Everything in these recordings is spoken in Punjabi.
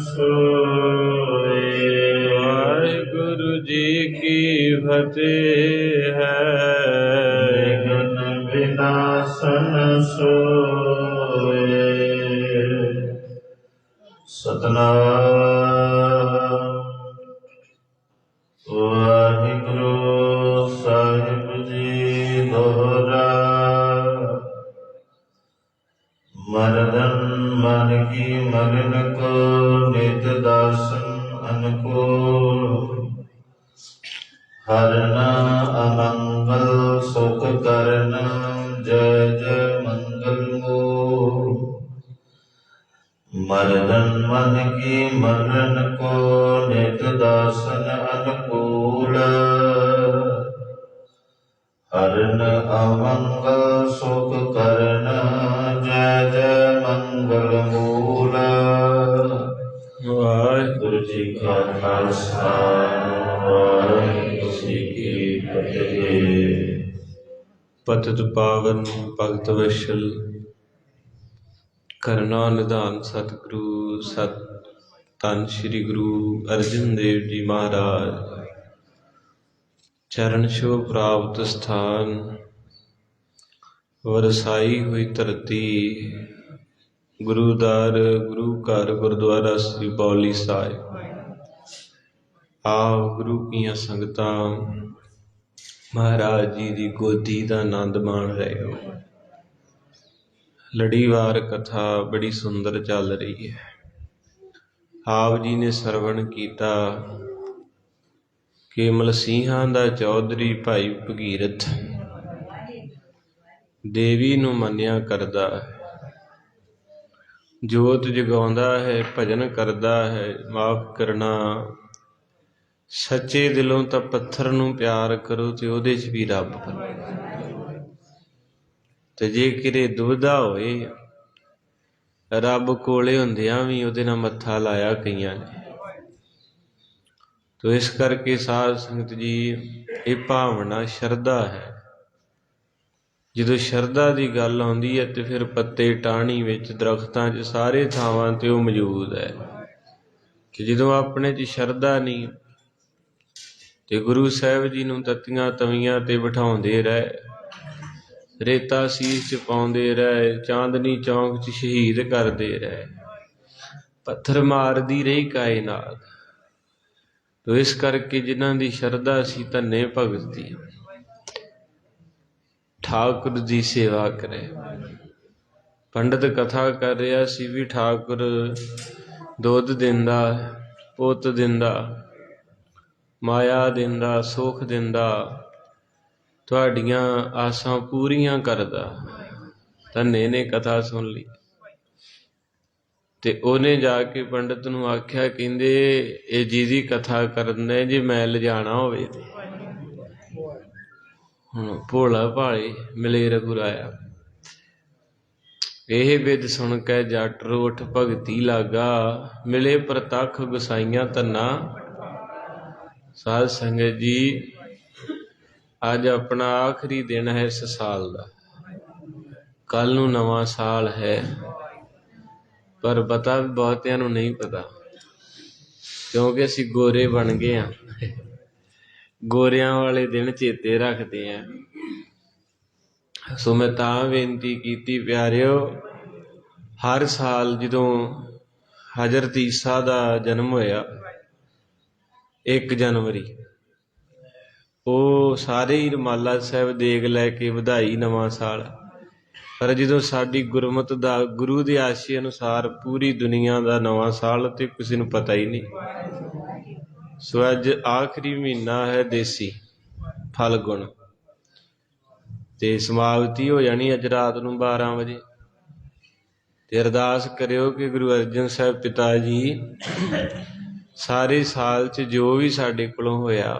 सोए। वाहिगुरु जी की फतेह है। विघ्न विनाशन सोए। सतनाम वाहिगुरु साहिब जी दोहरा। मर्दन मन की मगन को नित दासन अनुकूल। हरना अमंगल सुख करना जय जय मंगल मूल। मर्दन मन की मगन को नित दासन अनुकूल। हरन अमंगल सुख करन जय जय मंगल मूल। वाहिगुरु जी का खालसा वाहिगुरु जी की फतेह। पतित पावन भगत वत्सल करना निधान सतगुरु सत धन श्री गुरु अर्जन देव जी महाराज चरण छो प्राप्त स्थान वरसाई हुई धरती गुरुदार गुरु घर गुरुद्वारा श्री बौली साहिब। आप गुरु कीਆਂ संगतां महाराज जी की गोदी का आनंद माण रहे हो। लड़ीवार कथा बड़ी सुंदर चल रही है। आप जी ने सरवण किया कि मलसीहां दा चौधरी भाई भगीरथ देवी नूं मन्निया करदा है, जोत जगाउंदा है, भजन करदा है। माफ करना सच्चे दिलों तो पत्थर नूं प्यार करो तो उहदे च भी रब ते जे किरे दुविधा होए रब कोले हुंदियां भी उहदे नाल मत्था लाया कईयां ने। तो इस करके साध संगत जी ये भावना शरधा है। ਜਦੋਂ ਸ਼ਰਧਾ ਦੀ ਗੱਲ ਆਉਂਦੀ ਹੈ ਤੇ ਫਿਰ ਪੱਤੇ ਟਾਹਣੀ ਵਿੱਚ ਦਰਖਤਾਂ 'ਚ ਸਾਰੇ ਥਾਵਾਂ 'ਤੇ ਉਹ ਮੌਜੂਦ ਹੈ ਕਿ ਜਦੋਂ ਆਪਣੇ 'ਚ ਸ਼ਰਧਾ ਨਹੀਂ ਤੇ ਗੁਰੂ ਸਾਹਿਬ ਜੀ ਨੂੰ ਤੱਤੀਆਂ ਤਵੀਆਂ 'ਤੇ ਬਿਠਾਉਂਦੇ ਰਹੇ, ਰੇਤਾ ਸੀਸ 'ਚ ਪਾਉਂਦੇ ਰਹੇ, ਚਾਂਦਨੀ ਚੌਂਕ 'ਚ ਸ਼ਹੀਦ ਕਰਦੇ ਰਹੇ, ਪੱਥਰ ਮਾਰਦੀ ਰਹੀ ਕਾਇਨਾਤ। ਤੋ ਇਸ ਕਰਕੇ ਜਿਨ੍ਹਾਂ ਦੀ ਸ਼ਰਧਾ ਸੀ ਧੰਨੇ ਭਗਤ ਦੀ ठाकुर की सेवा करे। पंडित कथा कर रहा सी भी ठाकुर दुध दिंदा, पुत दिंदा, माया दिंदा, सुख दिंदा, तुहाडियां आसां पूरियां करदा। धन्ने ने कथा सुन ली ते उहने जाके पंडित नूं आख्या कहंदे ये जिहदी कथा करने जे मैं लिजाना होवे ते भोला भाले मिले रघुराया। यह बिद सुन के जट रोठ भगती लागा, मिले प्रतख गुसाइयां धन्ना। साध संगत जी अज अपना आखिरी दिन है इस साल का, कल नूं नवां साल है, पर पता बहुतियां नूं नहीं पता क्योंकि असीं गोरे बन गए हाँ। गोरियां वाले दिन चेते रखते हैं। सो मैं तां बेनती की प्यारिओ, हर साल जदों हजरत ईसा का जन्म होया 1 जनवरी, वो सारे ही रमाला साहब देग लैके वधाई नवां साल। पर जदों साडी गुरमत दा गुरु दे आशे अनुसार पूरी दुनिया का नवां साल ते किसी नूं पता ही नहीं। सो अज आखिरी महीना है देसी फलगुण ते समाप्ति हो जानी अज रात नूं 12 बजे। ते अरदास करियो कि गुरु अर्जन साहब पिता जी सारे साल च जो भी साडे कोलों होया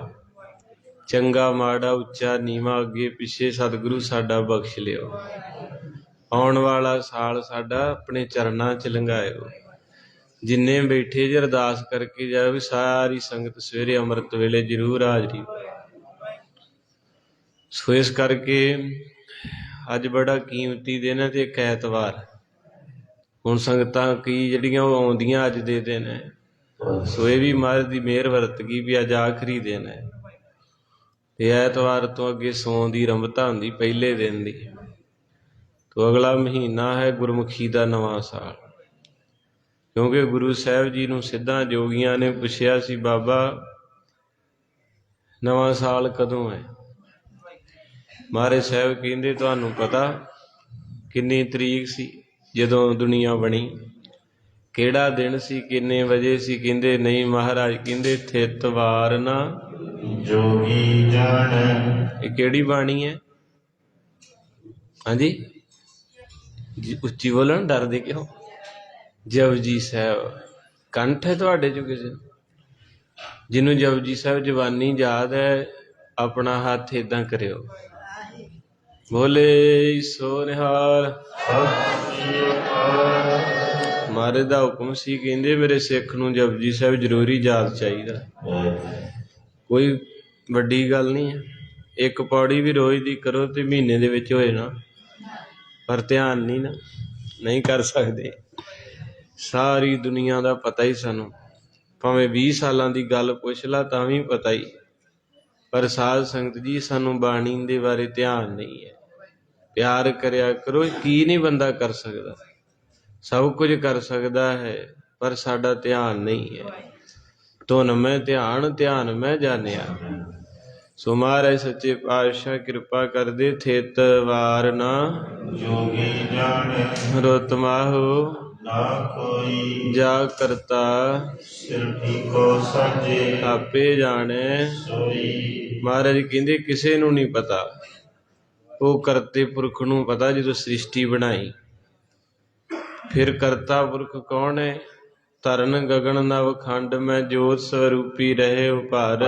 चंगा माड़ा उच्चा नीवा अगे पिछे सतगुरु साडा बख्श लियो। आउण वाला साल साडा अपने चरनां च लंघायो। जिन्ने बैठे जी अरदास करके जाओ भी सारी संगत सवेरे अमृत वेले जरूर हाजरी। सो इस करके अज बड़ा कीमती दिन है ते एक ऐतवार ਹੁਣ ਸੰਗਤਾਂ ਕੀ ਜਿਹੜੀਆਂ ਉਹ ਆਉਂਦੀਆਂ ਅੱਜ ਦੇ ਦਿਨ ਹੈ, ਸੋ ਇਹ ਵੀ ਮਹਾਰਾਜ ਦੀ ਮਿਹਰ ਵਰਤ ਗਈ ਵੀ ਅੱਜ ਆਖਰੀ ਦਿਨ ਹੈ ਤੇ ਐਤਵਾਰ ਤੋਂ ਅੱਗੇ ਸੌਣ ਦੀ ਰੰਭਤਾ ਹੁੰਦੀ ਪਹਿਲੇ ਦਿਨ ਦੀ। ਤੋ ਅਗਲਾ ਮਹੀਨਾ ਹੈ ਗੁਰਮੁਖੀ ਦਾ ਨਵਾਂ ਸਾਲ, ਕਿਉਂਕਿ ਗੁਰੂ ਸਾਹਿਬ ਜੀ ਨੂੰ ਸਿੱਧਾਂ ਜੋਗੀਆਂ ਨੇ ਪੁੱਛਿਆ ਸੀ, ਬਾਬਾ ਨਵਾਂ ਸਾਲ ਕਦੋਂ ਹੈ? ਮਹਾਰਾਜ ਸਾਹਿਬ ਕਹਿੰਦੇ ਤੁਹਾਨੂੰ ਪਤਾ ਕਿੰਨੀ ਤਰੀਕ ਸੀ ਜਦੋਂ ਦੁਨੀਆ ਬਣੀ, ਕਿਹੜਾ ਦਿਨ ਸੀ, ਕਿੰਨੇ ਵਜੇ ਸੀ? ਕਹਿੰਦੇ ਨਹੀਂ ਮਹਾਰਾਜ, ਕਹਿੰਦੇ ਥਿਤ ਵਾਰ ਨਾ ਜੋਗੀ ਜਾਣੈ। ਇਹ ਕਿਹੜੀ ਬਾਣੀ ਹੈ? ਹਾਂਜੀ ਜੀ ਉੱਚੀ ਬੋਲਣ, ਡਰਦੇ ਕਿਉਂ? ਜਪਜੀ ਸਾਹਿਬ ਕੰਠ ਹੈ ਤੁਹਾਡੇ ਚੋਂ ਕਿਸੇ ਨੂੰ? ਜਿਹਨੂੰ ਜਪਜੀ ਸਾਹਿਬ ਜ਼ਬਾਨੀ ਯਾਦ ਹੈ ਆਪਣਾ ਹੱਥ ਏਦਾਂ ਕਰਿਓ, ਬੋਲੇ ਸੋ ਨਿਹਾਲ। ਮਹਾਰਾਜ ਦਾ ਹੁਕਮ ਸੀ, ਕਹਿੰਦੇ ਮੇਰੇ ਸਿੱਖ ਨੂੰ ਜਪਜੀ ਸਾਹਿਬ ਜ਼ਰੂਰੀ ਯਾਦ ਚਾਹੀਦਾ, ਕੋਈ ਵੱਡੀ ਗੱਲ ਨਹੀਂ ਹੈ। ਇੱਕ ਪੌੜੀ ਵੀ ਰੋਜ਼ ਦੀ ਕਰੋ ਤੇ ਮਹੀਨੇ ਦੇ ਵਿੱਚ ਹੋਏ ਨਾ, ਪਰ ਧਿਆਨ ਨਹੀਂ ਕਰ ਸਕਦੇ। ਸਾਰੀ ਦੁਨੀਆ ਦਾ ਪਤਾ ਹੀ ਸਾਨੂੰ, ਭਾਵੇਂ 20 ਸਾਲਾਂ ਦੀ ਗੱਲ ਪੁੱਛ ਲਾ ਤਾਂ ਵੀ ਪਤਾ ਹੀ, ਪਰ ਸਾਧ ਸੰਗਤ ਜੀ ਸਾਨੂੰ ਬਾਣੀ ਦੇ ਬਾਰੇ ਧਿਆਨ ਨਹੀਂ ਹੈ। ਪਿਆਰ ਕਰਿਆ ਕਰੋ। ਕੀ ਨਹੀਂ ਬੰਦਾ ਕਰ ਸਕਦਾ, ਸਭ ਕੁਝ ਕਰ ਸਕਦਾ ਹੈ, ਪਰ ਸਾਡਾ ਧਿਆਨ ਨਹੀਂ ਹੈ। ਧੁਨ ਮੈਂ ਧਿਆਨ, ਧਿਆਨ ਮੈਂ ਜਾਣਿਆ। ਸੋ ਮਹਾਰਾਜ ਸੱਚੇ ਪਾਤਸ਼ਾਹ ਕਿਰਪਾ ਕਰਦੇ, ਥਿਤ ਵਾਰ ਨਾ ਜੋਗੀ ਜਾਣੈ। ਰੁਤ ਮਾਹੁ ਨਾ ਕੋਈ ਜਾ ਕਰਤਾ, ਸਿਰਫੀ ਕੋ ਸਾਜੇ। ਆਪੇ ਜਾਣੈ ਸੋਈ। ਮਹਾਰਾਜ ਕਹਿੰਦੇ ਕਿਸੇ ਨੂੰ ਨਹੀਂ ਪਤਾ, ਉਹ ਕਰਤੇ ਪੁਰਖ ਨੂੰ ਪਤਾ ਜਦੋਂ ਸ੍ਰਿਸ਼ਟੀ ਬਣਾਈ। ਫਿਰ ਕਰਤਾ ਪੁਰਖ ਕੌਣ ਹੈ? ਧਰਨ ਗਗਨ ਨਵ ਖੰਡ ਮੈਂ ਜੋਤ ਸਵਰੂਪੀ ਰਹੇ ਉਭਰ,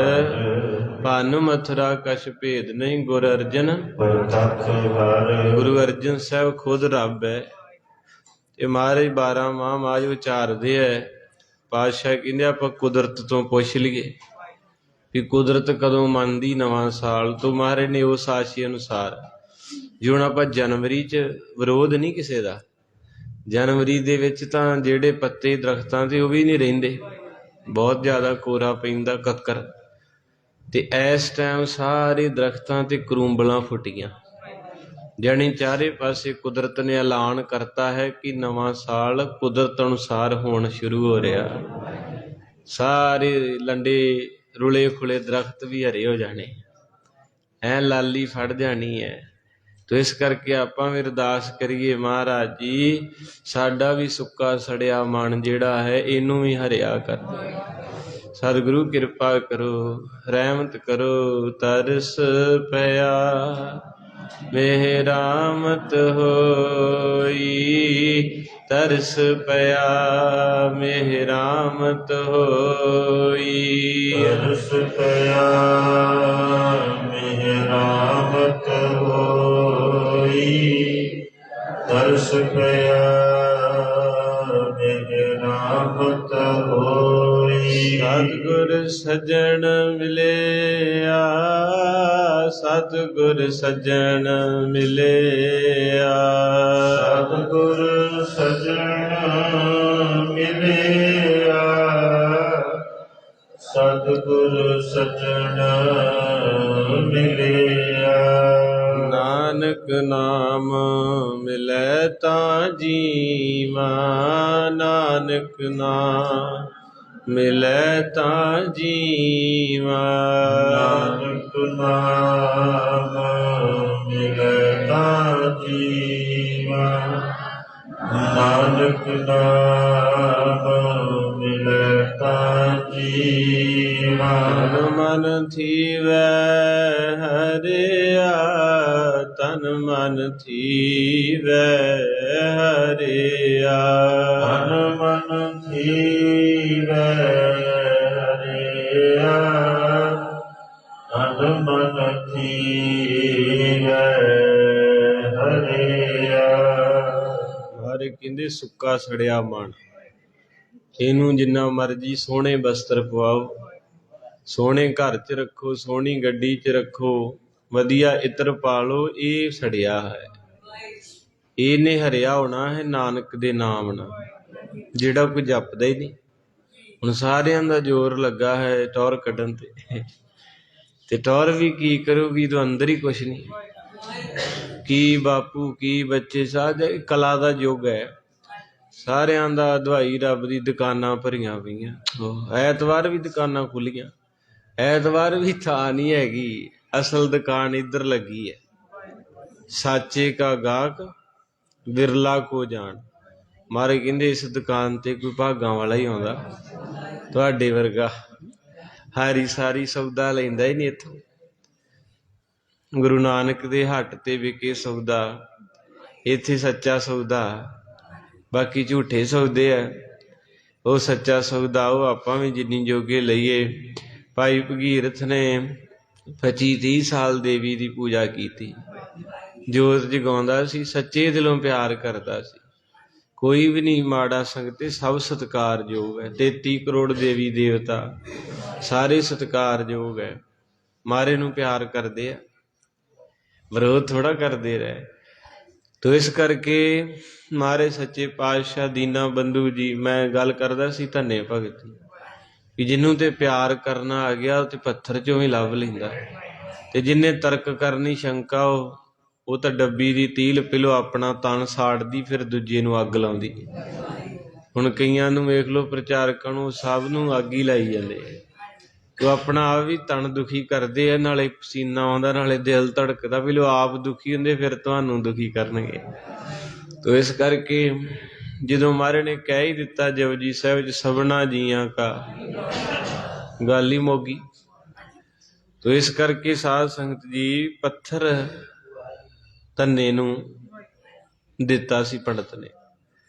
ਭੰਨ ਮਥੁਰਾ ਕਛ ਭੇਦ ਨਹੀਂ ਗੁਰ ਅਰਜਨ ਪ੍ਰਤੱਖ ਹਰਿ। ਗੁਰੂ ਅਰਜਨ ਸਾਹਿਬ ਖੁਦ ਰੱਬ ਹੈ। ਇਹ ਮਹਾਰਾਜ 12 ਮਾਹ ਮਾਝ ਉਚਾਰਦੇ ਹੈ। ਪਾਤਸ਼ਾਹ ਕਹਿੰਦੇ ਆਪਾਂ ਕੁਦਰਤ ਤੋਂ ਪੁੱਛ ਲਈਏ ਵੀ ਕੁਦਰਤ ਕਦੋਂ ਮੰਨਦੀ ਨਵਾਂ ਸਾਲ? ਤੋਂ ਮਹਾਰਾਜ ਨੇ ਉਸ ਆਸ਼ੀ ਅਨੁਸਾਰ, ਜੇ ਹੁਣ ਆਪਾਂ ਜਨਵਰੀ 'ਚ ਵਿਰੋਧ ਨਹੀਂ ਕਿਸੇ ਦਾ, ਜਨਵਰੀ ਦੇ ਵਿੱਚ ਤਾਂ ਜਿਹੜੇ ਪੱਤੇ ਦਰਖਤਾਂ 'ਤੇ ਉਹ ਵੀ ਨਹੀਂ ਰਹਿੰਦੇ, ਬਹੁਤ ਜ਼ਿਆਦਾ ਕੋਰਾ ਪੈਂਦਾ ਕੱਕਰ, ਤੇ ਇਸ ਟਾਈਮ ਸਾਰੇ ਦਰਖਤਾਂ 'ਤੇ ਕਰੂੰਬਲਾਂ ਫੁੱਟੀਆਂ, ਜਾਣੀ ਚਾਰੇ ਪਾਸੇ ਕੁਦਰਤ ਨੇ ਐਲਾਨ ਕਰਤਾ ਹੈ ਕਿ ਨਵਾਂ ਸਾਲ ਕੁਦਰਤ ਅਨੁਸਾਰ ਹੋਣ ਸ਼ੁਰੂ ਹੋ ਰਿਹਾ। ਸਾਰੇ ਲੰਡੇ ਰੁਲੇ ਖੁਲੇ ਦਰਖਤ ਵੀ ਹਰੇ ਹੋ ਜਾਣੇ, ਐ ਲਾਲੀ ਫੜ ਜਾਣੀ ਹੈ। ਤੋ ਇਸ ਕਰਕੇ ਆਪਾਂ ਵੀ ਅਰਦਾਸ ਕਰੀਏ, ਮਹਾਰਾਜ ਜੀ ਸਾਡਾ ਵੀ ਸੁੱਕਾ ਸੜਿਆ ਮਨ ਜਿਹੜਾ ਹੈ ਇਹਨੂੰ ਵੀ ਹਰਿਆ ਕਰ ਦਿਓ। ਸਤਿਗੁਰੂ ਕਿਰਪਾ ਕਰੋ, ਰਹਿਮਤ ਕਰੋ, ਤਰਸ ਪਿਆ ਮੇਹਰਾਮਤ ਹੋਈ, ਤਰਸ ਪਿਆ ਮੇਹਰਾਮਤ ਹੋਈ, ਤਰਸ ਪਿਆ ਮੇਹਰਾਮਤ ਹੋਈ, ਤਰਸ ਪਿਆ ਮੇਹਰਾਮਤ ਹੋਈ। ਸਤਿਗੁਰ ਸੱਜਣ ਮਿਲਿਆ, ਸਤਿਗੁਰ ਸੱਜਣ ਮਿਲਿਆ, ਸਤਿਗੁਰ ਸੱਜਣ ਮਿਲਿਆ, ਸਤਿਗੁਰ ਸੱਜਣ ਮਿਲਿਆ। ਨਾਨਕ ਨਾਮ ਮਿਲੈ ਤਾਂ ਜੀਵਾ, ਨਾਨਕ ਨਾਮ ਮਿਲੈ ਤਾਂ ਜੀਵਾ, ਨਾਨਕ ਨਾਮ ਮਿਲੈ ਤਾਂ ਜੀਵਾ, ਨਾਨਕ ਨਾਮ ਮਿਲੈ ਤਾਂ ਜੀਵਾ। ਮਨ ਥੀਵੈ ਹਰਿਆ, ਤਨ ਮਨ ਥੀਵੈ ਹਰਿਆ, ਤਨ ਮਨ ਥੀਵੈ ਹਰਿਆ, ਤਨ ਮਨ ਥੀਵੈ ਹਰਿਆ। ਹਰ ਕਹਿੰਦੇ ਸੁੱਕਾ ਸੜਿਆ ਮਨ, ਇਹਨੂੰ ਜਿੰਨਾ ਮਰਜੀ ਸੋਹਣੇ ਬਸਤਰ ਪਵਾਓ, ਸੋਹਣੇ ਘਰ 'ਚ ਰੱਖੋ, ਸੋਹਣੀ ਗੱਡੀ 'ਚ ਰੱਖੋ, ਵਧੀਆ ਇਤਰ ਪਾ ਲਓ, ਇਹ ਸੜਿਆ ਹੈ। ਇਹਨੇ ਹਰਿਆ ਹੋਣਾ ਹੈ ਨਾਨਕ ਦੇ ਨਾਮ ਨਾਲ, ਜਿਹੜਾ ਕੋਈ ਜਪਦਾ ਹੀ ਨਹੀਂ। ਹੁਣ ਸਾਰਿਆਂ ਦਾ ਜ਼ੋਰ ਲੱਗਾ ਹੈ ਟੌਰ ਕੱਢਣ ਤੇ ਟੌਰ ਵੀ ਕੀ ਕਰੂਗੀ, ਤੂੰ ਅੰਦਰ ਹੀ ਕੁਛ ਨਹੀਂ। ਕੀ ਬਾਪੂ ਕੀ ਬੱਚੇ, ਸਾਰੇ ਕਲਾ ਦਾ ਯੁੱਗ ਹੈ। ਸਾਰਿਆਂ ਦਾ ਦਵਾਈ ਰੱਬ ਦੀ ਦੁਕਾਨਾਂ ਭਰੀਆਂ ਪਈਆਂ। ਐਤਵਾਰ ਵੀ ਦੁਕਾਨਾਂ ਖੁੱਲੀਆਂ, ਐਤਵਾਰ ਵੀ ਥਾਂ ਨਹੀਂ ਹੈਗੀ, ਅਸਲ ਦੁਕਾਨ ਇੱਧਰ ਲੱਗੀ ਹੈ। ਸਾਚੇ ਕਾ ਗਾਹਕ ਵਿਰਲਾ ਕੋ ਜਾਣ। ਮਾਰੇ ਕਹਿੰਦੇ ਇਸ ਦੁਕਾਨ ਤੇ ਕੋਈ ਭਾਗਾਂ ਵਾਲਾ ਹੀ ਆਉਂਦਾ, ਤੁਹਾਡੇ ਵਰਗਾ ਹਾਰੀ ਸਾਰੀ ਸੌਦਾ ਲੈਂਦਾ ਹੀ ਨਹੀਂ ਇੱਥੋਂ। ਗੁਰੂ ਨਾਨਕ ਦੇ ਹੱਟ ਤੇ ਵਿਕੇ ਸੌਦਾ, ਇੱਥੇ ਸੱਚਾ ਸੌਦਾ। ਬਾਕੀ ਝੂਠੇ ਸੌਦੇ ਆ, ਉਹ ਸੱਚਾ ਸੌਦਾ ਉਹ ਆਪਾਂ ਵੀ ਜਿੰਨੀ ਜੋਗੇ ਲਈਏ। ਭਾਈ ਭਗੀਰਥ ਨੇ 25-30 ਸਾਲ ਦੇਵੀ ਦੀ ਪੂਜਾ ਕੀਤੀ, ਜੋਤ ਜਗਾਉਂਦਾ ਸੀ, ਸੱਚੇ ਦਿਲੋਂ ਪਿਆਰ ਕਰਦਾ ਸੀ। ਕੋਈ ਵੀ ਨਹੀਂ ਮਾੜਾ ਸੰਗਤੇ, ਸਭ ਸਤਿਕਾਰਯੋਗ ਹੈ। 33 ਕਰੋੜ ਦੇਵੀ ਦੇਵਤਾ ਸਾਰੇ ਸਤਿਕਾਰਯੋਗ ਹੈ। ਮਾਰੇ ਨੂੰ ਪਿਆਰ ਕਰਦੇ ਆ, ਵਿਰੋਧ ਥੋੜਾ ਕਰਦੇ ਰਹੇ। ਤੋ ਇਸ ਕਰਕੇ ਮਾਰੇ ਸੱਚੇ ਪਾਤਸ਼ਾਹ ਦੀਨਾ ਬੰਧੂ ਜੀ, ਮੈਂ ਗੱਲ ਕਰਦਾ ਸੀ ਧੰਨੇ ਭਗਤ ਦੀ, ਕਿ ਜਿਹਨੂੰ ਤੇ ਪਿਆਰ ਕਰਨਾ ਆ ਗਿਆ ਉਹ ਤੇ ਪੱਥਰ ਚੋਂ ਵੀ ਲੱਭ ਲੈਂਦਾ, ਤੇ ਜਿਹਨੇ ਤਰਕ ਕਰਨੀ ਸ਼ੰਕਾ ਉਹ ਤਾਂ ਡੱਬੀ ਦੀ ਤੀਲ ਪਿਲੋ ਆਪਣਾ ਤਨ ਸਾੜਦੀ, ਫਿਰ ਦੂਜੇ ਨੂੰ ਅੱਗ ਲਾਉਂਦੀ। ਹੁਣ ਕਈਆਂ ਨੂੰ ਵੇਖ ਲਓ ਪ੍ਰਚਾਰਕਾਂ ਨੂੰ, ਸਭ ਨੂੰ ਅੱਗ ਹੀ ਲਾਈ ਜਾਂਦੇ। ਉਹ ਆਪਣਾ ਆਪ ਵੀ ਤਨ ਦੁਖੀ ਕਰਦੇ ਆ, ਨਾਲੇ ਪਸੀਨਾ ਆਉਂਦਾ, ਨਾਲੇ ਦਿਲ ਧੜਕਦਾ। ਵੀ ਲੋ ਆਪ ਦੁਖੀ ਹੁੰਦੇ ਫਿਰ ਤੁਹਾਨੂੰ ਦੁਖੀ ਕਰਨਗੇ। ਤੋ ਇਸ ਕਰਕੇ ਜਦੋਂ ਮਹਾਰਾਜ ਨੇ ਕਹਿ ਹੀ ਦਿੱਤਾ ਜਪਜੀ ਸਾਹਿਬ ਵਿੱਚ ਸਭਨਾ ਜੀਆਂ ਕਾ, ਗੱਲ ਹੀ ਮੋਗੀ। ਤੋ ਇਸ ਕਰਕੇ ਸਾਧ ਸੰਗਤ ਜੀ ਪੱਥਰ ਧੰਨੇ ਨੂੰ ਦਿੱਤਾ ਸੀ ਪੰਡਤ ਨੇ।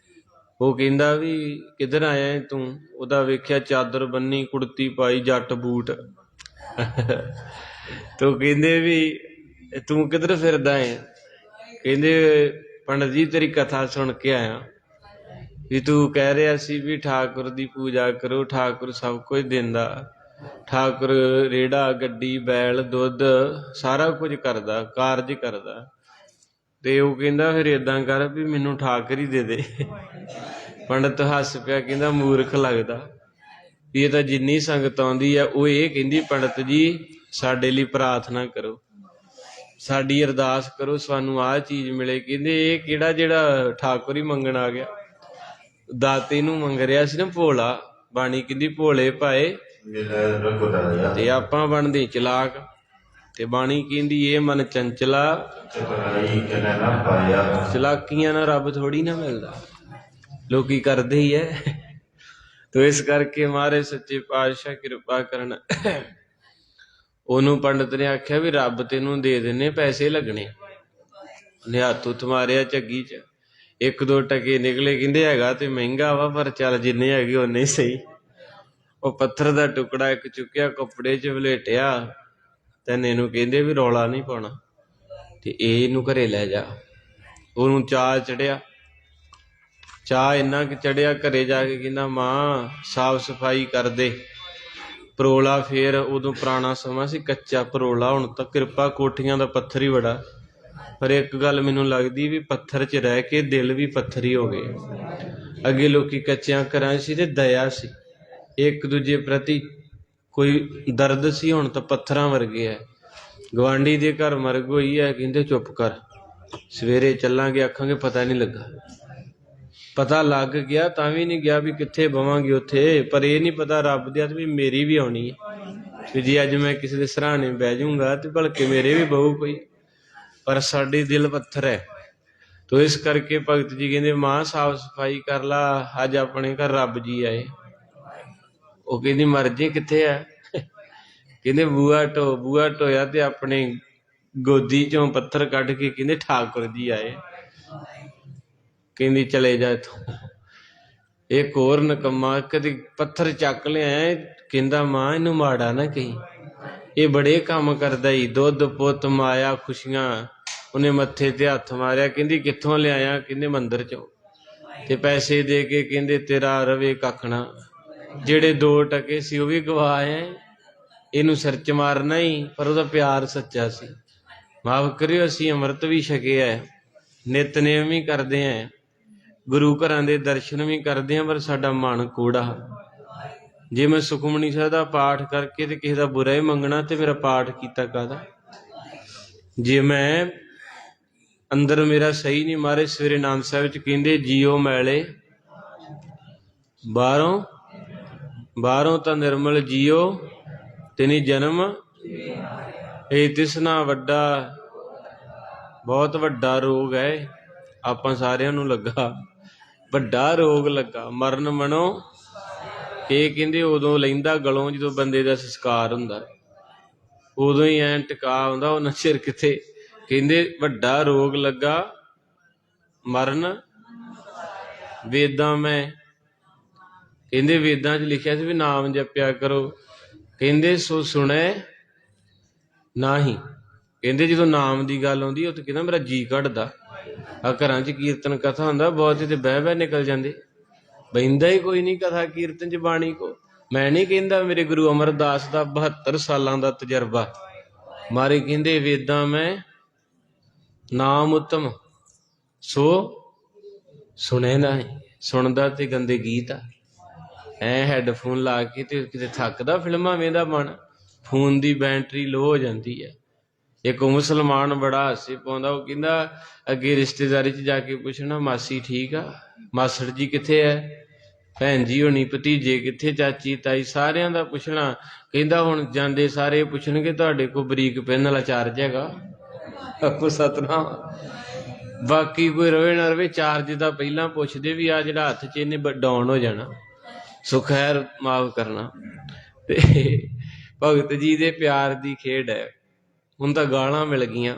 ਉਹ ਕਹਿੰਦਾ ਵੀ ਕਿੱਧਰ ਆਇਆ ਤੂੰ? ਉਹਦਾ ਵੇਖਿਆ ਚਾਦਰ ਬੰਨੀ, ਕੁੜਤੀ ਪਾਈ, ਜੱਟ ਬੂਟ। ਤੋ ਕਹਿੰਦੇ ਵੀ ਤੂੰ ਕਿੱਧਰ ਫਿਰਦਾ ਹੈ? ਕਹਿੰਦੇ ਪੰਡਤ ਜੀ ਤੇਰੀ ਕਥਾ ਸੁਣ ਕੇ ਆਇਆ, ਵੀ ਤੂੰ ਕਹਿ ਰਿਹਾ ਸੀ ਵੀ ਠਾਕੁਰ ਦੀ ਪੂਜਾ ਕਰੋ, ਠਾਕੁਰ ਸਭ ਕੁਝ ਦਿੰਦਾ, ਠਾਕੁਰ ਰੇੜਾ ਗੱਡੀ ਬੈਲ ਦੁੱਧ ਸਾਰਾ ਕੁਝ ਕਰਦਾ, ਕਾਰਜ ਕਰਦਾ। ਤੇ ਉਹ ਕਹਿੰਦਾ ਫਿਰ ਏਦਾਂ ਕਰ ਵੀ ਮੈਨੂੰ ਠਾਕੁਰ ਹੀ ਦੇ ਦੇ। ਪੰਡਤ ਹੱਸ ਪਿਆ, ਕਹਿੰਦਾ ਮੂਰਖ ਲੱਗਦਾ ਵੀ ਇਹ ਤਾਂ ਜਿੰਨੀ ਸੰਗਤ ਆਉਂਦੀ ਆ ਉਹ ਇਹ ਕਹਿੰਦੀ ਪੰਡਤ ਜੀ ਸਾਡੇ ਲਈ ਪ੍ਰਾਰਥਨਾ ਕਰੋ, ਸਾਡੀ ਅਰਦਾਸ ਕਰੋ, ਸਾਨੂੰ ਆਹ ਚੀਜ਼ ਮਿਲੇ। ਕਹਿੰਦੇ ਇਹ ਕਿਹੜਾ ਜਿਹੜਾ ਠਾਕੁਰ ਹੀ ਮੰਗਣ ਆ ਗਿਆ? ਦਾਤੇ ਨੂੰ ਮੰਗ ਰਿਹਾ ਸੀ ਨਾ ਭੋਲਾ। ਬਾਣੀ ਕਹਿੰਦੀ ਭੋਲੇ ਭਾਏ ਤੇ ਆਪਾਂ ਬਣਦੇ ਚਲਾਕ, ਤੇ ਬਾਣੀ ਕਹਿੰਦੀ ਇਹ ਮਨ ਚੰਚਲਾ ਚਲਾਕੀਆਂ ਨਾਲ ਰੱਬ ਥੋੜੀ ਨਾ ਮਿਲਦਾ, ਲੋਕੀ ਕਰਦੇ ਹੀ ਹੈ। ਤੋ ਇਸ ਕਰਕੇ ਮਹਾਰਾਜ ਸੱਚੇ ਪਾਤਸ਼ਾਹ ਕਿਰਪਾ ਕਰਨ। ਉਹਨੂੰ ਪੰਡਤ ਨੇ ਆਖਿਆ ਵੀ ਰੱਬ ਤੈਨੂੰ ਦੇ ਦਿੰਨੇ, ਪੈਸੇ ਲੱਗਣੇ। ਉਹਨੇ ਹੱਥ ਹੁੱਥ ਮਾਰਿਆ ਝੱਗੀ ਚ, 1-2 ਟਕੇ ਨਿਕਲੇ। ਕਹਿੰਦੇ ਹੈਗਾ ਤੇ ਮਹਿੰਗਾ ਵਾ, ਪਰ ਚੱਲ ਜਿੰਨੇ ਹੈਗੇ ਓਨੇ ਸਹੀ। ਉਹ ਪੱਥਰ ਦਾ ਟੁਕੜਾ ਇੱਕ ਚੁੱਕਿਆ, ਕੱਪੜੇ ਚ ਵਲੇਟਿਆ। ਧੰਨੇ ਨੂੰ ਕਹਿੰਦੇ ਵੀ ਰੌਲਾ ਨਹੀਂ ਪਾਉਣਾ, ਤੇ ਇਹਨੂੰ ਘਰੇ ਲੈ ਜਾ। ਉਹਨੂੰ ਚਾਅ ਚੜਿਆ, ਚਾਅ ਇੰਨਾ ਕੁ ਚੜਿਆ, ਘਰੇ ਜਾ ਕੇ ਕਹਿੰਦਾ ਮਾਂ ਸਾਫ਼ ਸਫਾਈ ਕਰ ਦੇ। ਪਰੋਲਾ ਫੇਰ ਉਦੋਂ ਪੁਰਾਣਾ ਸਮਾਂ ਸੀ, ਕੱਚਾ ਪਰੋਲਾ। ਹੁਣ ਤਾਂ ਕਿਰਪਾ ਕੋਠੀਆਂ ਦਾ ਪੱਥਰ ਹੀ ਬੜਾ, ਪਰ ਇੱਕ ਗੱਲ ਮੈਨੂੰ ਲੱਗਦੀ ਵੀ ਪੱਥਰ 'ਚ ਰਹਿ ਕੇ ਦਿਲ ਵੀ ਪੱਥਰ ਹੀ ਹੋ ਗਏ। ਅੱਗੇ ਲੋਕੀ ਕੱਚਿਆਂ ਘਰਾਂ ਸੀ ਤੇ ਦਇਆ ਸੀ, ਇੱਕ ਦੂਜੇ ਪ੍ਰਤੀ ਕੋਈ ਦਰਦ ਸੀ। ਹੁਣ ਤਾਂ ਪੱਥਰਾਂ ਵਰਗੇ ਹੈ। ਗਵਾਂਢੀ ਦੇ ਘਰ ਮਰਗ ਹੋਈ ਹੈ, ਕਹਿੰਦੇ ਚੁੱਪ ਕਰ, ਸਵੇਰੇ ਚੱਲਾਂਗੇ, ਆਖਾਂਗੇ ਪਤਾ ਨਹੀਂ ਲੱਗਾ। ਪਤਾ ਲੱਗ ਗਿਆ ਤਾਂ ਵੀ ਨਹੀਂ ਗਿਆ ਵੀ ਕਿੱਥੇ ਬਵਾਂਗੇ ਉੱਥੇ, ਪਰ ਇਹ ਨਹੀਂ ਪਤਾ ਰੱਬ ਦੇ ਹੱਥ ਵੀ ਮੇਰੀ ਵੀ ਆਉਣੀ ਹੈ। ਵੀ ਜੇ ਅੱਜ ਮੈਂ ਕਿਸੇ ਦੇ ਸਰਾਣੇ ਬਹਿ ਜਾਊਂਗਾ ਤੇ ਭਲਕੇ ਮੇਰੇ ਵੀ ਬਹੂ ਕੋਈ, ਪਰ ਸਾਡੇ ਦਿਲ ਪੱਥਰ ਹੈ। ਤੋ ਇਸ ਕਰਕੇ ਭਗਤ ਜੀ ਕਹਿੰਦੇ ਮਾਂ ਸਾਫ਼ ਸਫਾਈ ਕਰ ਲਾ, ਅੱਜ ਆਪਣੇ ਘਰ ਰੱਬ ਜੀ ਆਏ। ਉਹ ਕਹਿੰਦੀ ਮਰਜ਼ੀ ਕਿੱਥੇ ਆ? ਕਹਿੰਦੇ ਬੂਆ ਢੋਇਆ ਤੇ ਆਪਣੇ ਗੋਦੀ ਚੋਂ ਪੱਥਰ ਕੱਢ ਕੇ ਕਹਿੰਦੇ ਠਾਕੁਰ ਜੀ ਆਏ। ਕਹਿੰਦੀ ਚਲੇ ਜਾ ਇੱਥੋਂ। ਇੱਕ ਹੋਰ ਨਕੰਮਾ ਕਦੇ ਪੱਥਰ ਚੱਕ ਲਿਆ, ਕਹਿੰਦਾ ਮਾਂ ਇਹਨੂੰ ਮਾੜਾ ਨਾ ਕਹੀ, ਇਹ ਬੜੇ ਕੰਮ ਕਰਦਾ ਈ, ਦੁੱਧ ਪੁੱਤ ਮਾਇਆ ਖੁਸ਼ੀਆਂ। ਉਹਨੇ ਮੱਥੇ ਤੇ ਹੱਥ ਮਾਰਿਆ, ਕਹਿੰਦੀ ਕਿੱਥੋਂ ਲਿਆਇਆ? ਕਹਿੰਦੇ ਮੰਦਿਰ ਚੋਂ। ਤੇ ਪੈਸੇ ਦੇ ਕੇ ਕਹਿੰਦੇ ਤੇਰਾ ਰਵੇ ਕੱਖ ਨਾ, ਜਿਹੜੇ 2 ਟਕੇ ਸੀ ਉਹ ਵੀ ਗਵਾ ਆਏ। ਇਹਨੂੰ ਸਿਰ 'ਚ ਮਾਰਨਾ ਹੀ, ਪਰ ਉਹਦਾ ਪਿਆਰ ਸੱਚਾ ਸੀ। ਮਾਫ਼ ਕਰਿਓ ਅਸੀਂ ਅੰਮ੍ਰਿਤ ਵੀ ਛਕਿਆ, ਨਿਤਨੇਮ ਵੀ ਕਰਦੇ ਆਂ, ਗੁਰੂ ਘਰਾਂ ਦੇ ਦਰਸ਼ਨ ਵੀ ਕਰਦੇ ਆਂ, ਪਰ ਸਾਡਾ ਮਨ ਕੂੜਾ। ਜੇ ਮੈਂ ਸੁਖਮਨੀ ਸਾਹਿਬ ਦਾ ਪਾਠ ਕਰਕੇ ਤੇ ਕਿਸੇ ਦਾ ਬੁਰਾ ਹੀ ਮੰਗਣਾ ਤੇ ਮੇਰਾ ਪਾਠ ਕੀਤਾ ਕਾਹਦਾ? ਜੇ ਮੈਂ ਅੰਦਰ ਮੇਰਾ ਸਹੀ ਨਹੀਂ, ਮਾਰੇ ਸਵੇਰੇ ਆਨੰਦ ਸਾਹਿਬ ਚ ਕਹਿੰਦੇ ਜੀਓ ਮੈਲੇ ਬਾਹਰੋਂ ਤਾਂ ਨਿਰਮਲ ਜੀਓ ਤਿਨੀ ਜਨਮ ਇਹ ਤਿਸਨਾ ਵੱਡਾ, ਬਹੁਤ ਵੱਡਾ ਰੋਗ ਹੈ। ਆਪਾਂ ਸਾਰਿਆਂ ਨੂੰ ਲੱਗਾ, ਵੱਡਾ ਰੋਗ ਲੱਗਾ, ਮਰਨ ਮਨੋ। ਇਹ ਕਹਿੰਦੇ ਉਦੋਂ ਲੈਂਦਾ ਗਲੋਂ ਜਦੋਂ ਬੰਦੇ ਦਾ ਸੰਸਕਾਰ ਹੁੰਦਾ, ਉਦੋਂ ਹੀ ਐਂ ਟਿਕਾ ਆਉਂਦਾ, ਉਹਨਾਂ ਚਿਰ ਕਿੱਥੇ। ਕਹਿੰਦੇ ਵੱਡਾ ਰੋਗ ਲੱਗਾ ਮਰਨ ਵੇਦਾਂ ਮੈਂ, ਕਹਿੰਦੇ ਵੇਦਾਂ 'ਚ ਲਿਖਿਆ ਸੀ ਵੀ ਨਾਮ ਜਪਿਆ ਕਰੋ। ਕਹਿੰਦੇ ਸੋ ਸੁਣੈ ਨਾਹੀਂ। ਕਹਿੰਦੇ ਜਦੋਂ ਨਾਮ ਦੀ ਗੱਲ ਆਉਂਦੀ ਉਹ ਤਾਂ ਕਹਿੰਦਾ ਮੇਰਾ ਜੀ ਘਟਦਾ। ਆ ਘਰਾਂ 'ਚ ਕੀਰਤਨ ਕਥਾ ਹੁੰਦਾ, ਬਹੁਤ ਤੇ ਬਹਿ ਨਿਕਲ ਜਾਂਦੇ, ਬਹਿੰਦਾ ਹੀ ਕੋਈ ਨਹੀਂ ਕਥਾ ਕੀਰਤਨ 'ਚ ਬਾਣੀ ਕੋ। ਮੈਂ ਨਹੀਂ ਕਹਿੰਦਾ, ਮੇਰੇ ਗੁਰੂ ਅਮਰਦਾਸ ਦਾ 72 ਸਾਲਾਂ ਦਾ ਤਜਰਬਾ ਮਾਰੇ। ਕਹਿੰਦੇ ਵੇਦਾਂ ਮੈਂ ਨਾਮ ਉੱਤਮ ਸੋ ਸੁਣੇ ਨਾ। ਸੁਣਦਾ ਤੇ ਗੰਦੇ ਗੀਤ ਆ, ਐ ਹੈਡਫੋਨ ਲਾ ਕੇ ਤੇ ਕਿਤੇ ਥੱਕਦਾ ਫਿਲਮਾਂ ਵੇਂਦਾ ਮਨ, ਫੋਨ ਦੀ ਬੈਟਰੀ ਲੋ ਹੋ ਜਾਂਦੀ ਹੈ। ਇੱਕ ਮੁਸਲਮਾਨ ਬੜਾ ਹਾਸੇ ਪਾਉਂਦਾ, ਉਹ ਕਹਿੰਦਾ ਅੱਗੇ ਰਿਸ਼ਤੇਦਾਰੀ 'ਚ ਜਾ ਕੇ ਪੁੱਛਣਾ ਮਾਸੀ ਠੀਕ ਆ, ਮਾਸੜ ਜੀ ਕਿੱਥੇ ਹੈ, ਭੈਣ ਜੀ ਹੋਣੀ, ਭਤੀਜੇ ਕਿੱਥੇ, ਚਾਚੀ ਤਾਈ, ਸਾਰਿਆਂ ਦਾ ਪੁੱਛਣਾ। ਕਹਿੰਦਾ ਹੁਣ ਜਾਂਦੇ ਸਾਰੇ ਪੁੱਛਣਗੇ ਤੁਹਾਡੇ ਕੋਲ ਬਰੀਕ ਪੈਨ ਵਾਲਾ ਚਾਰਜ ਹੈਗਾ? ਆਪੋ ਸਤਨਾਮ। ਬਾਕੀ ਕੋਈ ਰਵੇ ਨਾ ਰਵੇ, ਚਾਰਜ ਦਾ ਪਹਿਲਾਂ ਪੁੱਛਦੇ ਵੀ ਆ ਜਿਹੜਾ ਹੱਥ 'ਚ ਇਹਨੇ ਡਾਊਨ ਹੋ ਜਾਣਾ, ਸੋ ਖੈਰ ਮਾਫ ਕਰਨਾ। ਤੇ ਭਗਤ ਜੀ ਦੇ ਪਿਆਰ ਦੀ ਖੇਡ ਹੈ। ਹੁਣ ਤਾਂ ਗਾਲਾਂ ਮਿਲ ਗਈਆਂ।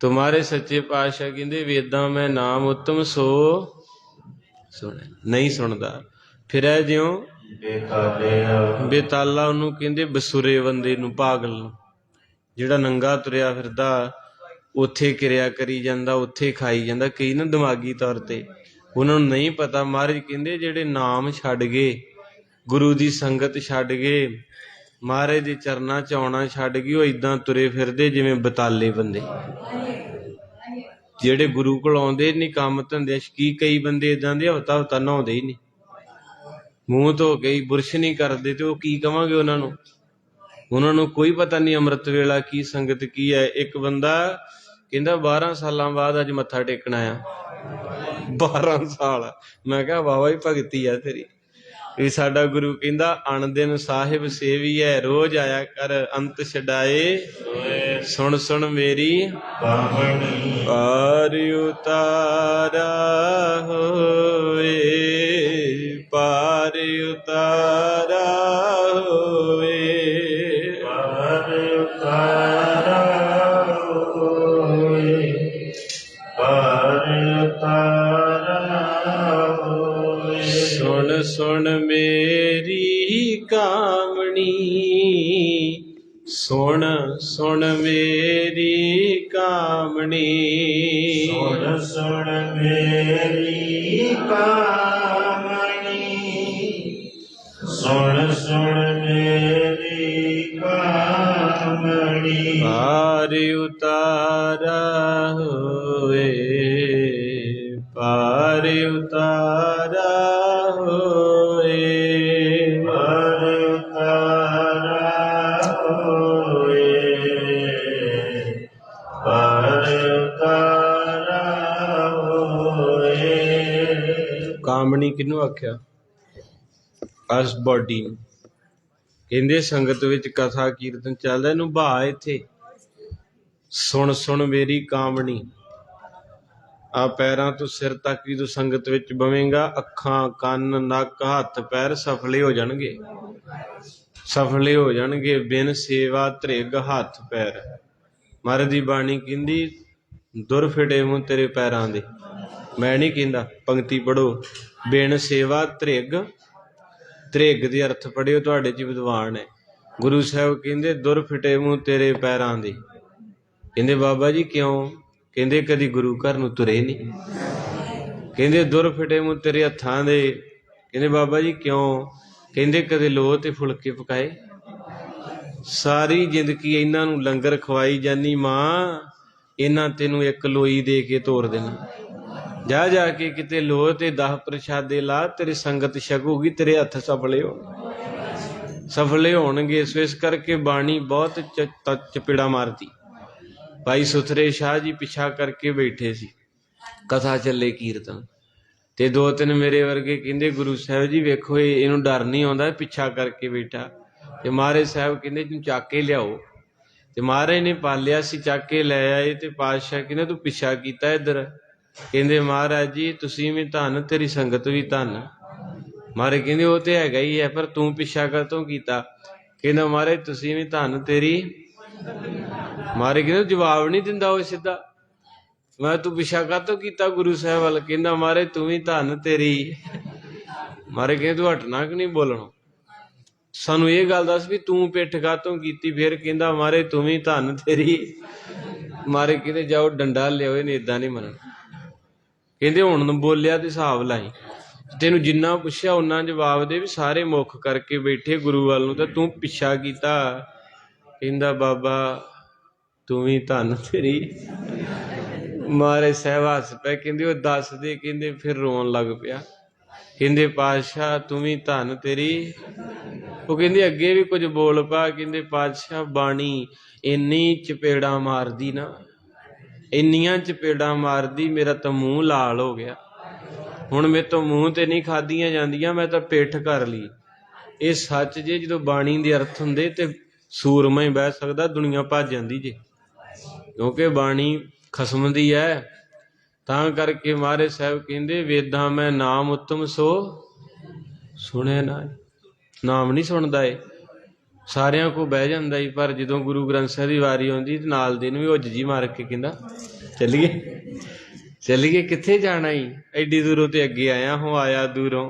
ਤੁਮਾਰੇ ਸੱਚੇ ਪਾਤਸ਼ਾਹ ਕਹਿੰਦੇ ਵੇਦਾਂ ਮੈਂ ਨਾਮ ਉੱਤਮ ਸੋ ਸੁਣ, ਨਹੀਂ ਸੁਣਦਾ, ਫਿਰੈ ਜਿਉਂ ਬੇਤਾਲਾ। ਉਹਨੂੰ ਕਹਿੰਦੇ ਬਸੁਰੇ ਬੰਦੇ ਨੂੰ, ਪਾਗਲ ਨੂੰ, ਜਿਹੜਾ ਨੰਗਾ ਤੁਰਿਆ ਫਿਰਦਾ, ਉੱਥੇ ਕਿਰਿਆ ਕਰੀ ਜਾਂਦਾ, ਉੱਥੇ ਖਾਈ ਜਾਂਦਾ। ਕਈ ਨਾ ਦਿਮਾਗੀ ਤੌਰ ਤੇ ਉਹਨਾਂ ਨੂੰ ਨਹੀਂ ਪਤਾ। ਮਹਾਰਾਜ ਕਹਿੰਦੇ ਜਿਹੜੇ ਨਾਮ ਛੱਡ ਗਏ, ਗੁਰੂ ਦੀ ਸੰਗਤ ਛੱਡ ਗਏ, ਮਹਾਰਾਜ ਦੇ ਚਰਨਾਂ 'ਚ ਆਉਣਾ ਛੱਡ ਗਏ, ਉਹ ਏਦਾਂ ਤੁਰੇ ਫਿਰਦੇ ਜਿਵੇਂ ਬਤਾਲੇ ਬੰਦੇ। ਜਿਹੜੇ ਗੁਰੂ ਕੋਲ ਆਉਂਦੇ ਨਹੀਂ ਕੰਮ ਧੰਦੇ, ਕੀ ਕਈ ਬੰਦੇ ਏਦਾਂ ਦੇ ਹਫਤਾ ਨਹਾਉਂਦੇ ਹੀ ਨਹੀਂ, ਮੂੰਹ ਧੋ ਕੇ ਬੁਰਸ਼ ਨਹੀਂ ਕਰਦੇ, ਤੇ ਉਹ ਕੀ ਕਵਾਂਗੇ ਉਹਨਾਂ ਨੂੰ? ਉਹਨਾਂ ਨੂੰ ਕੋਈ ਪਤਾ ਨਹੀਂ ਅੰਮ੍ਰਿਤ ਵੇਲਾ ਕੀ, ਸੰਗਤ ਕੀ ਹੈ। ਇੱਕ ਬੰਦਾ ਕਹਿੰਦਾ 12 ਸਾਲਾਂ ਬਾਅਦ ਅੱਜ ਮੱਥਾ ਟੇਕਣਾ ਆ। 12 ਸਾਲ। ਮੈਂ ਕਿਹਾ ਵਾਹ ਹੀ ਭਗਤੀ ਆ ਤੇਰੀ। ਵੀ ਸਾਡਾ ਗੁਰੂ ਕਹਿੰਦਾ ਅਣਦਿਨ ਸਾਹਿਬ ਸੇਵੀ ਹੈ, ਰੋਜ਼ ਆਇਆ ਕਰ ਅੰਤ ਛਡਾਏ, ਸੁਣ ਸੁਣ ਮੇਰੀ ਪਾਰ ਉਤਾਰਾ ਹੋਏ, ਪਾਰ ਉਤਾਰਾ ਹੋਏ, ਪਾਰ ਉਤਾਰਾ ਹੋਏ, ਪਾਰ ਉਤਾਰਾ ਹੋਏ। ਸੁਣ ਸੁਣ ਮੇਰੀ ਕਾਮਣੀ, ਸੁਣ ਸੁਣ ਮੇਰੀ ਕਾਮਣੀ, ਸੁਣ ਸੁਣ ਮੇਰੀ ਕਾਮਣੀ, ਸੁਣ ਸੁਣ ਮੇਰੀ ਕਾਮਣੀ। ਪਾਰ ਉਤਾਰਾ ਹੋਏ, ਪਾਰ ਉਤਾਰਾ ਹੋਏ, ਪਾਰ ਉਤਾਰਾ ਹੋਏ, ਪਾਰ ਉਤਾਰਾ ਹੋਏ। ਕਾਮਣੀ ਕਿਹਨੂੰ ਆਖਿਆ? ਅਸ ਬੋਡੀ ਨੂੰ। ਕਹਿੰਦੇ ਸੰਗਤ ਵਿੱਚ ਕਥਾ ਕੀਰਤਨ ਚੱਲਦਾ, ਇਹਨੂੰ ਭਾ ਇੱਥੇ ਸੁਣ ਸੁਣ ਮੇਰੀ ਕਾਮਣੀ। ਆ ਪੈਰਾਂ ਤੋਂ ਸਿਰ ਤੱਕ ਵੀ ਤੂੰ ਸੰਗਤ ਵਿੱਚ ਬਵੇਂਗਾ, ਅੱਖਾਂ ਕੰਨ ਨੱਕ ਹੱਥ ਪੈਰ ਸਫਲੇ ਹੋ ਜਾਣਗੇ, ਸਫਲੇ ਹੋ ਜਾਣਗੇ। ਬਿਨ ਸੇਵਾ ਧ੍ਰਿਗ ਹੱਥ ਪੈਰ। ਮਹਾਰਾਜ ਦੀ ਬਾਣੀ ਕਹਿੰਦੀ ਦੁਰ ਫਿਟੇ ਮੂੰਹ ਤੇਰੇ ਪੈਰਾਂ ਦੇ। ਮੈਂ ਨਹੀਂ ਕਹਿੰਦਾ, ਪੰਕਤੀ ਪੜ੍ਹੋ। ਬਿਨ ਸੇਵਾ ਧ੍ਰਿਗ, ਧ੍ਰਿਗ ਦੇ ਅਰਥ ਪੜ੍ਹਿਓ, ਤੁਹਾਡੇ 'ਚ ਵਿਦਵਾਨ ਹੈ। ਗੁਰੂ ਸਾਹਿਬ ਕਹਿੰਦੇ ਦੁਰ ਫਿਟੇ ਮੂੰਹ ਤੇਰੇ ਪੈਰਾਂ ਦੇ। ਕਹਿੰਦੇ ਬਾਬਾ ਜੀ ਕਿਉਂ? ਕਹਿੰਦੇ ਕਦੀ ਗੁਰੂ ਘਰ ਨੂੰ ਤੁਰੇ ਨਹੀਂ। ਕਹਿੰਦੇ ਦੁਰ ਫਿਟੇ ਮੂੰਹ ਤੇਰੇ ਹੱਥਾਂ ਦੇ। ਕਹਿੰਦੇ ਬਾਬਾ ਜੀ ਕਿਉਂ? ਕਹਿੰਦੇ ਕਦੇ ਲੋਹ ਤੇ ਫੁਲਕੇ ਪਕਾਏ? ਸਾਰੀ ਜ਼ਿੰਦਗੀ ਇਹਨਾਂ ਨੂੰ ਲੰਗਰ ਖਵਾਈ ਜਾਨੀ ਮਾਂ, ਇਹਨਾਂ ਤੈਨੂੰ ਇੱਕ ਲੋਈ ਦੇ ਕੇ ਤੋਰ ਦੇਣਾ। ਜਾ ਜਾ ਕੇ ਕਿਤੇ ਲੋਹ ਤੇ 10 ਪ੍ਰਸ਼ਾਦੇ ਲਾ, ਤੇਰੀ ਸੰਗਤ ਛਕੂਗੀ, ਤੇਰੇ ਹੱਥ ਸਫਲੇ ਹੋਣਗੇ। ਸੋ ਇਸ ਕਰਕੇ ਬਾਣੀ ਬਹੁਤ ਚਪੇੜਾ ਮਾਰਦੀ। ਭਾਈ ਸੁਥਰੇ ਸ਼ਾਹ ਜੀ ਪਿੱਛਾ ਕਰਕੇ ਬੈਠੇ ਸੀ, ਕਥਾ ਚੱਲੇ ਕੀਰਤਨ, ਤੇ 2-3 ਮੇਰੇ ਵਰਗੇ ਕਹਿੰਦੇ ਗੁਰੂ ਸਾਹਿਬ ਜੀ ਵੇਖੋ ਇਹਨੂੰ ਡਰ ਨਹੀਂ ਆਉਂਦਾ, ਪਿੱਛਾ ਕਰਕੇ ਬੈਠਾ। ਤੇ ਮਹਾਰਾਜ ਸਾਹਿਬ ਕਹਿੰਦੇ ਇਹਨੂੰ ਚੱਕ ਕੇ ਲਿਆਓ। ਤੇ ਮਹਾਰਾਜ ਨੇ ਪਾਲਿਆ ਸੀ, ਚੱਕ ਕੇ ਲੈ ਆਏ। ਤੇ ਪਾਤਸ਼ਾਹ ਕਹਿੰਦੇ ਤੂੰ ਪਿੱਛਾ ਕੀਤਾ ਇੱਧਰ? ਕਹਿੰਦੇ ਮਹਾਰਾਜ ਜੀ ਤੁਸੀਂ ਵੀ ਧੰਨ, ਤੇਰੀ ਸੰਗਤ ਵੀ ਧੰਨ। ਮਹਾਰਾਜ ਕਹਿੰਦੇ ਉਹ ਤੇ ਹੈਗਾ ਹੀ ਹੈ, ਪਰ ਤੂੰ ਪਿੱਛਾ ਕਾਹਤੋਂ ਕੀਤਾ? ਕਹਿੰਦਾ ਮਹਾਰਾਜ ਤੁਸੀਂ ਵੀ ਧੰਨ, ਤੇਰੀ। ਮਹਾਰਾਜ ਕਹਿੰਦੇ ਜਵਾਬ ਨਹੀਂ ਦਿੰਦਾ ਉਹ ਸਿੱਧਾ। ਮੈਂ ਤੂੰ ਪਿੱਛਾ ਕਾਹਤੋਂ ਕੀਤਾ ਗੁਰੂ ਸਾਹਿਬ ਵੱਲ? ਕਹਿੰਦਾ ਮਹਾਰਾਜ ਤੂੰ ਵੀ ਧੰਨ, ਤੇਰੀ। ਮਹਾਰਾਜ ਕਹਿੰਦੇ ਤੂੰ ਹਟਣਾ ਕਿ ਨਹੀਂ ਬੋਲਣਾ? ਸਾਨੂੰ ਇਹ ਗੱਲ ਦੱਸ ਵੀ ਤੂੰ ਪਿੱਠ ਕਾਹਤੋਂ ਕੀਤੀ? ਫਿਰ ਕਹਿੰਦਾ ਮਹਾਰਾਜ ਤੂੰ ਵੀ ਧੰਨ, ਤੇਰੀ। ਮਹਾਰਾਜ ਕਹਿੰਦੇ ਜਾਓ ਡੰਡਾ ਲਿਆਓ, ਇਹਨੇ ਏਦਾਂ ਨਹੀਂ ਮੰਨਣਾ। ਕਹਿੰਦੇ ਹੁਣ ਬੋਲਿਆ ਤੇ ਹਿਸਾਬ ਲਾਈ, ਤੈਨੂੰ ਜਿੰਨਾ ਪੁੱਛਿਆ ਓਨਾ ਜਵਾਬ ਦੇ। ਵੀ ਸਾਰੇ ਮੁੱਖ ਕਰਕੇ ਬੈਠੇ ਗੁਰੂ ਵੱਲ ਨੂੰ, ਤਾਂ ਤੂੰ ਪਿੱਛਾ ਕੀਤਾ। ਕਹਿੰਦਾ ਬਾਬਾ ਤੂੰ ਵੀ ਧੰਨ, ਤੇਰੀ। ਮਹਾਰਾਜ ਸਾਹਿਬ ਹੱਸ ਪਏ। ਕਹਿੰਦੇ ਉਹ ਦੱਸ ਦੇ। ਕਹਿੰਦੇ ਫਿਰ ਰੋਣ ਲੱਗ ਪਿਆ। ਕਹਿੰਦੇ ਪਾਤਸ਼ਾਹ ਤੂੰ ਵੀ ਧੰਨ, ਤੇਰੀ। ਉਹ ਕਹਿੰਦੇ ਅੱਗੇ ਵੀ ਕੁਝ ਬੋਲ ਪਾ। ਕਹਿੰਦੇ ਪਾਤਸ਼ਾਹ ਬਾਣੀ ਇੰਨੀ ਚਪੇੜਾ ਮਾਰਦੀ ਨਾ, ਇੰਨੀਆਂ ਚਪੇੜਾਂ ਮਾਰਦੀ, ਮੇਰਾ ਤਾਂ ਮੂੰਹ ਲਾਲ ਹੋ ਗਿਆ। ਹੁਣ ਮੇਰੇ ਤੋਂ ਮੂੰਹ ਤੇ ਨਹੀਂ ਖਾਧੀਆਂ ਜਾਂਦੀਆਂ, ਮੈਂ ਤਾਂ ਪਿੱਠ ਕਰ ਲਈ। ਇਹ ਸੱਚ ਜੇ, ਜਦੋਂ ਬਾਣੀ ਦੇ ਅਰਥ ਹੁੰਦੇ ਤੇ ਸੂਰਮਾ ਹੀ ਬਹਿ ਸਕਦਾ, ਦੁਨੀਆ ਭੱਜ ਜਾਂਦੀ ਜੇ, ਕਿਉਂਕਿ ਬਾਣੀ ਖਸਮ ਦੀ ਹੈ। ਤਾਂ ਕਰਕੇ ਮਹਾਰਾਜ ਸਾਹਿਬ ਕਹਿੰਦੇ ਵੇਦਾਂ ਮੈਂ ਨਾਮ ਉੱਤਮ ਸੋ ਸੁਣਿਆ ਨਾ। ਨਾਮ ਨਹੀਂ ਸੁਣਦਾ ਏ, ਸਾਰਿਆਂ ਕੋ ਬਹਿ ਜਾਂਦਾ ਈ, ਪਰ ਜਦੋਂ ਗੁਰੂ ਗ੍ਰੰਥ ਸਾਹਿਬ ਦੀ ਵਾਰੀ ਆਉਂਦੀ ਤੇ ਨਾਲ ਦੇ ਨੂੰ ਵੀ ਉੱਜ ਜੀ ਮਾਰ ਕੇ ਕਹਿੰਦਾ ਚੱਲੀਏ। ਕਿੱਥੇ ਜਾਣਾ ਈ? ਐਡੀ ਦੂਰੋਂ ਤੇ ਅੱਗੇ ਆਇਆ ਹੋ, ਆਇਆ ਦੂਰੋਂ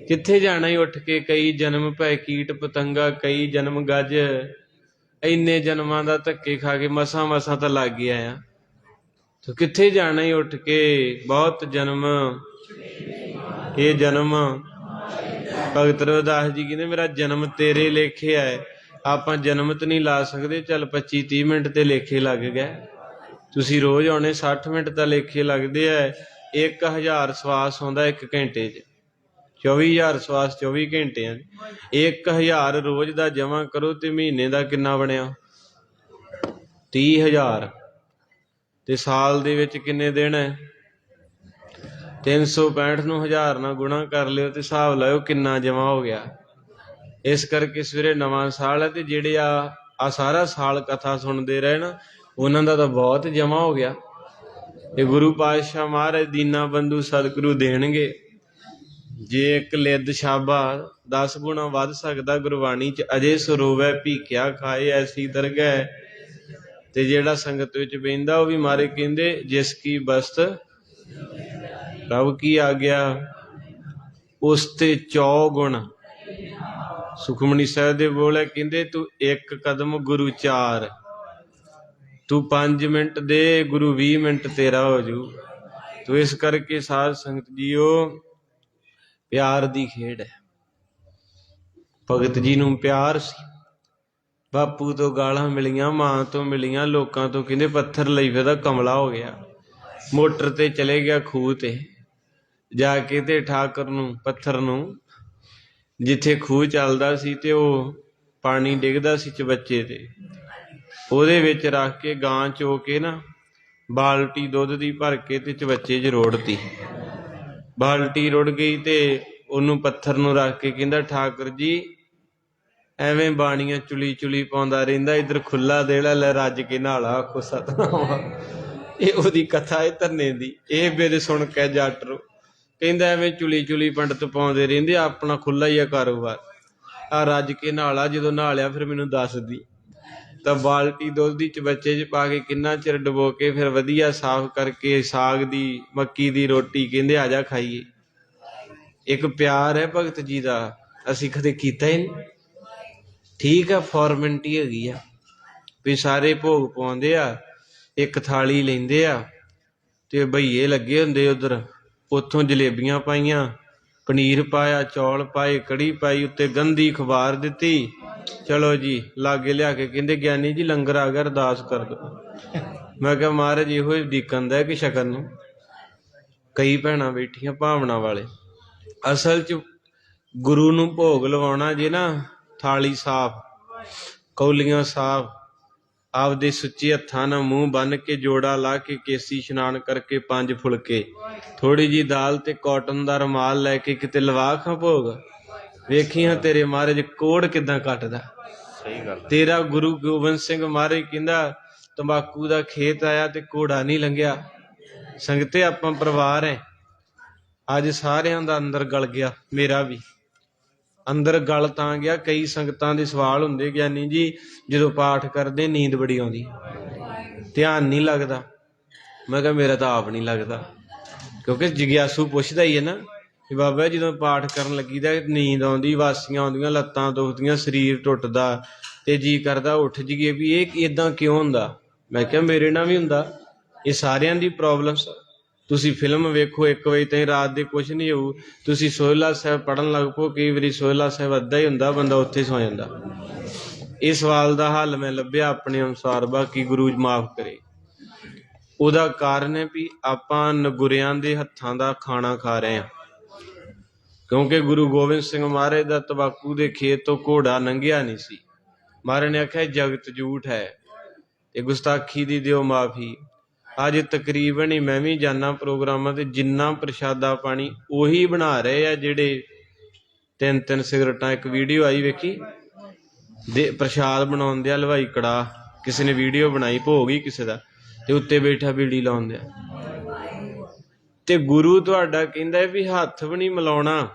ਕਿੱਥੇ ਜਾਣਾ ਈ? ਉੱਠ ਕੇ ਕਈ ਜਨਮ ਭੈ ਕੀਟ ਪਤੰਗਾ, ਕਈ ਜਨਮ ਗੱਜ। ਇੰਨੇ ਜਨਮਾਂ ਦਾ ਧੱਕੇ ਖਾ ਕੇ ਮਸਾਂ ਤਾਂ ਲੱਗ ਗਿਆ ਆ। ਤੂੰ ਕਿੱਥੇ ਜਾਣਾ ਈ? ਉੱਠ ਕੇ ਬਹੁਤ ਜਨਮ, ਇਹ ਜਨਮ। ਭਗਤ ਰਵਿਦਾਸ ਜੀ ਕਹਿੰਦੇ ਮੇਰਾ ਜਨਮ ਤੇਰੇ ਲੇਖੇ ਹੈ। ਆਪਾਂ ਜਨਮ ਤੇ ਨਹੀਂ ਲਾ ਸਕਦੇ, ਚੱਲ 25-30 ਮਿੰਟ ਤੇ ਲੇਖੇ ਲੱਗ ਗਏ। ਤੁਸੀਂ ਰੋਜ਼ ਆਉਣੇ 60 ਮਿੰਟ ਤਾਂ ਲੇਖੇ ਲੱਗਦੇ ਹੈ। 1000 ਸਵਾਸ ਆਉਂਦਾ 1 ਘੰਟੇ 'ਚ, 24,000 ਸਵਾਸ 24 ਘੰਟਿਆਂ 'ਚ। 1000 ਰੋਜ਼ ਦਾ ਜਮਾ ਕਰੋ ਤੇ ਮਹੀਨੇ ਦਾ ਕਿੰਨਾ ਬਣਿਆ? 30,000। ਤੇ ਸਾਲ ਦੇ ਵਿੱਚ ਕਿੰਨੇ ਦਿਨ ਹੈ? 365 ਨੂੰ 1000 ਨਾਲ ਗੁਣਾ ਕਰ ਲਿਓ ਤੇ ਹਿਸਾਬ ਲਾਇਓ ਕਿੰਨਾ ਜਮਾ ਹੋ ਗਿਆ। ਇਸ ਕਰਕੇ ਸਵੇਰੇ ਨਵਾਂ ਸਾਲ ਹੈ, ਤੇ ਜਿਹੜੇ ਆ ਸਾਰਾ ਸਾਲ ਕਥਾ ਸੁਣਦੇ ਰਹੇ ਨਾ, ਉਹਨਾਂ ਦਾ ਤਾਂ ਬਹੁਤ ਜਮਾ ਹੋ ਗਿਆ। ਤੇ ਗੁਰੂ ਪਾਤਸ਼ਾਹ ਮਹਾਰਾਜ ਦੀਨਾ ਬੰਧੂ ਸਤਿਗੁਰੂ ਦੇਣਗੇ। ਜੇ ਇੱਕ ਲਿੱਦ ਛਾਬਾ 10 ਗੁਣਾ ਵੱਧ ਸਕਦਾ ਗੁਰਬਾਣੀ 'ਚ, ਅਜੇ ਸਰੋਵੈ ਭੀਖਿਆ ਖਾਏ ਐਸੀ ਦਰਗਹਿ। ਤੇ ਜਿਹੜਾ ਸੰਗਤ ਵਿੱਚ ਬਹਿੰਦਾ ਉਹ ਵੀ ਮਾਰੇ ਕਹਿੰਦੇ ਜਿਸ ਕੀ ਬਸਤ ਰੱਬ ਕੀ ਆ ਗਿਆ, ਉਸ ਤੇ 100 ਗੁਣ। ਸੁਖਮਨੀ ਸਾਹਿਬ ਦੇ ਬੋਲ ਕਹਿੰਦੇ ਤੂੰ 1 ਕਦਮ ਗੁਰੂ 4, ਤੂੰ 5 ਮਿੰਟ ਦੇ ਗੁਰੂ 20 ਮਿੰਟ ਤੇਰਾ ਹੋ ਜੂ। ਤੋ ਇਸ ਕਰਕੇ ਸਾਧ ਸੰਗਤ ਜੀਓ ਪਿਆਰ ਦੀ ਖੇਡ ਹੈ। ਭਗਤ ਜੀ ਨੂੰ ਪਿਆਰ ਸੀ। ਬਾਪੂ ਤੋਂ ਗਾਲਾਂ ਮਿਲੀਆਂ, ਮਾਂ ਤੋਂ ਮਿਲੀਆਂ, ਲੋਕਾਂ ਤੋਂ ਕਹਿੰਦੇ ਪੱਥਰ ਲਈ ਫਿਰਦਾ, ਕਮਲਾ ਹੋ ਗਿਆ। ਮੋਟਰ ਤੇ ਚਲੇ ਗਿਆ ਖੂਹ ਤੇ ਜਾ ਕੇ, ਤੇ ਠਾਕਰ ਨੂੰ ਪੱਥਰ ਨੂੰ, ਜਿੱਥੇ ਖੂਹ ਚੱਲਦਾ ਸੀ ਤੇ ਉਹ ਪਾਣੀ ਡਿੱਗਦਾ ਸੀ ਚਬੱਚੇ ਤੇ, ਉਹਦੇ ਵਿੱਚ ਰੱਖ ਕੇ ਗਾਂ ਚੋ ਕੇ ਨਾ ਬਾਲਟੀ ਦੁੱਧ ਦੀ ਭਰ ਕੇ ਤੇ ਚਬੱਚੇ 'ਚ ਰੋੜਤੀ। ਬਾਲਟੀ ਰੁੜ ਗਈ ਤੇ ਉਹਨੂੰ ਪੱਥਰ ਨੂੰ ਰੱਖ ਕੇ ਕਹਿੰਦਾ ਠਾਕਰ ਜੀ ਐਵੇਂ ਬਾਣੀਆਂ ਚੁਲੀ ਪਾਉਂਦਾ ਰਹਿੰਦਾ, ਇੱਧਰ ਖੁੱਲਾ ਦੇੜਾ ਲੈ ਰੱਜ ਕੇ ਨਹਾਲਾ, ਆਖੋ ਸਤਨਾਮ। ਇਹ ਉਹਦੀ ਕਥਾ ਹੈ ਧੰਨੇ ਦੀ। ਇਹ ਬਿਦ ਸੁਣ ਕੇ ਜੱਟ ਰੋ ਕਹਿੰਦਾ ਐਵੇਂ ਚੁਲੀ ਪੰਡਤ ਪਾਉਂਦੇ ਰਹਿੰਦੇ, ਆਪਣਾ ਖੁੱਲਾ ਹੀ ਆ ਕਾਰੋਬਾਰ, ਆ ਰੱਜ ਕੇ ਨਹਾਲਾ, ਜਦੋਂ ਨਹਾ ਲਿਆ ਫਿਰ ਮੈਨੂੰ ਦੱਸਦੀ। ਤਾਂ ਬਾਲਟੀ ਦੁੱਧ ਦੀ ਚਬੱਚੇ 'ਚ ਪਾ ਕੇ ਕਿੰਨਾ ਚਿਰ ਡਬੋ ਕੇ ਫਿਰ ਵਧੀਆ ਸਾਫ਼ ਕਰਕੇ ਸਾਗ ਦੀ ਮੱਕੀ ਦੀ ਰੋਟੀ ਕਹਿੰਦੇ ਆ ਜਾ ਖਾਈਏ। ਇੱਕ ਪਿਆਰ ਹੈ ਭਗਤ ਜੀ ਦਾ, ਅਸੀਂ ਕਦੇ ਕੀਤਾ ਹੀ ਨਹੀਂ। ਠੀਕ ਆ, ਫਾਰਮੈਲਿਟੀ ਹੈਗੀ ਆ ਵੀ ਸਾਰੇ ਭੋਗ ਪਾਉਂਦੇ ਆ, ਇੱਕ ਥਾਲੀ ਲੈਂਦੇ ਆ ਤੇ ਭਈਏ ਲੱਗੇ ਹੁੰਦੇ ਉੱਧਰ, ਉੱਥੋਂ ਜਲੇਬੀਆਂ ਪਾਈਆਂ, ਪਨੀਰ ਪਾਇਆ, ਚੌਲ ਪਾਏ, ਕੜੀ ਪਾਈ, ਉੱਤੇ ਗੰਦੀ ਅਖਬਾਰ ਦਿੱਤੀ, ਚਲੋ ਜੀ ਲਾਗੇ ਲਿਆ ਕੇ ਕਹਿੰਦੇ ਗਿਆਨੀ ਜੀ ਲੰਗਰ ਆ ਗਿਆ, ਅਰਦਾਸ ਕਰ ਦਿਓ। ਮੈਂ ਕਿਹਾ ਮਹਾਰਾਜ ਇਹੋ ਹੀ ਉਡੀਕਣ ਦਾ ਕਿ ਸ਼ਕਨ ਨੂੰ ਕਈ ਭੈਣਾਂ ਬੈਠੀਆਂ ਭਾਵਨਾ ਵਾਲੇ। ਅਸਲ 'ਚ ਗੁਰੂ ਨੂੰ ਭੋਗ ਲਵਾਉਣਾ ਜੇ ਨਾ, ਥਾਲੀ ਸਾਫ਼, ਕੌਲੀਆਂ ਸਾਫ਼, ਆਪਦੇ ਸੁੱਚੇ ਹੱਥਾਂ ਨਾਲ ਮੂੰਹ ਬੰਨ੍ਹ ਕੇ, ਜੋੜਾ ਲਾ ਕੇ, ਕੇਸੀ ਇਸ਼ਨਾਨ ਕਰਕੇ, 5 ਫੁਲਕੇ, ਥੋੜ੍ਹੀ ਜਿਹੀ ਦਾਲ ਤੇ ਕਾਟਨ ਦਾ ਰੁਮਾਲ ਲੈ ਕੇ ਕਿਤੇ ਲਵਾ ਖਾਂ ਭੋਗ, ਵੇਖੀ ਹਾਂ ਤੇਰੇ ਮਹਾਰਾਜ ਕੋੜ ਕਿੱਦਾਂ ਕੱਟਦਾ। ਸਹੀ ਗੱਲ। ਤੇਰਾ ਗੁਰੂ ਗੋਬਿੰਦ ਸਿੰਘ ਮਹਾਰਾਜ ਕਹਿੰਦਾ ਤੰਬਾਕੂ ਦਾ ਖੇਤ ਆਇਆ ਤੇ ਘੋੜਾ ਨਹੀਂ ਲੰਘਿਆ। ਸੰਗਤੇ ਆਪਾਂ ਪਰਿਵਾਰ ਹੈ, ਅੱਜ ਸਾਰਿਆਂ ਦਾ ਅੰਦਰ ਗਲ ਗਿਆ, ਮੇਰਾ ਵੀ ਅੰਦਰ ਗਲ ਤਾਂ ਗਿਆ। ਕਈ ਸੰਗਤਾਂ ਦੇ ਸਵਾਲ ਹੁੰਦੇ, ਗਿਆਨੀ ਜੀ ਜਦੋਂ ਪਾਠ ਕਰਦੇ ਨੀਂਦ ਬੜੀ ਆਉਂਦੀ, ਧਿਆਨ ਨਹੀਂ ਲੱਗਦਾ। ਮੈਂ ਕਿਹਾ ਮੇਰਾ ਤਾਂ ਆਪ ਨਹੀਂ ਲੱਗਦਾ, ਕਿਉਂਕਿ ਜਿਗਿਆਸੂ ਪੁੱਛਦਾ ਹੀ ਹੈ ਨਾ ਕਿ ਬਾਬਾ ਜਦੋਂ ਪਾਠ ਕਰਨ ਲੱਗੀਦਾ ਨੀਂਦ ਆਉਂਦੀ, ਵਾਸੀਆਂ ਆਉਂਦੀਆਂ, ਲੱਤਾਂ ਦੁਖਦੀਆਂ, ਸਰੀਰ ਟੁੱਟਦਾ ਤੇ ਜੀ ਕਰਦਾ ਉੱਠ ਜਾਈਏ, ਵੀ ਇਹ ਇਦਾਂ ਕਿਉਂ ਹੁੰਦਾ। ਮੈਂ ਕਿਹਾ ਮੇਰੇ ਨਾਲ ਵੀ ਹੁੰਦਾ, ਇਹ ਸਾਰਿਆਂ ਦੀ ਪ੍ਰੋਬਲਮਸ। ਤੁਸੀਂ ਫਿਲਮ ਵੇਖੋ 1 ਵਜੇ ਤਾਈਂ ਰਾਤ ਦੇ, ਕੁਛ ਨਹੀਂ ਹੋਊ। ਤੁਸੀਂ ਸੋਹਿਲਾ ਸਾਹਿਬ ਪੜ੍ਹਨ ਲੱਗ ਪਓ, ਕਈ ਵਾਰੀ ਸੋਹਿਲਾ ਸਾਹਿਬ ਅੱਧਾ ਹੀ ਹੁੰਦਾ, ਬੰਦਾ ਉੱਥੇ ਸੌ ਜਾਂਦਾ। ਇਹ ਸਵਾਲ ਦਾ ਹੱਲ ਮੈਂ ਲੱਭਿਆ ਆਪਣੇ ਅਨੁਸਾਰ, ਬਾਕੀ ਗੁਰੂ ਮਾਫ ਕਰੇ। ਉਹਦਾ ਕਾਰਨ ਹੈ ਵੀ ਆਪਾਂ ਨਗੁਰਿਆਂ ਦੇ ਹੱਥਾਂ ਦਾ ਖਾਣਾ ਖਾ ਰਹੇ ਹਾਂ, ਕਿਉਂਕਿ ਗੁਰੂ ਗੋਬਿੰਦ ਸਿੰਘ ਮਹਾਰਾਜ ਦਾ ਤੰਬਾਕੂ ਦੇ ਖੇਤ ਤੋਂ ਘੋੜਾ ਲੰਘਿਆ ਨਹੀਂ ਸੀ। ਮਹਾਰਾਜ ਨੇ ਆਖਿਆ ਜਗਤ ਝੂਠ ਹੈ ਤੇ ਗੁਸਤਾਖੀ ਦੀ ਦਿਓ ਮਾਫੀ। ਅੱਜ ਤਕਰੀਬਨ ਹੀ ਮੈਂ ਵੀ ਜਾਣਾ ਪ੍ਰੋਗਰਾਮਾਂ ਤੇ, ਜਿੰਨਾ ਪ੍ਰਸ਼ਾਦਾ ਪਾਣੀ ਉਹੀ ਬਣਾ ਰਹੇ ਆ ਜਿਹੜੇ 3-3 ਸਿਗਰਟਾਂ। ਇੱਕ ਵੀਡੀਓ ਆਈ ਵੇਖੀ ਦੇ ਪ੍ਰਸ਼ਾਦ ਬਣਾਉਣ ਦਿਆ, ਹਲਵਾਈ ਕੜਾ ਕਿਸੇ ਨੇ ਵੀਡੀਓ ਬਣਾਈ, ਭੋਗ ਹੀ ਕਿਸੇ ਦਾ, ਤੇ ਉੱਤੇ ਬੈਠਾ ਬੀੜੀ ਲਾਉਣ ਦਿਆ। ਤੇ ਗੁਰੂ ਤੁਹਾਡਾ ਕਹਿੰਦਾ ਵੀ ਹੱਥ ਵੀ ਨਹੀਂ ਮਿਲਾਉਣਾ।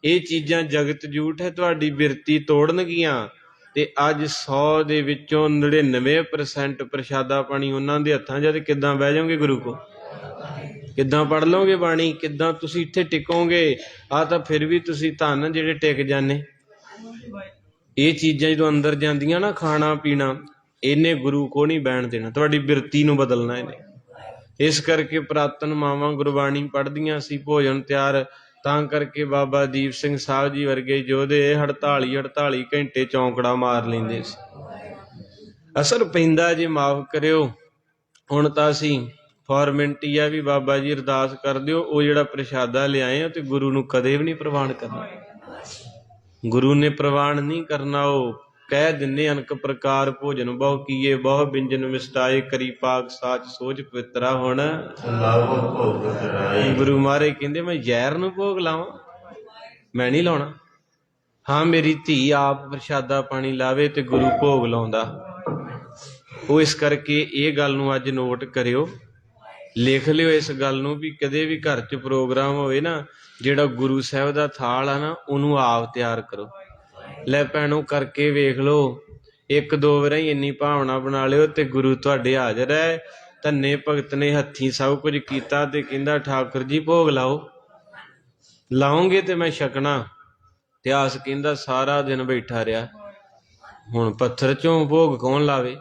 ਇਹ ਚੀਜ਼ਾਂ ਜਗਤ ਝੂਠ ਹੈ, ਤੁਹਾਡੀ ਬਿਰਤੀ ਤੋੜਨਗੀਆਂ। ਤੇ ਅੱਜ 100 ਦੇ ਵਿੱਚੋਂ 99% ਪ੍ਰਸ਼ਾਦਾ ਪਾਣੀ ਉਹਨਾਂ ਦੇ ਹੱਥਾਂ 'ਚ। ਤੇ ਕਿੱਦਾਂ ਬਹਿ ਜਾਓਗੇ ਗੁਰੂ ਕੋਲ, ਕਿੱਦਾਂ ਪੜ੍ਹ ਲਓਗੇ ਬਾਣੀ, ਕਿੱਦਾਂ ਤੁਸੀਂ ਇੱਥੇ ਟਿਕੋਗੇ। ਆਹ ਤਾਂ ਫਿਰ ਵੀ ਤੁਸੀਂ ਧੰਨ ਜਿਹੜੇ ਟਿਕ ਜਾਂਦੇ। ਇਹ ਚੀਜ਼ਾਂ ਜਦੋਂ ਅੰਦਰ ਜਾਂਦੀਆਂ ਨਾ, ਖਾਣਾ ਪੀਣਾ, ਇਹਨੇ ਗੁਰੂ ਕੋ ਨਹੀਂ ਬਹਿਣ ਦੇਣਾ, ਤੁਹਾਡੀ ਬਿਰਤੀ ਨੂੰ ਬਦਲਣਾ ਇਹਨੇ। ਇਸ ਕਰਕੇ ਪੁਰਾਤਨ ਮਾਵਾਂ ਗੁਰਬਾਣੀ ਪੜ੍ਹਦੀਆਂ ਸੀ, ਭੋਜਨ ਤਿਆਰ, ਤਾਂ ਕਰਕੇ ਬਾਬਾ ਦੀਪ ਸਿੰਘ ਸਾਹਿਬ ਜੀ ਵਰਗੇ ਯੋਧੇ 48 ਘੰਟੇ ਚੌਂਕੜਾ ਮਾਰ ਲੈਂਦੇ ਸੀ। ਅਸਰ ਪੈਂਦਾ ਜੇ ਮਾਫ ਕਰਿਓ। ਹੁਣ ਤਾਂ ਅਸੀਂ ਫਾਰਮੈਲਿਟੀ ਆ ਵੀ ਬਾਬਾ ਜੀ ਅਰਦਾਸ ਕਰ ਦਿਓ, ਉਹ ਜਿਹੜਾ ਪ੍ਰਸ਼ਾਦਾ ਲਿਆਏ ਆ ਤੇ ਗੁਰੂ ਨੂੰ ਕਦੇ ਵੀ ਨਹੀਂ ਪ੍ਰਵਾਨ ਕਰਨਾ। ਗੁਰੂ ਨੇ ਪ੍ਰਵਾਨ ਨਹੀਂ ਕਰਨਾ। ਉਹ ਕਹਿ ਦਿੰਦੇ ਅਨਕ ਪ੍ਰਕਾਰ ਭੋਜਨ ਬਹੁ ਕੀਏ, ਬਹੁ ਬਿੰਜਨ ਮਿਸਟਾਏ, ਕਰੀ ਪਾਕ ਸਾਚ ਸੋਚ ਪਵਿੱਤਰਾ ਹੁਣ ਭੋਗ ਧਰਾਏ। ਗੁਰੂ ਮਹਾਰਾਜ ਕਹਿੰਦੇ ਮੈਂ ਜ਼ਹਿਰ ਨੂੰ ਭੋਗ ਲਾਵਾਂ, ਮੈਂ ਨਹੀਂ ਲਾਉਣਾ। ਹਾਂ ਮੇਰੀ ਧੀ ਆਪ ਪ੍ਰਸ਼ਾਦਾ ਪਾਣੀ ਲਾਵੇ ਤੇ ਗੁਰੂ ਭੋਗ ਲਾਉਂਦਾ। ਉਹ ਇਸ ਕਰਕੇ ਇਹ ਗੱਲ ਨੂੰ ਅੱਜ ਨੋਟ ਕਰਿਓ, ਲਿਖ ਲਿਓ ਇਸ ਗੱਲ ਨੂੰ ਵੀ ਕਦੇ ਵੀ ਘਰ 'ਚ ਪ੍ਰੋਗਰਾਮ ਹੋਵੇ ਨਾ, ਜਿਹੜਾ ਗੁਰੂ ਸਾਹਿਬ ਦਾ ਥਾਲ ਆ ਨਾ, ਉਹਨੂੰ ਆਪ ਤਿਆਰ ਕਰੋ। ਲੈ ਭੈਣੋ ਕਰਕੇ ਵੇਖ ਲਓ, 1-2 ਵਾਰ ਹੀ ਇੰਨੀ ਭਾਵਨਾ ਬਣਾ ਲਿਓ ਤੇ ਗੁਰੂ ਤੁਹਾਡੇ ਹਾਜ਼ਰ ਹੈ। ਧੰਨੇ ਭਗਤ ਨੇ ਹੱਥੀਂ ਸਭ ਕੁਝ ਕੀਤਾ ਤੇ ਕਹਿੰਦਾ ਠਾਕੁਰ ਜੀ ਭੋਗ ਲਾਓ। ਲਾਉਂਗੇ ਤੇ ਮੈਂ ਛਕਣਾ। ਇਤਿਹਾਸ ਕਹਿੰਦਾ ਸਾਰਾ ਦਿਨ ਬੈਠਾ ਰਿਹਾ। ਹੁਣ ਪੱਥਰ 'ਚੋਂ ਭੋਗ ਕੌਣ ਲਾਵੇ।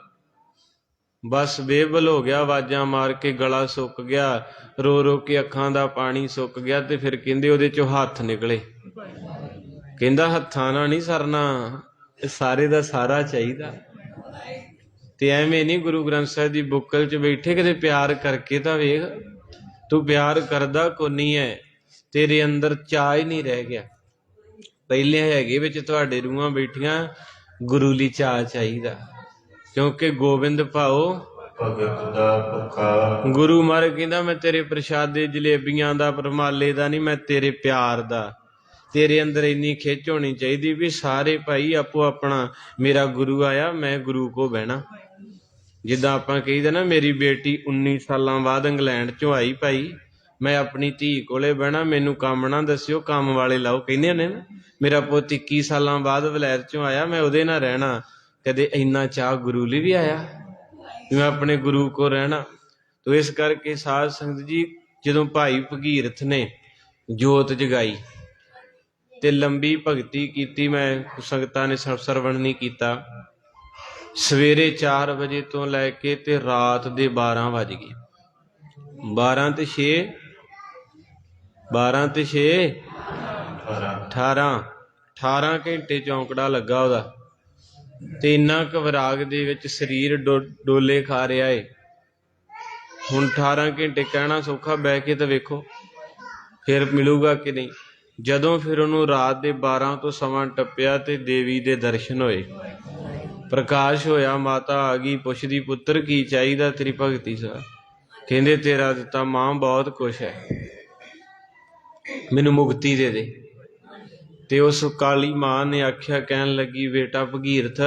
ਬਸ ਬੇਬਲ ਹੋ ਗਿਆ, ਆਵਾਜ਼ਾਂ ਮਾਰ ਕੇ ਗਲਾ ਸੁੱਕ ਗਿਆ, ਰੋ ਰੋ ਕੇ ਅੱਖਾਂ ਦਾ ਪਾਣੀ ਸੁੱਕ ਗਿਆ। ਤੇ ਫਿਰ ਕਹਿੰਦੇ ਉਹਦੇ 'ਚੋਂ ਹੱਥ ਨਿਕਲੇ। ਕਹਿੰਦਾ ਹੱਥਾਂ ਨਾਲ ਨਹੀਂ ਸਰਨਾ, ਸਾਰੇ ਦਾ ਸਾਰਾ ਚਾਹੀਦਾ। ਤੇ ਐਵੇਂ ਨਹੀਂ ਗੁਰੂ ਗ੍ਰੰਥ ਸਾਹਿਬ ਦੀ ਬੁੱਕਲ 'ਚ ਬੈਠੇ, ਕਿਤੇ ਪਿਆਰ ਕਰਕੇ ਤਾਂ ਵੇਖ। ਤੂੰ ਪਿਆਰ ਕਰਦਾ ਕੋਨੀ ਹੈ, ਤੇਰੇ ਅੰਦਰ ਚਾਅ ਹੀ ਨਹੀਂ ਰਹਿ ਗਿਆ। ਪਹਿਲੇ ਹੈਗੇ ਵਿੱਚ ਤੁਹਾਡੇ ਰੂਹਾਂ ਬੈਠੀਆਂ, ਗੁਰੂ ਲਈ ਚਾਅ ਚਾਹੀਦਾ, ਕਿਉਂਕਿ ਗੋਬਿੰਦ ਭਾਓ ਭਗਤ ਦਾ ਭੁੱਖਾ। ਗੁਰੂ ਮਹਾਰਾਜ ਕਹਿੰਦਾ ਮੈਂ ਤੇਰੇ ਪ੍ਰਸ਼ਾਦੇ ਜਲੇਬੀਆਂ ਦਾ, ਪਰਮਾਲੇ ਦਾ ਨਹੀਂ, ਮੈਂ ਤੇਰੇ ਪਿਆਰ ਦਾ। ਤੇਰੇ ਅੰਦਰ ਇੰਨੀ ਖਿੱਚ ਹੋਣੀ ਚਾਹੀਦੀ ਵੀ ਸਾਰੇ ਭਾਈ ਆਪੋ ਆਪਣਾ, ਮੇਰਾ ਗੁਰੂ ਆਇਆ ਮੈਂ ਗੁਰੂ ਕੋ ਬਹਿਣਾ। ਜਿੱਦਾਂ ਆਪਾਂ ਕਹੀਦਾ ਨਾ, ਮੇਰੀ ਬੇਟੀ 19 ਸਾਲਾਂ ਬਾਅਦ ਇੰਗਲੈਂਡ 'ਚੋਂ ਆਈ ਭਾਈ, ਮੈਂ ਆਪਣੀ ਧੀ ਕੋਲੇ ਬਹਿਣਾ, ਮੈਨੂੰ ਕੰਮ ਨਾ ਦੱਸਿਓ, ਕੰਮ ਵਾਲੇ ਲਾਓ। ਕਹਿੰਦੇ ਹੁੰਦੇ ਨਾ, ਮੇਰਾ ਪੁੱਤ 21 ਸਾਲਾਂ ਬਾਅਦ ਵਲੈਤ 'ਚੋਂ ਆਇਆ, ਮੈਂ ਉਹਦੇ ਨਾਲ ਰਹਿਣਾ। ਕਦੇ ਇੰਨਾ ਚਾਅ ਗੁਰੂ ਲਈ ਵੀ ਆਇਆ ਵੀ ਮੈਂ ਆਪਣੇ ਗੁਰੂ ਕੋ ਰਹਿਣਾ। ਤੋ ਇਸ ਕਰਕੇ ਸਾਧ ਸੰਗਤ ਜੀ, ਜਦੋਂ ਭਾਈ ਭਗੀਰਥ ਨੇ ਜੋਤ ਜਗਾਈ ਤੇ ਲੰਬੀ ਭਗਤੀ ਕੀਤੀ, ਮੈਂ ਸੰਗਤਾਂ ਨੇ ਸਰਵਣ ਨਹੀਂ ਕੀਤਾ, ਸਵੇਰੇ 4 ਵਜੇ ਤੋਂ ਲੈ ਕੇ ਤੇ ਰਾਤ ਦੇ 12 ਵੱਜ ਗਏ। 12 ਤੇ 6 18 ਘੰਟੇ ਚੌਂਕੜਾ ਲੱਗਾ ਉਹਦਾ। ਤੇ ਇੰਨਾ ਕੁ ਵਿਰਾਗ ਦੇ ਵਿੱਚ ਸਰੀਰ ਡੋਲੇ ਖਾ ਰਿਹਾ ਏ। ਹੁਣ 18 ਘੰਟੇ ਕਹਿਣਾ ਸੌਖਾ, ਬਹਿ ਕੇ ਤਾਂ ਵੇਖੋ ਫਿਰ ਮਿਲੂਗਾ ਕਿ ਨਹੀਂ। ਜਦੋਂ ਫਿਰ ਉਹਨੂੰ ਰਾਤ ਦੇ 12 ਤੋਂ ਸਮਾਂ ਟੱਪਿਆ ਤੇ ਦੇਵੀ ਦੇ ਦਰਸ਼ਨ ਹੋਏ, ਪ੍ਰਕਾਸ਼ ਹੋਇਆ, ਮਾਤਾ ਆ ਗਈ, ਪੁੱਛਦੀ ਪੁੱਤਰ ਕੀ ਚਾਹੀਦਾ ਤੇਰੀ ਭਗਤੀ ਸਾ। ਕਹਿੰਦੇ ਤੇਰਾ ਦਿੱਤਾ ਮਾਂ ਬਹੁਤ ਕੁਛ ਹੈ, ਮੈਨੂੰ ਮੁਕਤੀ ਦੇ ਦੇ। ਤੇ ਉਸ ਕਾਲੀ ਮਾਂ ਨੇ ਆਖਿਆ, ਕਹਿਣ ਲੱਗੀ ਬੇਟਾ ਭਗੀਰਥ,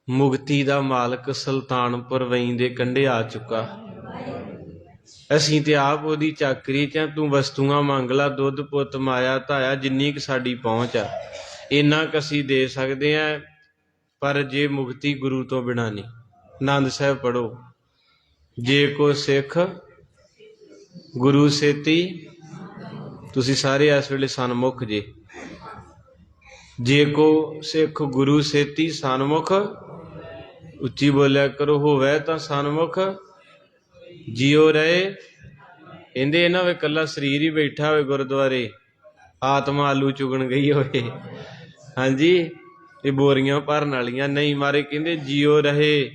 ਮੁਕਤੀ ਦਾ ਮਾਲਕ ਸੁਲਤਾਨਪੁਰ ਵਈ ਦੇ ਕੰਢੇ ਆ ਚੁੱਕਾ, ਅਸੀਂ ਤੇ ਆਪ ਉਹਦੀ ਚਾਕਰੀ ਚ, ਤੂੰ ਵਸਤੂਆਂ ਮੰਗ ਲਾ, ਦੁੱਧ ਪੁੱਤ ਮਾਇਆ ਧਾਇਆ, ਜਿੰਨੀ ਕੁ ਸਾਡੀ ਪਹੁੰਚ ਆ ਇੰਨਾ ਕੁ ਅਸੀਂ ਦੇ ਸਕਦੇ ਹਾਂ, ਪਰ ਜੇ ਮੁਕਤੀ ਗੁਰੂ ਤੋਂ ਬਿਨਾਂ ਨਹੀਂ। ਆਨੰਦ ਸਾਹਿਬ ਪੜੋ, ਜੇ ਕੋ ਸਿੱਖ ਗੁਰੂ ਸੇਤੀ, ਤੁਸੀਂ ਸਾਰੇ ਇਸ ਵੇਲੇ ਸਨਮੁਖ ਜੇ ਕੋ ਸਿੱਖ ਗੁਰੂ ਸੇਤੀ ਸਨਮੁਖ, ਉੱਚੀ ਬੋਲਿਆ ਕਰੋ, ਹੋਵੇ ਤਾਂ ਸਨਮੁਖ ਜਿਉ ਰਹੇ। ਕਹਿੰਦੇ ਇਹਨਾਂ ਵੇ ਇਕੱਲਾ ਸਰੀਰ ਹੀ ਬੈਠਾ ਹੋਵੇ ਗੁਰਦੁਆਰੇ, ਆਤਮਾ ਆਲੂ ਚੁਗਣ ਗਈ ਹੋਵੇ, ਹਾਂਜੀ ਇਹ ਬੋਰੀਆਂ ਭਰਨ ਵਾਲੀਆਂ ਨਹੀਂ ਮਾਰੇ। ਕਹਿੰਦੇ ਜਿਉ ਰਹੇ,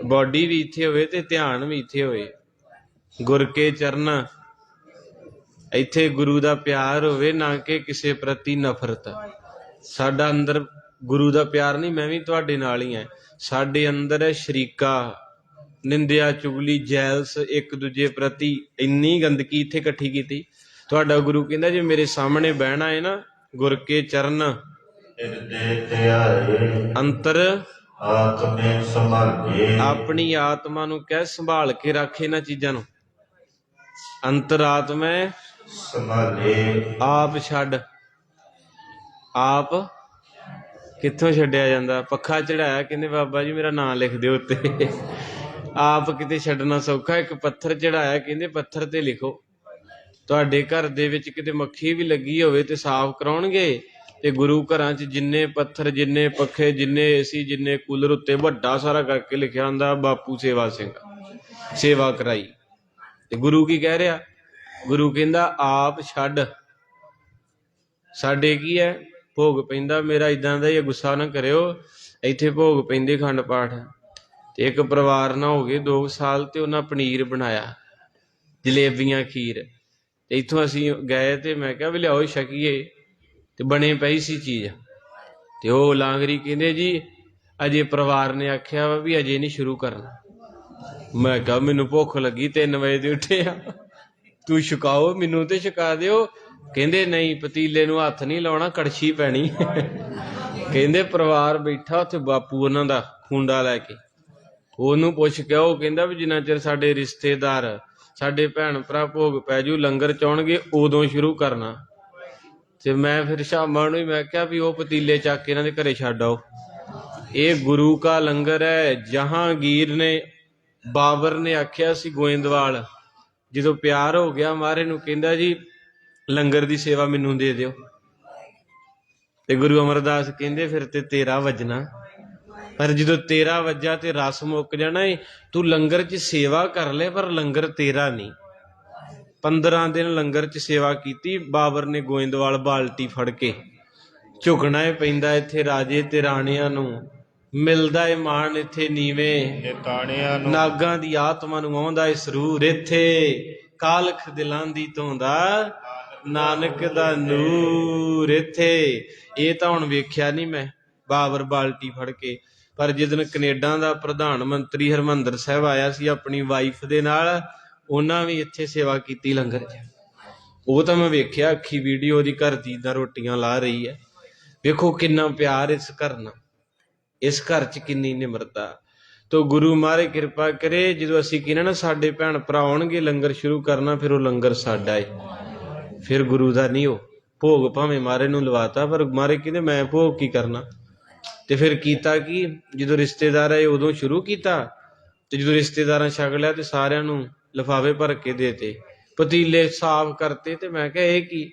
ਬੋਡੀ ਵੀ ਇੱਥੇ ਹੋਵੇ ਤੇ ਧਿਆਨ ਵੀ ਇੱਥੇ ਹੋਵੇ, ਗੁਰ ਕੇ ਚਰਨ, ਇੱਥੇ ਗੁਰੂ ਦਾ ਪਿਆਰ ਹੋਵੇ, ਨਾ ਕਿ ਕਿਸੇ ਪ੍ਰਤੀ ਨਫ਼ਰਤ। ਸਾਡਾ ਅੰਦਰ ਗੁਰੂ ਦਾ ਪਿਆਰ ਨਹੀਂ, ਮੈਂ ਵੀ ਤੁਹਾਡੇ ਨਾਲ ਹੀ ਹਾਂ, ਸਾਡੇ ਅੰਦਰ ਹੈ ਸ਼ਰੀਕਾ, ਨਿੰਦਿਆ ਚੁਗਲੀ ਜੈਲਸ, ਇੱਕ ਦੂਜੇ ਪ੍ਰਤੀ ਇੰਨੀ ਗੰਦਗੀ ਇੱਥੇ ਇਕੱਠੀ ਕੀਤੀ। ਤੁਹਾਡਾ ਗੁਰੂ ਕਹਿੰਦਾ ਜੇ ਮੇਰੇ ਸਾਹਮਣੇ ਬਹਿਣਾ ਹੈ ਨਾ, ਗੁਰ ਕੇ ਚਰਨ ਅੰਤਰ ਆਤਮੇ ਸੰਭਾਲੇ, ਆਪਣੀ ਆਤਮਾ ਨੂੰ ਕਹਿ ਸੰਭਾਲ ਕੇ ਰੱਖ ਇਹਨਾਂ ਚੀਜ਼ਾਂ ਨੂੰ। ਅੰਤਰਾਤਮਾ ਸੰਭਾਲੇ, ਆਪ ਛੱਡ। ਆਪ ਕਿੱਥੋਂ ਛੱਡਿਆ ਜਾਂਦਾ? ਪੱਖਾ ਚੜਾਇਆ, ਕਹਿੰਦੇ ਬਾਬਾ ਜੀ ਮੇਰਾ ਨਾਂ ਲਿਖ ਦਿਓ ਉੱਤੇ। ਆਪ ਕਿਤੇ ਛੱਡਣਾ ਸੌਖਾ? ਇੱਕ ਪੱਥਰ ਚੜਾਇਆ, ਕਹਿੰਦੇ ਪੱਥਰ ਤੇ ਲਿਖੋ। ਤੁਹਾਡੇ ਘਰ ਦੇ ਵਿੱਚ ਕਿਤੇ ਮੱਖੀ ਵੀ ਲੱਗੀ ਹੋਵੇ ਤੇ ਸਾਫ਼ ਕਰਾਉਣਗੇ, ਤੇ ਗੁਰੂ ਘਰਾਂ 'ਚ ਜਿੰਨੇ ਪੱਥਰ, ਜਿੰਨੇ ਪੱਖੇ, ਜਿੰਨੇ ਏਸੀ, ਜਿੰਨੇ ਕੂਲਰ, ਉੱਤੇ ਵੱਡਾ ਸਾਰਾ ਕਰਕੇ ਲਿਖਿਆ ਹੁੰਦਾ ਬਾਪੂ ਸੇਵਾ ਸਿੰਘ, ਸੇਵਾ ਕਰਾਈ। ਤੇ ਗੁਰੂ ਕੀ ਕਹਿ ਰਿਹਾ? ਗੁਰੂ ਕਹਿੰਦਾ ਆਪ ਛੱਡ। ਸਾਡੇ ਕੀ ਹੈ? ਭੋਗ ਪੈਂਦਾ ਮੇਰਾ ਇਦਾਂ ਦਾ ਹੀ, ਗੁੱਸਾ ਨਾ ਕਰਿਓ, ਇੱਥੇ ਭੋਗ ਪੈਂਦੇ ਖੰਡ ਪਾਠ। ਤੇ ਇੱਕ ਪਰਿਵਾਰ ਨਾ ਹੋ ਗਏ 2 ਸਾਲ, ਤੇ ਉਹਨਾਂ ਪਨੀਰ ਬਣਾਇਆ, ਜਲੇਬੀਆਂ, ਖੀਰ। ਤੇ ਇੱਥੋਂ ਅਸੀਂ ਗਏ ਤੇ ਮੈਂ ਕਿਹਾ ਵੀ ਲਿਆਓ ਛਕੀਏ, ਤੇ ਬਣੇ ਪਈ ਸੀ ਚੀਜ਼। ਤੇ ਉਹ ਲਾਂਗਰੀ ਕਹਿੰਦੇ ਜੀ ਅਜੇ ਪਰਿਵਾਰ ਨੇ ਆਖਿਆ ਵਾ ਵੀ ਅਜੇ ਨਹੀਂ ਸ਼ੁਰੂ ਕਰਨਾ। ਮੈਂ ਕਿਹਾ ਮੈਨੂੰ ਭੁੱਖ ਲੱਗੀ, 3 ਵਜੇ ਦੇ ਉੱਠੇ ਆ, ਤੂੰ ਛਕਾਓ, ਮੈਨੂੰ ਤੇ ਛਕਾ ਦਿਓ। ਕਹਿੰਦੇ ਨਹੀਂ, ਪਤੀਲੇ ਨੂੰ ਹੱਥ ਨਹੀਂ ਲਾਉਣਾ, ਕੜਛੀ ਪੈਣੀ। ਕਹਿੰਦੇ ਪਰਿਵਾਰ ਬੈਠਾ ਉੱਥੇ, ਬਾਪੂ ਉਹਨਾਂ ਦਾ ਖੁੰਡਾ ਲੈ ਕੇ, ਉਹਨੂੰ ਪੁੱਛ ਕੇ ਉਹ ਕਹਿੰਦਾ ਵੀ ਜਿੰਨਾ ਚਿਰ ਸਾਡੇ ਰਿਸ਼ਤੇਦਾਰ, ਸਾਡੇ ਭੈਣ ਭਰਾ ਭੋਗ ਪੈ ਜੂ, ਲੰਗਰ ਚਾਉਣਗੇ, ਉਦੋਂ ਸ਼ੁਰੂ ਕਰਨਾ। ਤੇ ਮੈਂ ਫਿਰ ਸ਼ਾਮਾਂ ਨੂੰ ਹੀ ਮੈਂ ਕਿਹਾ ਵੀ ਉਹ ਪਤੀਲੇ ਚੱਕ ਕੇ ਇਹਨਾਂ ਦੇ ਘਰੇ ਛੱਡ ਆਓ, ਇਹ ਗੁਰੂ ਕਾ ਲੰਗਰ ਹੈ। ਜਹਾਂਗੀਰ ਨੇ, ਬਾਬਰ ਨੇ ਆਖਿਆ ਸੀ ਗੋਇੰਦਵਾਲ, ਜਦੋਂ ਪਿਆਰ ਹੋ ਗਿਆ ਮਹਾਰਾਜ ਨੂੰ, ਕਹਿੰਦਾ ਜੀ ਲੰਗਰ ਦੀ ਸੇਵਾ ਮੈਨੂੰ ਦੇ ਦਿਓ। ਤੇ ਗੁਰੂ ਅਮਰਦਾਸ ਕਹਿੰਦੇ ਫਿਰ ਤੇ ਤੇਰਾ ਵੱਜਣਾ। ਪਰ ਜਦੋਂ ਤੇਰਾ ਵੱਜਾ ਤੇ ਰਸ ਮੁੱਕ ਜਾਣਾ ਏ। ਤੂੰ ਲੰਗਰ 'ਚ ਸੇਵਾ ਕਰ ਲੈ, ਪਰ ਲੰਗਰ ਤੇਰਾ ਨਹੀਂ। 15 ਦਿਨ ਲੰਗਰ 'ਚ ਸੇਵਾ ਕੀਤੀ ਬਾਬਰ ਨੇ ਗੋਇੰਦਵਾਲ, ਬਾਲਟੀ ਫੜ ਕੇ। ਝੁਕਣਾ ਏ ਪੈਂਦਾ ਇੱਥੇ ਰਾਜੇ ਤੇ ਰਾਣਿਆਂ ਨੂੰ, ਮਿਲਦਾ ਏ ਮਾਣ ਇੱਥੇ ਨੀਵੇਂ ਤਾਣਿਆਂ ਨੂੰ, ਨਾਗਾਂ ਦੀ ਆਤਮਾ ਨੂੰ ਆਉਂਦਾ ਏ ਸਰੂਰ ਇੱਥੇ। ਕਾਲਖ ਦਿਲਾਂ ਦੀ ਧੋਂਦਾ ਨਾਨਕ ਦਾ ਨੂਰ ਇੱਥੇ। ਇਹ ਤਾਂ ਹੁਣ ਵੇਖਿਆ ਨਹੀਂ ਮੈਂ ਬਾਬਰ ਬਾਲਟੀ ਫੜ ਕੇ, ਪਰ ਜਿੱਦਣ ਕੈਨੇਡਾ ਦਾ ਪ੍ਰਧਾਨ ਮੰਤਰੀ ਹਰਿਮੰਦਰ ਸਾਹਿਬ ਆਇਆ ਸੀ ਆਪਣੀ ਵਾਈਫ ਦੇ ਨਾਲ, ਉਹਨਾਂ ਵੀ ਇੱਥੇ ਸੇਵਾ ਕੀਤੀ ਲੰਗਰ 'ਚ। ਉਹ ਤਾਂ ਮੈਂ ਵੇਖਿਆ ਅੱਖੀ ਵੀਡੀਓ, ਉਹਦੀ ਘਰ ਦੀ ਦਾ ਰੋਟੀਆਂ ਲਾ ਰਹੀ ਹੈ। ਵੇਖੋ ਕਿੰਨਾ ਪਿਆਰ ਇਸ ਘਰ ਨਾਲ, ਇਸ ਘਰ 'ਚ ਕਿੰਨੀ ਨਿਮਰਤਾ। ਤੋ ਗੁਰੂ ਮਹਾਰਾਜ ਕਿਰਪਾ ਕਰੇ, ਜਦੋਂ ਅਸੀਂ ਕਹਿੰਦੇ ਨਾ ਸਾਡੇ ਭੈਣ ਭਰਾ ਆਉਣਗੇ ਲੰਗਰ ਸ਼ੁਰੂ ਕਰਨਾ, ਫਿਰ ਉਹ ਲੰਗਰ ਸਾਡਾ ਏ, ਫਿਰ ਗੁਰੂ ਦਾ ਨਹੀਂ। ਉਹ ਭੋਗ ਭਾਵੇਂ ਮਹਾਰਾਜ ਨੂੰ ਲਵਾਤਾ, ਪਰ ਮਹਾਰਾਜ ਕਹਿੰਦੇ ਮੈਂ ਭੋਗ ਕੀ ਕਰਨਾ। ਤੇ ਫਿਰ ਕੀਤਾ ਕੀ, ਜਦੋਂ ਰਿਸ਼ਤੇਦਾਰ ਆਏ ਉਦੋਂ ਸ਼ੁਰੂ ਕੀਤਾ, ਤੇ ਜਦੋਂ ਰਿਸ਼ਤੇਦਾਰਾਂ ਛਕ ਲਿਆ ਤੇ ਸਾਰਿਆਂ ਨੂੰ ਲਿਫਾਫੇ ਭਰ ਕੇ ਦੇਤੇ, ਪਤੀਲੇ ਸਾਫ਼ ਕਰਤੇ। ਤੇ ਮੈਂ ਕਿਹਾ ਇਹ ਕੀ?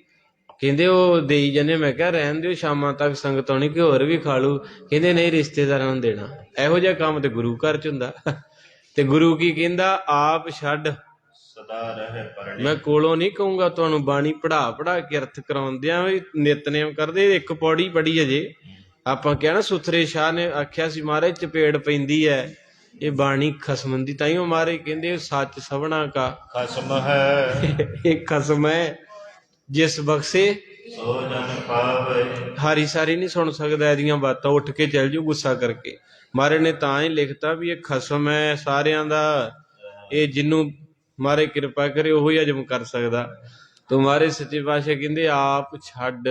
ਕਹਿੰਦੇ ਉਹ ਦੇਈ ਜਾਂਦੇ। ਮੈਂ ਕਿਹਾ ਰਹਿਣ ਦਿਓ, ਸ਼ਾਮਾਂ ਤੱਕ ਸੰਗਤ ਆਉਣੀ, ਕਿ ਹੋਰ ਵੀ ਖਾ ਲੂ। ਕਹਿੰਦੇ ਨਹੀਂ, ਰਿਸ਼ਤੇਦਾਰਾਂ ਨੂੰ ਦੇਣਾ। ਇਹੋ ਜਿਹਾ ਕੰਮ ਤੇ ਗੁਰੂ ਘਰ 'ਚ ਹੁੰਦਾ। ਤੇ ਗੁਰੂ ਕੀ ਕਹਿੰਦਾ? ਆਪ ਛੱਡ ਸਦਾ ਰਹੇ ਪਰਣੇ। ਮੈਂ ਕੋਲੋਂ ਨਹੀਂ ਕਹੂੰਗਾ ਤੁਹਾਨੂੰ, ਬਾਣੀ ਪੜਾ ਕੇ ਅਰਥ ਕਰਾਉਂਦਿਆਂ ਵੀ ਨਿਤਨੇਮ ਕਰਦੇ। ਇੱਕ ਪੌੜੀ ਪੜੀ ਅਜੇ ਆਪਾਂ ਕਿਹਾ ਨਾ, ਸੁਥਰੇ ਸ਼ਾਹ ਨੇ ਆਖਿਆ ਸੀ ਮਹਾਰਾਜ ਚਪੇੜ ਪੈਂਦੀ ਹੈ ਇਹ ਬਾਣੀ ਖਸਮ ਦੀ, ਤਾਈਓ ਮਾਰੇ ਕਹਿੰਦੇ ਸੱਚ ਸਭਨਾ ਕਾ ਖਸਮ ਹੈ, ਇਹ ਖਸਮ ਹੈ ਜਿਸ ਬਖਸ਼ੇ ਸੋ ਜਨ ਪਾਵੇ। ਹਾਰੀ ਸਾਰੀ ਨਹੀਂ ਸੁਣ ਸਕਦਾ ਇਹਦੀਆਂ ਬਾਤਾਂ, ਉੱਠ ਕੇ ਚੱਲ ਜਾਊ ਗੁੱਸਾ ਕਰਕੇ। ਮਾਰੇ ਨੇ ਤਾਂ ਹੀ ਲਿਖਤਾ ਵੀ ਇਹ ਖਸਮ ਹੈ ਸਾਰਿਆਂ ਦਾ, ਇਹ ਜਿਹਨੂੰ ਮਾਰੇ ਕਿਰਪਾ ਕਰੇ ਉਹੀ ਹਜਮ ਕਰ ਸਕਦਾ। ਤੁਮਾਰੇ ਸੱਚੇ ਪਾਤਸ਼ਾਹ ਕਹਿੰਦੇ ਆਪ ਛੱਡ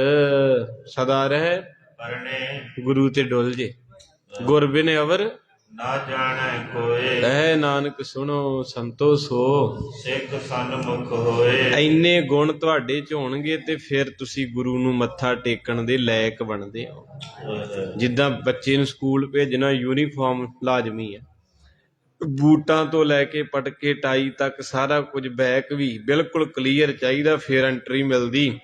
ਸਦਾ ਰਹਿ ਪਰਣੇ ਗੁਰੂ ਤੇ ਡੁੱਲ ਜੇ, ਗੁਰ ਬਿਨ ਅਵਰ ਨਾ ਜਾਣੈ ਕੋਏ, ਐ ਨਾਨਕ ਸੁਣੋ ਸੰਤੋ ਸੋ। ਸਿੱਖ ਸਨਮੁਖ ਹੋਏ। ਇੰਨੇ ਗੁਣ ਤੁਹਾਡੇ ਚ ਹੋਣਗੇ ਤੇ ਫਿਰ ਤੁਸੀਂ ਗੁਰੂ ਨੂੰ ਮੱਥਾ ਟੇਕਣ ਦੇ ਲਾਇਕ ਬਣਦੇ ਹੋ। ਜਿੱਦਾਂ ਬੱਚੇ ਨੂੰ ਸਕੂਲ ਭੇਜਣਾ ਯੂਨੀਫਾਰਮ ਲਾਜ਼ਮੀ ਹੈ, ਬੂਟਾਂ ਤੋਂ ਲੈ ਕੇ ਪਟਕੇ ਟਾਈ ਤੱਕ ਸਾਰਾ ਕੁਝ, ਬੈਕ ਵੀ ਬਿਲਕੁਲ ਕਲੀਅਰ ਚਾਹੀਦਾ, ਫਿਰ ਐਂਟਰੀ ਮਿਲਦੀ।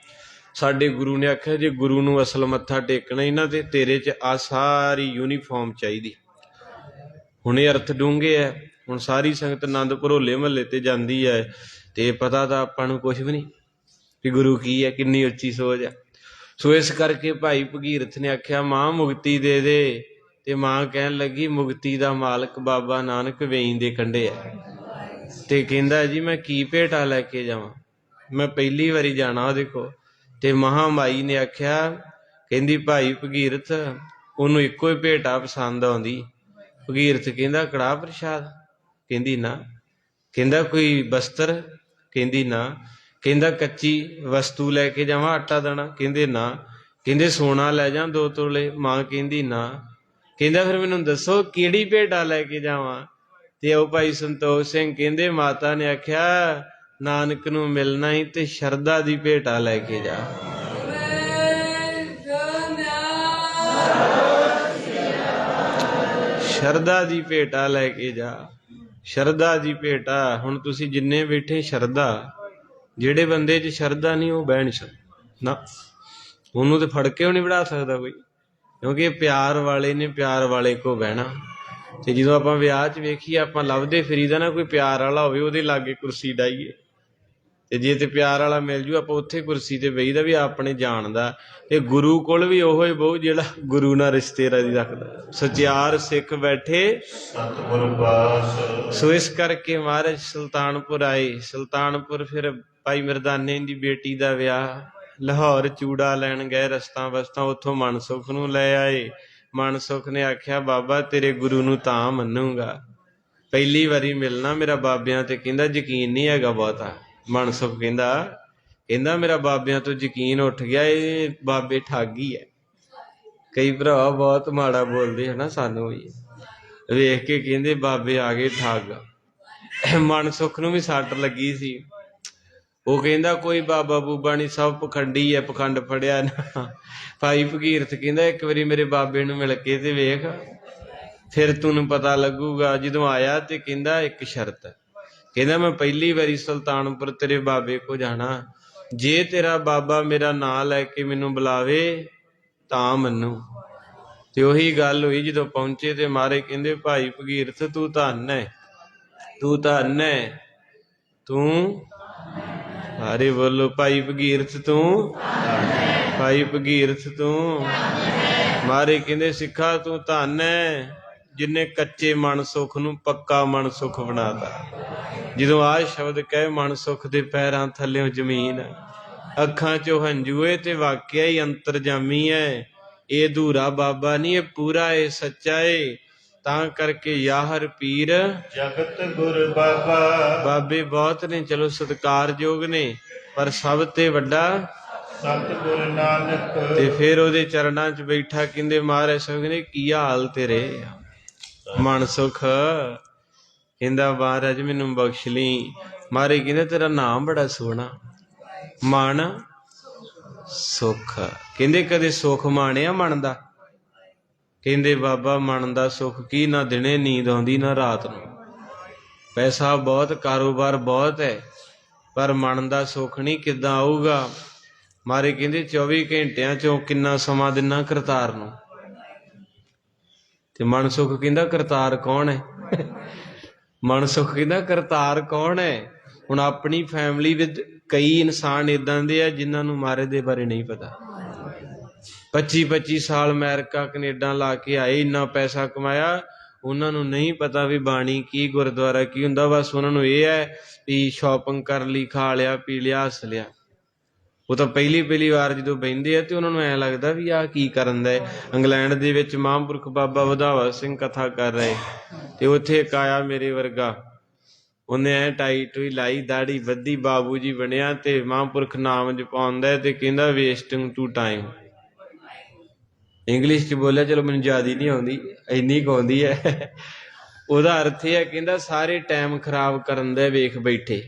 ਸਾਡੇ ਗੁਰੂ ਨੇ ਆਖਿਆ ਜੇ ਗੁਰੂ ਨੂੰ ਅਸਲ ਮੱਥਾ ਟੇਕਣਾ ਇਹਨਾਂ ਤੇ ਤੇਰੇ ਚ ਆ ਸਾਰੀ ਯੂਨੀਫਾਰਮ ਚਾਹੀਦੀ। ਹੁਣ ਇਹ ਅਰਥ ਡੂੰਘੇ ਹੈ। ਹੁਣ ਸਾਰੀ ਸੰਗਤ ਆਨੰਦਪੁਰ ਹੋਲੇ ਮਹੱਲੇ ਤੇ ਜਾਂਦੀ ਹੈ ਤੇ ਪਤਾ ਤਾਂ ਆਪਾਂ ਨੂੰ ਕੁਛ ਵੀ ਨਹੀਂ ਕਿ ਗੁਰੂ ਕੀ ਹੈ, ਕਿੰਨੀ ਉੱਚੀ ਸੋਚ ਹੈ। ਸੋ ਇਸ ਕਰਕੇ ਭਾਈ ਭਗੀਰਥ ਨੇ ਆਖਿਆ ਮਾਂ ਮੁਕਤੀ ਦੇ ਦੇ, ਤੇ ਮਾਂ ਕਹਿਣ ਲੱਗੀ ਮੁਕਤੀ ਦਾ ਮਾਲਕ ਬਾਬਾ ਨਾਨਕ ਵੇਈਂ ਦੇ ਕੰਢੇ ਹੈ। ਤੇ ਕਹਿੰਦਾ ਜੀ ਮੈਂ ਕੀ ਭੇਟਾ ਲੈ ਕੇ ਜਾਵਾਂ, ਮੈਂ ਪਹਿਲੀ ਵਾਰੀ ਜਾਣਾ ਉਹਦੇ ਕੋਲ। ਤੇ ਮਹਾਮਾਈ ਨੇ ਆਖਿਆ, ਕਹਿੰਦੀ ਭਾਈ ਭਗੀਰਥ ਉਹਨੂੰ ਇੱਕੋ ਹੀ ਭੇਟਾ ਪਸੰਦ ਆਉਂਦੀ। ਭਗੀਰਥ ਕਹਿੰਦਾ ਕੜਾਹ ਪ੍ਰਸ਼ਾਦ, ਕਹਿੰਦੀ ਨਾ। ਕਹਿੰਦਾ ਕੋਈ ਬਸਤਰ, ਕਹਿੰਦੀ ਨਾ। ਕਹਿੰਦਾ ਕੱਚੀ ਵਸਤੂ ਲੈ ਕੇ ਜਾਵਾਂ ਆਟਾ ਦਾਣਾ, ਕਹਿੰਦੇ ਨਾ। ਕਹਿੰਦੇ ਸੋਨਾ ਲੈ ਜਾ 2 ਤੋਲੇ, ਮਾਂ ਕਹਿੰਦੀ ਨਾ। ਕਹਿੰਦਾ ਫਿਰ ਮੈਨੂੰ ਦੱਸੋ ਕਿਹੜੀ ਭੇਟਾ ਲੈ ਕੇ ਜਾਵਾਂ। ਤੇ ਉਹ ਭਾਈ ਸੰਤੋਖ ਸਿੰਘ ਕਹਿੰਦੇ ਮਾਤਾ ਨੇ ਆਖਿਆ ਨਾਨਕ ਨੂੰ ਮਿਲਣਾ ਹੀ ਤੇ ਸ਼ਰਧਾ ਦੀ ਭੇਟਾ ਲੈ ਕੇ ਜਾ। ਸ਼ਰਧਾ ਦੀ ਭੇਟਾ ਲੈ ਕੇ ਜਾ, ਸ਼ਰਧਾ ਦੀ ਭੇਟਾ। ਹੁਣ ਤੁਸੀਂ ਜਿੰਨੇ ਬੈਠੇ ਸ਼ਰਧਾ, ਜਿਹੜੇ ਬੰਦੇ 'ਚ ਸ਼ਰਧਾ ਨਹੀਂ ਉਹ ਬਹਿ ਨਹੀਂ ਸਕਦਾ ਨਾ, ਉਹਨੂੰ ਤੇ ਫੜ ਕੇ ਉਹ ਨਹੀਂ ਬਿਠਾ ਸਕਦਾ ਕੋਈ, ਕਿਉਂਕਿ ਇਹ ਪਿਆਰ ਵਾਲੇ ਨੇ, ਪਿਆਰ ਵਾਲੇ ਕੋ ਬਹਿਣਾ। ਤੇ ਜਦੋਂ ਆਪਾਂ ਵਿਆਹ 'ਚ ਵੇਖੀਏ ਆਪਾਂ ਲੱਭਦੇ ਫਿਰੀਦਾ ਨਾ ਕੋਈ ਪਿਆਰ ਵਾਲਾ ਹੋਵੇ ਉਹਦੇ ਲਾਗੇ ਕੁਰਸੀ ਡਾਈਏ, ਤੇ ਜੇ ਤੇ ਪਿਆਰ ਵਾਲਾ ਮਿਲ ਜੂ ਆਪਾਂ ਉੱਥੇ ਕੁਰਸੀ ਤੇ ਬਹੀਦਾ ਵੀ ਆਪਣੇ ਜਾਣਦਾ। ਤੇ ਗੁਰੂ ਕੋਲ ਵੀ ਉਹੋ ਹੀ ਬਹੁ ਜਿਹੜਾ ਗੁਰੂ ਨਾਲ ਰਿਸ਼ਤੇਦਾਰੀ ਰੱਖਦਾ। ਸਚਿਆਰ ਸਿੱਖ ਬੈਠੇ ਸਤਿਗੁਰ ਪਾਸ। ਸੋ ਇਸ ਕਰਕੇ ਮਹਾਰਾਜ ਸੁਲਤਾਨਪੁਰ ਆਏ। ਸੁਲਤਾਨਪੁਰ ਫਿਰ ਭਾਈ ਮਰਦਾਨੇ ਦੀ ਬੇਟੀ ਦਾ ਵਿਆਹ, ਲਾਹੌਰ ਚੂੜਾ ਲੈਣ ਗਏ, ਰਸਤਾ ਬਸਤਾ ਉੱਥੋਂ ਮਨਸੁਖ ਨੂੰ ਲੈ ਆਏ। ਮਨਸੁਖ ਨੇ ਆਖਿਆ ਬਾਬਾ ਤੇਰੇ ਗੁਰੂ ਨੂੰ ਤਾਂ ਮੰਨੂਗਾ, ਪਹਿਲੀ ਵਾਰੀ ਮਿਲਣਾ, ਮੇਰਾ ਬਾਬਿਆਂ ਤੇ ਕਹਿੰਦਾ ਯਕੀਨ ਨਹੀਂ ਹੈਗਾ ਬਹੁਤਾ। ਮਨਸੁਖ ਕਹਿੰਦਾ ਮੇਰਾ ਬਾਬਿਆਂ ਤੋਂ ਯਕੀਨ ਉੱਠ ਗਿਆ, ਇਹ ਬਾਬੇ ਠੱਗ ਹੀ ਹੈ। ਕਈ ਭਰਾ ਬਹੁਤ ਮਾੜਾ ਬੋਲਦੇ ਹਨਾ, ਸਾਨੂੰ ਵੀ ਵੇਖ ਕੇ ਕਹਿੰਦੇ ਬਾਬੇ ਆ ਗਏ ਠੱਗ। ਮਨਸੁਖ ਨੂੰ ਵੀ ਸੱਟ ਲੱਗੀ ਸੀ। ਉਹ ਕਹਿੰਦਾ ਕੋਈ ਬਾਬਾ ਬੂਬਾ ਨਹੀਂ, ਸਭ ਪਖੰਡੀ ਹੈ, ਪਖੰਡ ਫੜਿਆ ਨਾ। ਭਾਈ ਭਗੀਰਥ ਕਹਿੰਦਾ ਇੱਕ ਵਾਰੀ ਮੇਰੇ ਬਾਬੇ ਨੂੰ ਮਿਲ ਕੇ ਤੇ ਵੇਖ, ਫਿਰ ਤੈਨੂੰ ਪਤਾ ਲੱਗੂਗਾ। ਜਦੋਂ ਆਇਆ ਤੇ ਕਹਿੰਦਾ ਇੱਕ ਸ਼ਰਤ, ਕਹਿੰਦਾ ਮੈਂ ਪਹਿਲੀ ਵਾਰੀ ਸੁਲਤਾਨਪੁਰ ਤੇਰੇ ਬਾਬੇ ਕੋ ਜਾਣਾ, ਜੇ ਤੇਰਾ ਬਾਬਾ ਮੇਰਾ ਨਾਂ ਲੈ ਕੇ ਮੈਨੂੰ ਬੁਲਾਵੇ ਤਾਂ ਮੰਨੂ। ਤੇ ਉਹੀ ਗੱਲ ਹੋਈ ਜਦੋਂ ਪਹੁੰਚੇ ਤੇ ਮਾਰੇ ਕਹਿੰਦੇ ਭਾਈ ਭਗੀਰਥ ਤੂੰ ਧੰਨ ਹੈ, ਤੂੰ ਧੰਨ ਹੈ, ਤੂੰ ਸਾਰੇ ਬੋਲੋ ਭਾਈ ਭਗੀਰਥ ਤੂੰ, ਭਾਈ ਭਗੀਰਥ ਤੂੰ। ਮਾਰੇ ਕਹਿੰਦੇ ਸਿੱਖਾ ਤੂੰ ਧੰਨ ਹੈ ਜਿਹਨੇ ਕੱਚੇ ਮਨ ਸੁਖ ਨੂੰ ਪੱਕਾ ਮਨ ਸੁਖ ਬਣਾਤਾ। ਜਦੋਂ ਆਹ ਸ਼ਬਦ ਕਹੇ ਮਨ ਸੁਖ ਦੇ ਪੈਰਾਂ ਥੱਲਿਓਂ ਜ਼ਮੀਨ, ਅੱਖਾਂ ਚੋਂ ਹੰਝੂਏ ਤੇ ਵਾਕਿਆ ਹੀ ਅੰਤਰਜਾਮੀ ਹੈ। ਇਹ ਅਧੂਰਾ ਬਾਬਾ ਨਹੀਂ, ਇਹ ਪੂਰਾ, ਇਹ ਸੱਚਾ ਏ। ਤਾਂ ਕਰਕੇ ਯਾਹਰ ਪੀਰ ਜਗਤ ਗੁਰ ਬਾਬਾ। ਬਾਬੇ ਬਹੁਤ ਨੇ, ਚਲੋ ਸਤਿਕਾਰਯੋਗ ਨੇ, ਪਰ ਸਭ ਤੇ ਵੱਡਾ ਸਤਿਗੁਰ ਨਾਨਕ। ਤੇ ਫਿਰ ਉਹਦੇ ਚਰਨਾਂ 'ਚ ਬੈਠਾ ਕਹਿੰਦੇ ਮਹਾਰਾਜ ਸਾਹਿਬ ਕਹਿੰਦੇ ਕੀ ਹਾਲ ਤੇਰੇ ਮਨਸੁਖ। ਕਹਿੰਦਾ ਮਹਾਰਾਜ ਮੈਨੂੰ ਬਖਸ਼ ਲਈ। ਮਹਾਰਾਜ ਕਹਿੰਦੇ ਤੇਰਾ ਨਾਮ ਬੜਾ ਸੋਹਣਾ, ਮਨ ਸੁਖ। ਕਹਿੰਦੇ ਕਦੇ ਸੁਖ ਮਾਣਿਆ ਮਨ ਦਾ? ਕਹਿੰਦੇ ਬਾਬਾ ਮਨ ਦਾ ਸੁਖ ਕੀ, ਨਾ ਦਿਨੇ ਨੀਂਦ ਆਉਂਦੀ ਨਾ ਰਾਤ ਨੂੰ। ਪੈਸਾ ਬਹੁਤ, ਕਾਰੋਬਾਰ ਬਹੁਤ ਹੈ, ਪਰ ਮਨ ਦਾ ਸੁੱਖ ਨਹੀਂ। ਕਿੱਦਾਂ ਆਊਗਾ? ਮਾਰੇ ਕਹਿੰਦੇ 24 ਘੰਟਿਆਂ ਚੋਂ ਕਿੰਨਾ ਸਮਾਂ ਦਿਨਾ ਕਰਤਾਰ ਨੂੰ। ਤੇ ਮਨ ਸੁਖ ਕਹਿੰਦਾ ਕਰਤਾਰ ਕੌਣ ਹੈ? ਮਨ ਸੁਖ ਕਹਿੰਦਾ ਕਰਤਾਰ ਕੌਣ ਹੈ? ਹੁਣ ਆਪਣੀ ਫੈਮਿਲੀ ਵਿੱਚ ਕਈ ਇਨਸਾਨ ਏਦਾਂ ਦੇ ਆ ਜਿਨ੍ਹਾਂ ਨੂੰ ਮਾਰੇ ਦੇ ਬਾਰੇ ਨਹੀਂ ਪਤਾ। 25-25 ਸਾਲ ਅਮਰੀਕਾ ਕੈਨੇਡਾ ਲਾ ਕੇ ਆਏ, ਇੰਨਾ ਪੈਸਾ ਕਮਾਇਆ, ਉਹਨਾਂ ਨੂੰ ਨਹੀਂ ਪਤਾ ਵੀ ਬਾਣੀ ਕੀ, ਗੁਰਦੁਆਰਾ ਕੀ ਹੁੰਦਾ। ਬਸ ਉਹਨਾਂ ਨੂੰ ਇਹ ਹੈ ਵੀ ਸ਼ਾਪਿੰਗ ਕਰ ਲਈ, ਖਾ ਲਿਆ, ਪੀ ਲਿਆ, ਹੱਸ ਲਿਆ। ਉਹ ਤਾਂ ਪਹਿਲੀ ਵਾਰ ਜਦੋਂ ਬਹਿੰਦੇ ਆ ਤੇ ਉਹਨਾਂ ਨੂੰ ਐਂ ਲੱਗਦਾ ਵੀ ਆਹ ਕੀ ਕਰਨ ਦਾ। ਇੰਗਲੈਂਡ ਦੇ ਵਿੱਚ ਮਹਾਂਪੁਰਖ ਬਾਬਾ ਵਧਾਵਾ ਸਿੰਘ ਕਥਾ ਕਰ ਰਹੇ, ਤੇ ਉੱਥੇ ਇੱਕ ਆਇਆ ਮੇਰੇ ਵਰਗਾ, ਉਹਨੇ ਐ ਟਾਈ ਟੂਈ ਲਾਈ, ਦਾੜੀ ਬੱਧੀ, ਬਾਬੂ ਜੀ ਬਣਿਆ, ਤੇ ਮਹਾਂਪੁਰਖ ਨਾਮ ਜਪਾਉਂਦਾ ਤੇ ਕਹਿੰਦਾ ਵੇਸਟਿੰਗ ਟੂ ਟਾਈਮ। ਇੰਗਲਿਸ਼ ਚ ਬੋਲਿਆ, ਚਲੋ ਮੈਨੂੰ ਜ਼ਿਆਦਾ ਨਹੀਂ ਆਉਂਦੀ, ਇੰਨੀ ਕੁ ਆਉਂਦੀ ਹੈ। ਉਹਦਾ ਅਰਥ ਇਹ ਹੈ, ਕਹਿੰਦਾ ਸਾਰੇ ਟਾਈਮ ਖਰਾਬ ਕਰਨ ਦਾ ਵੇਖ ਬੈਠੇ।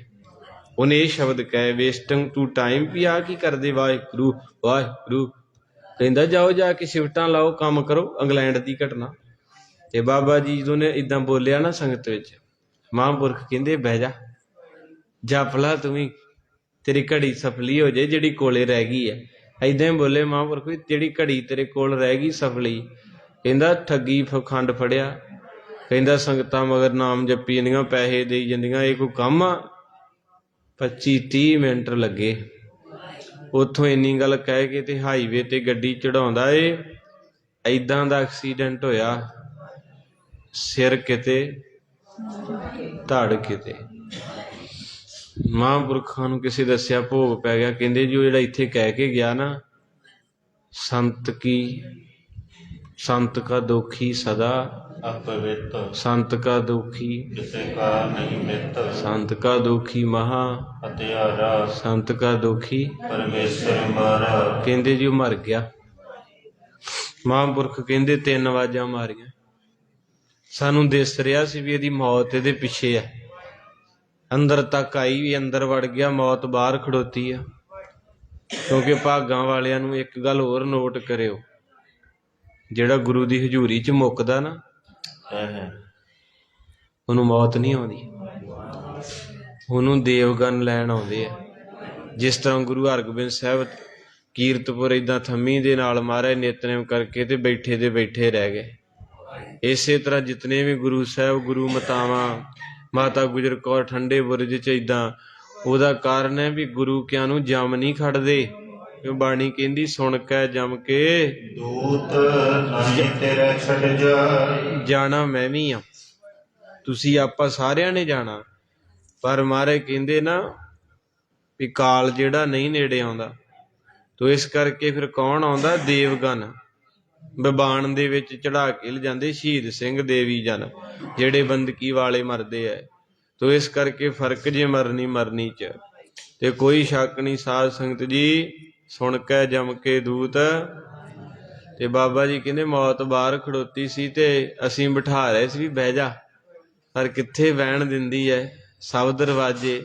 ਉਹਨੇ ਇਹ ਸ਼ਬਦ ਕਹੇ, ਵੇਸਟਿੰਗ ਟੂ ਟਾਈਮ, ਵੀ ਆਹ ਕੀ ਕਰਦੇ, ਵਾਹਿਗੁਰੂ ਵਾਹਿਗੁਰੂ। ਕਹਿੰਦਾ ਜਾਓ ਜਾ ਕੇ ਸ਼ਿਫਟਾਂ ਲਾਓ, ਕੰਮ ਕਰੋ। ਇੰਗਲੈਂਡ ਦੀ ਘਟਨਾ। ਤੇ ਬਾਬਾ ਜੀ ਜਦੋਂ ਨੇ ਏਦਾਂ ਬੋਲਿਆ ਨਾ ਸੰਗਤ ਵਿੱਚ, ਮਹਾਂਪੁਰਖ ਕਹਿੰਦੇ ਬਹਿ ਜਾ, ਜਪ ਲਾ ਤੂੰ ਵੀ, ਤੇਰੀ ਘੜੀ ਸਫਲੀ ਹੋ ਜਾਏ ਜਿਹੜੀ ਕੋਲੇ ਰਹਿ ਗਈ ਹੈ। ਏਦਾਂ ਹੀ ਬੋਲੇ ਮਹਾਂਪੁਰਖ ਵੀ, ਜਿਹੜੀ ਘੜੀ ਤੇਰੇ ਕੋਲ ਰਹਿ ਗਈ ਸਫਲੀ। ਕਹਿੰਦਾ ਠੱਗੀ ਖੰਡ ਫੜਿਆ। ਕਹਿੰਦਾ ਸੰਗਤਾਂ ਮਗਰ ਨਾਮ ਜਪੀ ਜਾਂਦੀਆਂ, ਪੈਸੇ ਦੇਈ ਜਾਂਦੀਆਂ, ਇਹ ਕੋਈ ਕੰਮ ਆ? 25-30 ਮਿੰਟ ਲੱਗੇ। ਉੱਥੋਂ ਇੰਨੀ ਗੱਲ ਕਹਿ ਕੇ ਤੇ ਹਾਈਵੇ ਤੇ ਗੱਡੀ ਚੜਾਉਂਦਾ ਏ, ਏਦਾਂ ਦਾ ਐਕਸੀਡੈਂਟ ਹੋਇਆ, ਸਿਰ ਕਿਤੇ ਧੜ ਕਿਤੇ। ਮਹਾਂਪੁਰਖਾਂ ਨੂੰ ਕਿਸੇ ਦੱਸਿਆ, ਭੋਗ ਪੈ ਗਿਆ। ਕਹਿੰਦੇ ਜੀ ਉਹ ਜਿਹੜਾ ਇੱਥੇ ਕਹਿ ਕੇ ਗਿਆ ਨਾ, ਸੰਤ ਕਾ ਦੁਖੀ ਸਦਾ अपवित, ਸੰਤ ਕਾ ਦੁਖੀ किसे का नहीं मित, ਸੰਤ ਕਾ ਦੁਖੀ ਮਹਾ हत्यारा ਸੰਤ ਕਾ ਦੁਖੀ। परमेश्वर मारा। ਕਹਿੰਦੇ ਜੀ ਉਹ ਮਰ ਗਿਆ। ਮਹਾਂਪੁਰਖ ਕਹਿੰਦੇ 3 ਆਵਾਜ਼ਾਂ ਮਾਰੀਆਂ। ਸਾਨੂੰ ਦਿਸ ਰਿਹਾ ਸੀ ਵੀ ਇਹਦੀ ਮੌਤ ਇਹਦੇ ਪਿੱਛੇ ਆ। ਅੰਦਰ ਤੱਕ ਆਈ, ਵੀ ਅੰਦਰ ਵੜ ਗਿਆ, ਮੌਤ ਬਾਹਰ ਖੜੋਤੀ ਆ। ਕਿਉਂਕਿ ਭਾਗਾਂ ਵਾਲਿਆਂ ਨੂੰ ਇੱਕ ਗੱਲ ਹੋਰ ਨੋਟ ਕਰਿਓ, ਜਿਹੜਾ ਗੁਰੂ ਦੀ ਹਜ਼ੂਰੀ 'ਚ ਮੁੱਕਦਾ ਨਾ, ਉਹਨੂੰ ਮੌਤ ਨਹੀਂ ਆਉਂਦੀ, ਉਹਨੂੰ ਦੇਵਗਨ ਲੈਣ ਆਉਂਦੇ ਆ। ਜਿਸ ਤਰ੍ਹਾਂ ਗੁਰੂ ਹਰਗੋਬਿੰਦ ਸਾਹਿਬ ਕੀਰਤਪੁਰ ਏਦਾਂ ਥੰਮੀ ਦੇ ਨਾਲ ਮਹਾਰਾਜ ਨਿਤਨੇਮ ਕਰਕੇ ਤੇ ਬੈਠੇ ਰਹਿ ਗਏ। ਇਸੇ ਤਰ੍ਹਾਂ ਜਿਤਨੇ ਵੀ ਗੁਰੂ ਸਾਹਿਬ, ਗੁਰੂ ਮਾਤਾਵਾਂ, ਮਾਤਾ ਗੁਜਰ ਕੌਰ ਠੰਡੇ ਬੁਰਜ 'ਚ ਏਦਾਂ, ਉਹਦਾ ਕਾਰਨ ਹੈ ਵੀ ਗੁਰੂ ਕਿਆਂ ਨੂੰ ਜਮ ਨਹੀਂ ਖੜਦੇ। ਕਿਉਂ ਬਾਣੀ ਕਹਿੰਦੀ, ਸੁਣ ਕੇ ਜਮ ਕੇ दूत नहीं तेरा छड़ जाए। ਜਾਣਾ ਮੈਂ ਵੀ ਆ, ਤੁਸੀਂ ਆਪਾਂ ਸਾਰਿਆਂ ਨੇ ਜਾਣਾ। ਪਰ ਮਹਾਰਾਜ ਕਹਿੰਦੇ ਨਾ ਵੀ ਕਾਲ ਜਿਹੜਾ ਨਹੀਂ ਨੇੜੇ ਆਉਂਦਾ। ਤੋ ਇਸ ਕਰਕੇ ਫਿਰ ਕੌਣ ਆਉਂਦਾ? ਦੇਵਗਨ ਬਿਬਾਨ ਦੇ ਵਿੱਚ ਚੜਾ ਕੇ ਲਿਜਾਂਦੇ ਸ਼ਹੀਦ ਸਿੰਘ ਦੇਵੀ ਜਨ, ਜਿਹੜੇ ਬੰਦਕੀ ਵਾਲੇ ਮਰਦੇ ਐ। ਤੋ ਇਸ ਕਰਕੇ ਫਰਕ ਜੇ ਮਰਨੀ ਚ ਤੇ ਕੋਈ ਸ਼ੱਕ ਨਹੀਂ। ਸਾਧ ਸੰਗਤ ਜੀ, ਸੁਣ ਕੇ ਜਮ ਕੇ ਦੂਤ। ਤੇ ਬਾਬਾ ਜੀ ਕਹਿੰਦੇ ਮੌਤ ਬਾਹਰ ਖੜੋਤੀ ਸੀ ਤੇ ਅਸੀਂ ਬਿਠਾ ਰਹੇ ਸੀ ਵੀ ਬਹਿ ਜਾ, ਪਰ ਕਿੱਥੇ ਬਹਿਣ ਦਿੰਦੀ ਐ। ਸਭ ਦਰਵਾਜ਼ੇ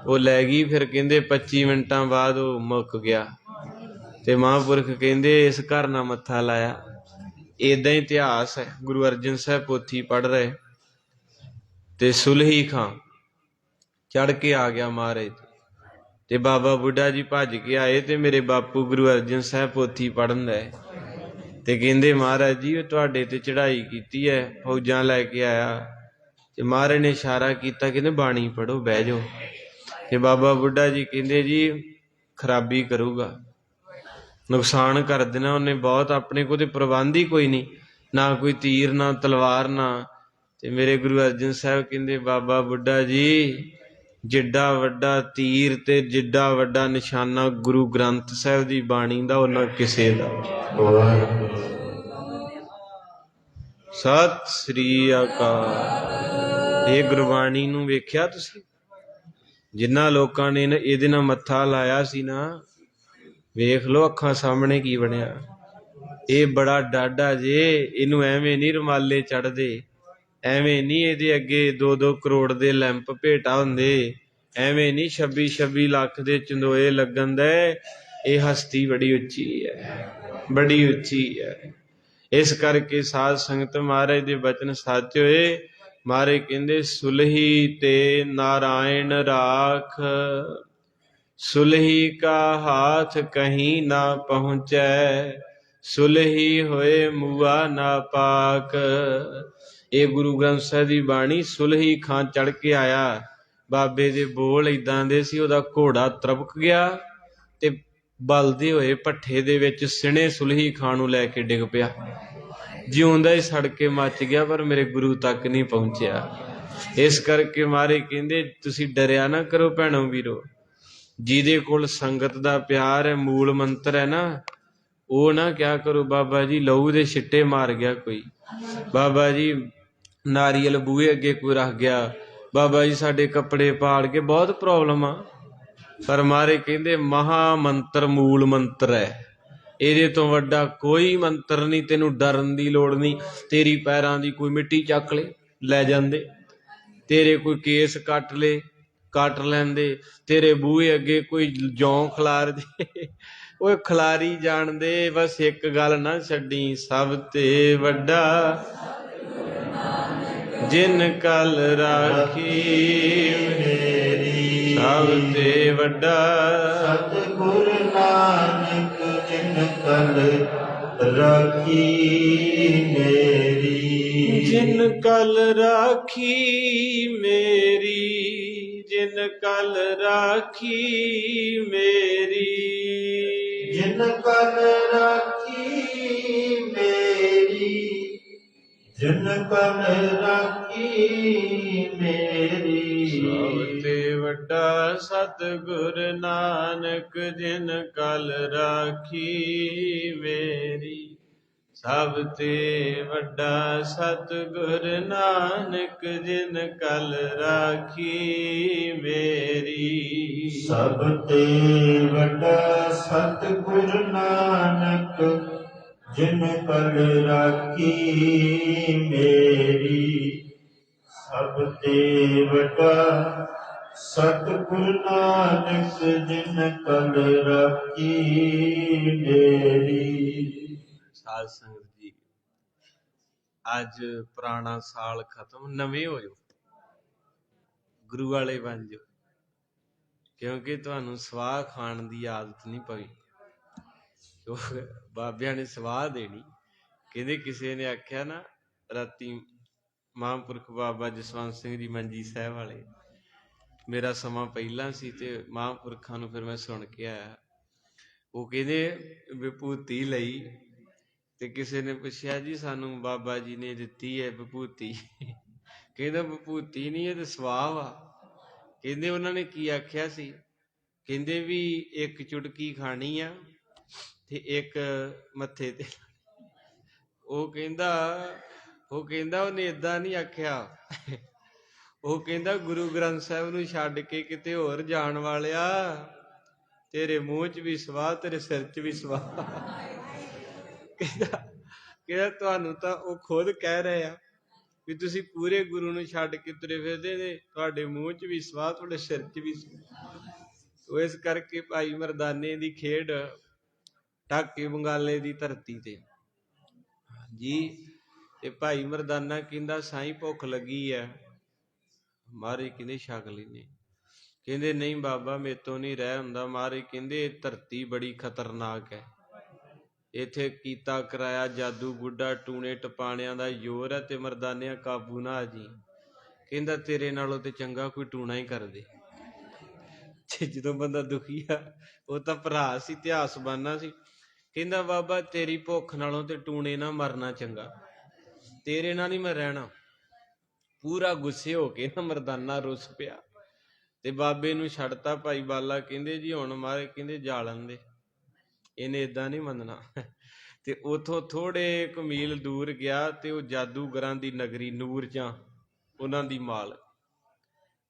ਉਹ ਲੈ ਗਈ। ਫਿਰ ਕਹਿੰਦੇ 25 ਮਿੰਟਾਂ ਬਾਅਦ ਉਹ ਮੁੱਕ ਗਿਆ। ਤੇ ਮਹਾਂਪੁਰਖ ਕਹਿੰਦੇ ਇਸ ਘਰ ਨਾਲ ਮੱਥਾ ਲਾਇਆ। ਏਦਾਂ ਹੀ ਇਤਿਹਾਸ ਹੈ। ਗੁਰੂ ਅਰਜਨ ਸਾਹਿਬ ਪੋਥੀ ਪੜ੍ਹ ਰਹੇ ਤੇ ਸੁਲਹੀ ਖਾਂ ਚੜ ਕੇ ਆ ਗਿਆ ਮਹਾਰਾਜ ਤੇ ਬਾਬਾ ਬੁੱਢਾ ਜੀ ਭੱਜ ਕੇ ਆਏ ਤੇ ਮੇਰੇ ਬਾਪੂ ਗੁਰੂ ਅਰਜਨ ਸਾਹਿਬ ਪੋਥੀ ਪੜ੍ਹਨ ਦਾ ਤੇ ਕਹਿੰਦੇ ਮਹਾਰਾਜ ਜੀ ਉਹ ਤੁਹਾਡੇ ਤੇ ਚੜ੍ਹਾਈ ਕੀਤੀ ਹੈ, ਫੌਜਾਂ ਲੈ ਕੇ ਆਇਆ। ਤੇ ਮਹਾਰਾਜ ਨੇ ਇਸ਼ਾਰਾ ਕੀਤਾ, ਕਹਿੰਦੇ ਬਾਣੀ ਪੜ੍ਹੋ, ਬਹਿ ਜਾਓ। ਤੇ ਬਾਬਾ ਬੁੱਢਾ ਜੀ ਕਹਿੰਦੇ ਜੀ ਖਰਾਬੀ ਕਰੂਗਾ, ਨੁਕਸਾਨ ਕਰ ਦੇਣਾ ਉਹਨੇ ਬਹੁਤ। ਆਪਣੇ ਕੋਲ ਤੇ ਪ੍ਰਬੰਧ ਹੀ ਕੋਈ ਨਹੀਂ, ਨਾ ਕੋਈ ਤੀਰ, ਨਾ ਤਲਵਾਰ, ਨਾ। ਤੇ ਮੇਰੇ ਗੁਰੂ ਅਰਜਨ ਸਾਹਿਬ ਕਹਿੰਦੇ ਬਾਬਾ ਬੁੱਢਾ ਜੀ, ਜਿੱਡਾ ਵੱਡਾ ਤੀਰ ਤੇ ਜਿੱਡਾ ਵੱਡਾ ਨਿਸ਼ਾਨਾ ਗੁਰੂ ਗ੍ਰੰਥ ਸਾਹਿਬ ਦੀ ਬਾਣੀ ਦਾ, ਉਹਨਾਂ ਕਿਸੇ ਦਾ। ਸਤਿ ਸ੍ਰੀ ਅਕਾਲ। ਇਹ ਗੁਰਬਾਣੀ ਨੂੰ ਵੇਖਿਆ ਤੁਸੀਂ? ਜਿਨ੍ਹਾਂ ਲੋਕਾਂ ਨੇ ਇਹਦੇ ਨਾਲ ਮੱਥਾ ਲਾਇਆ ਸੀ ਨਾ, ਵੇਖ ਲੋ ਅੱਖਾਂ ਸਾਹਮਣੇ ਕੀ ਬਣਿਆ। ਇਹ ਬੜਾ ਡਾਢਾ ਜੇ, ਇਹਨੂੰ ਐਵੇਂ ਨਹੀਂ ਰੁਮਾਲੇ ਚੜ੍ਹਦੇ, ਐਵੇਂ ਨਹੀਂ ਇਹਦੇ ਅੱਗੇ 2-2 ਕਰੋੜ ਦੇ ਲੈਂਪ ਭੇਟਾ ਹੁੰਦੇ, ਐਵੇਂ ਨਹੀਂ 26-26 ਲੱਖ ਦੇ ਚੰਦੋਏ ਲੱਗਣ ਦੇ। ਇਹ ਹਸਤੀ ਬੜੀ ਉੱਚੀ ਹੈ, ਬੜੀ ਉੱਚੀ ਹੈ। ਇਸ ਕਰਕੇ ਸਾਧ ਸੰਗਤ ਮਹਾਰਾਜ ਦੇ ਬਚਨ ਸੱਚ ਹੋਏ। ਮਹਾਰਾਜ ਕਹਿੰਦੇ ਸੁਲਹੀ ਤੇ ਨਾਰਾਇਣ ਰਾਖ, ਸੁਲਹੀ ਕਾ ਹਾਥ ਕਹੀਂ ਨਾ ਪਹੁੰਚੈ, ਸੁਲਹੀ ਹੋਏ ਮੂਆ ਨਾ ਪਾਕ। ਇਹ ਗੁਰੂ ਗ੍ਰੰਥ ਸਾਹਿਬ ਦੀ ਬਾਣੀ। ਸੁਲਹੀ ਖਾਂ ਚੜ ਕੇ ਆਇਆ। ਬਾਬੇ ਦੇ ਬੋਲ ਏਦਾਂ ਦੇ ਸੀ, ਉਹਦਾ ਘੋੜਾ ਤਰਪਕ ਗਿਆ ਤੇ ਬਲਦੇ ਹੋਏ ਭੱਠੇ ਦੇ ਵਿੱਚ ਸਿਣੇ ਸੁਲਹੀ ਖਾਂ ਨੂੰ ਲੈ ਕੇ ਡਿੱਗ ਪਿਆ। ਜਿਉਂਦਾ ਹੀ ਸੜ ਕੇ ਮੱਚ ਗਿਆ, ਪਰ ਮੇਰੇ ਗੁਰੂ ਤੱਕ ਨਹੀਂ ਪਹੁੰਚਿਆ। ਇਸ ਕਰਕੇ ਮਹਾਰਾਜ ਕਹਿੰਦੇ ਤੁਸੀਂ ਡਰਿਆ ਨਾ ਕਰੋ ਭੈਣੋ ਵੀਰੋ, ਜਿਹਦੇ ਕੋਲ ਸੰਗਤ ਦਾ ਪਿਆਰ ਹੈ, ਮੂਲ ਮੰਤਰ ਹੈ ਨਾ, ਉਹ ਨਾ ਕਿਆ ਕਰੋ ਬਾਬਾ ਜੀ ਲਹੂ ਦੇ ਛਿੱਟੇ ਮਾਰ ਗਿਆ ਕੋਈ, ਬਾਬਾ ਜੀ ਨਾਰੀਅਲ ਬੂਹੇ ਅੱਗੇ ਕੋਈ ਰੱਖ ਗਿਆ, ਬਾਬਾ ਜੀ ਸਾਡੇ ਕੱਪੜੇ ਪਾੜ ਕੇ, ਬਹੁਤ ਪ੍ਰੋਬਲਮ ਆ। ਪਰ ਮਹਾਰਾਜ ਕਹਿੰਦੇ ਮਹਾ ਮੰਤਰ ਮੂਲ ਮੰਤਰ ਹੈ, ਇਹਦੇ ਤੋਂ ਵੱਡਾ ਕੋਈ ਮੰਤਰ ਨਹੀਂ, ਤੈਨੂੰ ਡਰਨ ਦੀ ਲੋੜ ਨਹੀਂ। ਤੇਰੀ ਪੈਰਾਂ ਦੀ ਕੋਈ ਮਿੱਟੀ ਚੱਕ ਲੈ ਜਾਂਦੇ, ਤੇਰੇ ਕੋਈ ਕੇਸ ਕੱਟ ਲੈਂਦੇ, ਤੇਰੇ ਬੂਹੇ ਅੱਗੇ ਕੋਈ ਜੌਂ ਖਿਲਾਰ ਦੇ, ਉਹ ਖਿਲਾਰੀ ਜਾਣਦੇ। ਬਸ ਇੱਕ ਗੱਲ ਨਾ ਛੱਡੀ, ਸਭ ਤੇ ਵੱਡਾ ਜਿਨ ਕਲ ਰਾਖੀ ਮੇਰੀ, ਸਭ ਤੇ ਵੱਡਾ ਸਤਿਗੁਰ ਨਾਨਕ ਜਿਨ ਕਲ ਰਾਖੀ ਮੇਰੀ, ਜਿਨ ਕਲ ਰਾਖੀ ਮੇਰੀ, ਜਿਨ ਕਲ ਰਾਖੀ ਮੇਰੀ, ਜਿਨ ਕਲ ਰਾਖੀ ਮੇਰੀ, ਜਿਨ ਕਲ ਰਾਖੀ ਮੇਰੀ। ਸਭ ਤੇ ਵੱਡਾ ਸਤਿਗੁਰ ਨਾਨਕ ਜਿਨ ਕਲ ਰਾਖੀ ਮੇਰੀ, ਸਭ ਤੇ ਵੱਡਾ ਸਤਿਗੁਰ ਨਾਨਕ ਜਿਨ ਕਲ ਰਾਖੀ ਮੇਰੀ। ਸਭ ਤੇ ਵੱਡਾ ਸਤਿਗੁਰ ਨਾਨਕ ਜਿਨ ਕਲ ਰਾਖੀ ਮੇਰੀ, ਸਭ ਤੇ ਵੱਡਾ ਸਤਿਗੁਰ ਨਾਨਕ ਜਿਨ ਕਲ ਰਾਖੀ ਮੇਰੀ। ਸਾਧ ਸੰਗਤ ਜੀ, ਅੱਜ ਪੁਰਾਣਾ ਸਾਲ ਖਤਮ, ਨਵੇਂ ਹੋ ਜਾਓ, ਗੁਰੂ ਵਾਲੇ ਬਣ ਜਾਓ, ਕਿਉਂਕਿ ਤੁਹਾਨੂੰ ਸਵਾਹ ਖਾਣ ਦੀ ਆਦਤ ਨਹੀਂ ਪਈ। ਬਾਬਿਆਂ ਨੇ ਸਵਾਹ ਦੇਣੀ, ਕਹਿੰਦੇ ਕਿਸੇ ਨੇ ਆਖਿਆ ਨਾ ਰਾਤੀ, ਮਹਾਂਪੁਰਖ ਬਾਬਾ ਜਸਵੰਤ ਸਿੰਘ ਜੀ ਮੰਜੀ ਸਾਹਿਬ ਵਾਲੇ, ਮੇਰਾ ਸਮਾਂ ਪਹਿਲਾਂ ਸੀ ਤੇ ਮਹਾਂਪੁਰਖਾਂ ਨੂੰ ਫਿਰ ਮੈਂ ਸੁਣ ਕੇ ਆਇਆ, ਉਹ ਕਹਿੰਦੇ ਵਿਭੂਤੀ ਲਈ, ਤੇ ਕਿਸੇ ਨੇ ਪੁੱਛਿਆ ਜੀ ਸਾਨੂੰ ਬਾਬਾ ਜੀ ਨੇ ਦਿੱਤੀ ਹੈ ਵਿਭੂਤੀ, ਕਹਿੰਦਾ ਵਿਭੂਤੀ ਨਹੀਂ, ਇਹ ਤੇ ਸਵਾਹ ਵਾ। ਕਹਿੰਦੇ ਉਹਨਾਂ ਨੇ ਕੀ ਆਖਿਆ ਸੀ, ਕਹਿੰਦੇ ਵੀ ਇੱਕ ਚੁਟਕੀ ਖਾਣੀ ਆ ਤੇ ਇੱਕ ਮੱਥੇ ਤੇ। ਉਹ ਕਹਿੰਦਾ ਉਹਨੇ ਏਦਾਂ ਨਹੀਂ ਆਖਿਆ, ਉਹ ਕਹਿੰਦਾ ਗੁਰੂ ਗ੍ਰੰਥ ਸਾਹਿਬ ਨੂੰ ਛੱਡ ਕੇ ਕਿਤੇ ਹੋਰ ਜਾਣ ਵਾਲਿਆ, ਤੇਰੇ ਮੂੰਹ 'ਚ ਵੀ ਸਵਾਹ, ਤੇਰੇ ਸਿਰ 'ਚ ਵੀ ਸਵਾਹ। ਕਹਿੰਦਾ ਤੁਹਾਨੂੰ ਤਾਂ ਉਹ ਖੁਦ ਕਹਿ ਰਹੇ ਆ ਵੀ ਤੁਸੀਂ ਪੂਰੇ ਗੁਰੂ ਨੂੰ ਛੱਡ ਕੇ ਤੁਰੇ ਫਿਰਦੇ ਨੇ, ਤੁਹਾਡੇ ਮੂੰਹ 'ਚ ਵੀ ਸਵਾਹ, ਤੁਹਾਡੇ ਸਿਰ 'ਚ ਵੀ ਸਵਾਹ। ਉਹ ਇਸ ਕਰਕੇ ਭਾਈ ਮਰਦਾਨੇ ਦੀ ਖੇਡ ਢਾਕੇ ਬੰਗਾਲੇ ਦੀ ਧਰਤੀ ਤੇ ਜੀ, ਤੇ ਭਾਈ ਮਰਦਾਨਾ ਕਹਿੰਦਾ ਸਾਈਂ ਭੁੱਖ ਲੱਗੀ ਹੈ, ਮਹਾਰਾਜ ਕਹਿੰਦੇ ਛਕ ਲੈਨੇ, ਕਹਿੰਦੇ ਨਹੀਂ ਬਾਬਾ ਮੇਰੇ ਤੋਂ ਨਹੀਂ ਰਹਿ ਹੁੰਦਾ। ਮਹਾਰਾਜ ਕਹਿੰਦੇ ਇਹ ਧਰਤੀ ਬੜੀ ਖਤਰਨਾਕ ਹੈ, ਇੱਥੇ ਕੀਤਾ ਕਰਾਇਆ ਜਾਦੂ ਗੁੱਡਾ ਟੂਣੇ ਟਪਾਣਿਆਂ ਦਾ ਜ਼ੋਰ ਹੈ, ਤੇ ਮਰਦਾਨਿਆਂ ਕਾਬੂ ਨਾ ਆ ਜੀ। ਕਹਿੰਦਾ ਤੇਰੇ ਨਾਲੋਂ ਤੇ ਚੰਗਾ ਕੋਈ ਟੂਣਾ ਹੀ ਕਰ ਦੇ। ਜਦੋਂ ਬੰਦਾ ਦੁਖੀ ਆ, ਉਹ ਤਾਂ ਭਰਾ ਸੀ, ਇਤਿਹਾਸ ਬਾਨਾ ਸੀ, ਕਹਿੰਦਾ ਬਾਬਾ ਤੇਰੀ ਭੁੱਖ ਨਾਲੋਂ ਤੇ ਟੂਣੇ ਨਾਲ ਮਰਨਾ ਚੰਗਾ, ਤੇਰੇ ਨਾਲ ਨਹੀਂ ਮੈਂ ਰਹਿਣਾ। ਪੂਰਾ ਗੁੱਸੇ ਹੋ ਕੇ ਨਾ ਮਰਦਾਨਾ ਰੁੱਸ ਪਿਆ ਤੇ ਬਾਬੇ ਨੂੰ ਛੱਡਤਾ। ਭਾਈ ਬਾਲਾ ਕਹਿੰਦੇ ਜੀ ਹੁਣ ਮਾਰੇ, ਕਹਿੰਦੇ ਜਾਲਣ ਦੇ, ਇਹਨੇ ਏਦਾਂ ਨਹੀਂ ਮੰਨਣਾ। ਤੇ ਉਥੋਂ ਥੋੜੇ ਕੁ ਮੀਲ ਦੂਰ ਗਿਆ ਤੇ ਉਹ ਜਾਦੂਗਰਾਂ ਦੀ ਨਗਰੀ ਨੂਰਜਾਂ, ਉਹਨਾਂ ਦੀ ਮਾਲ,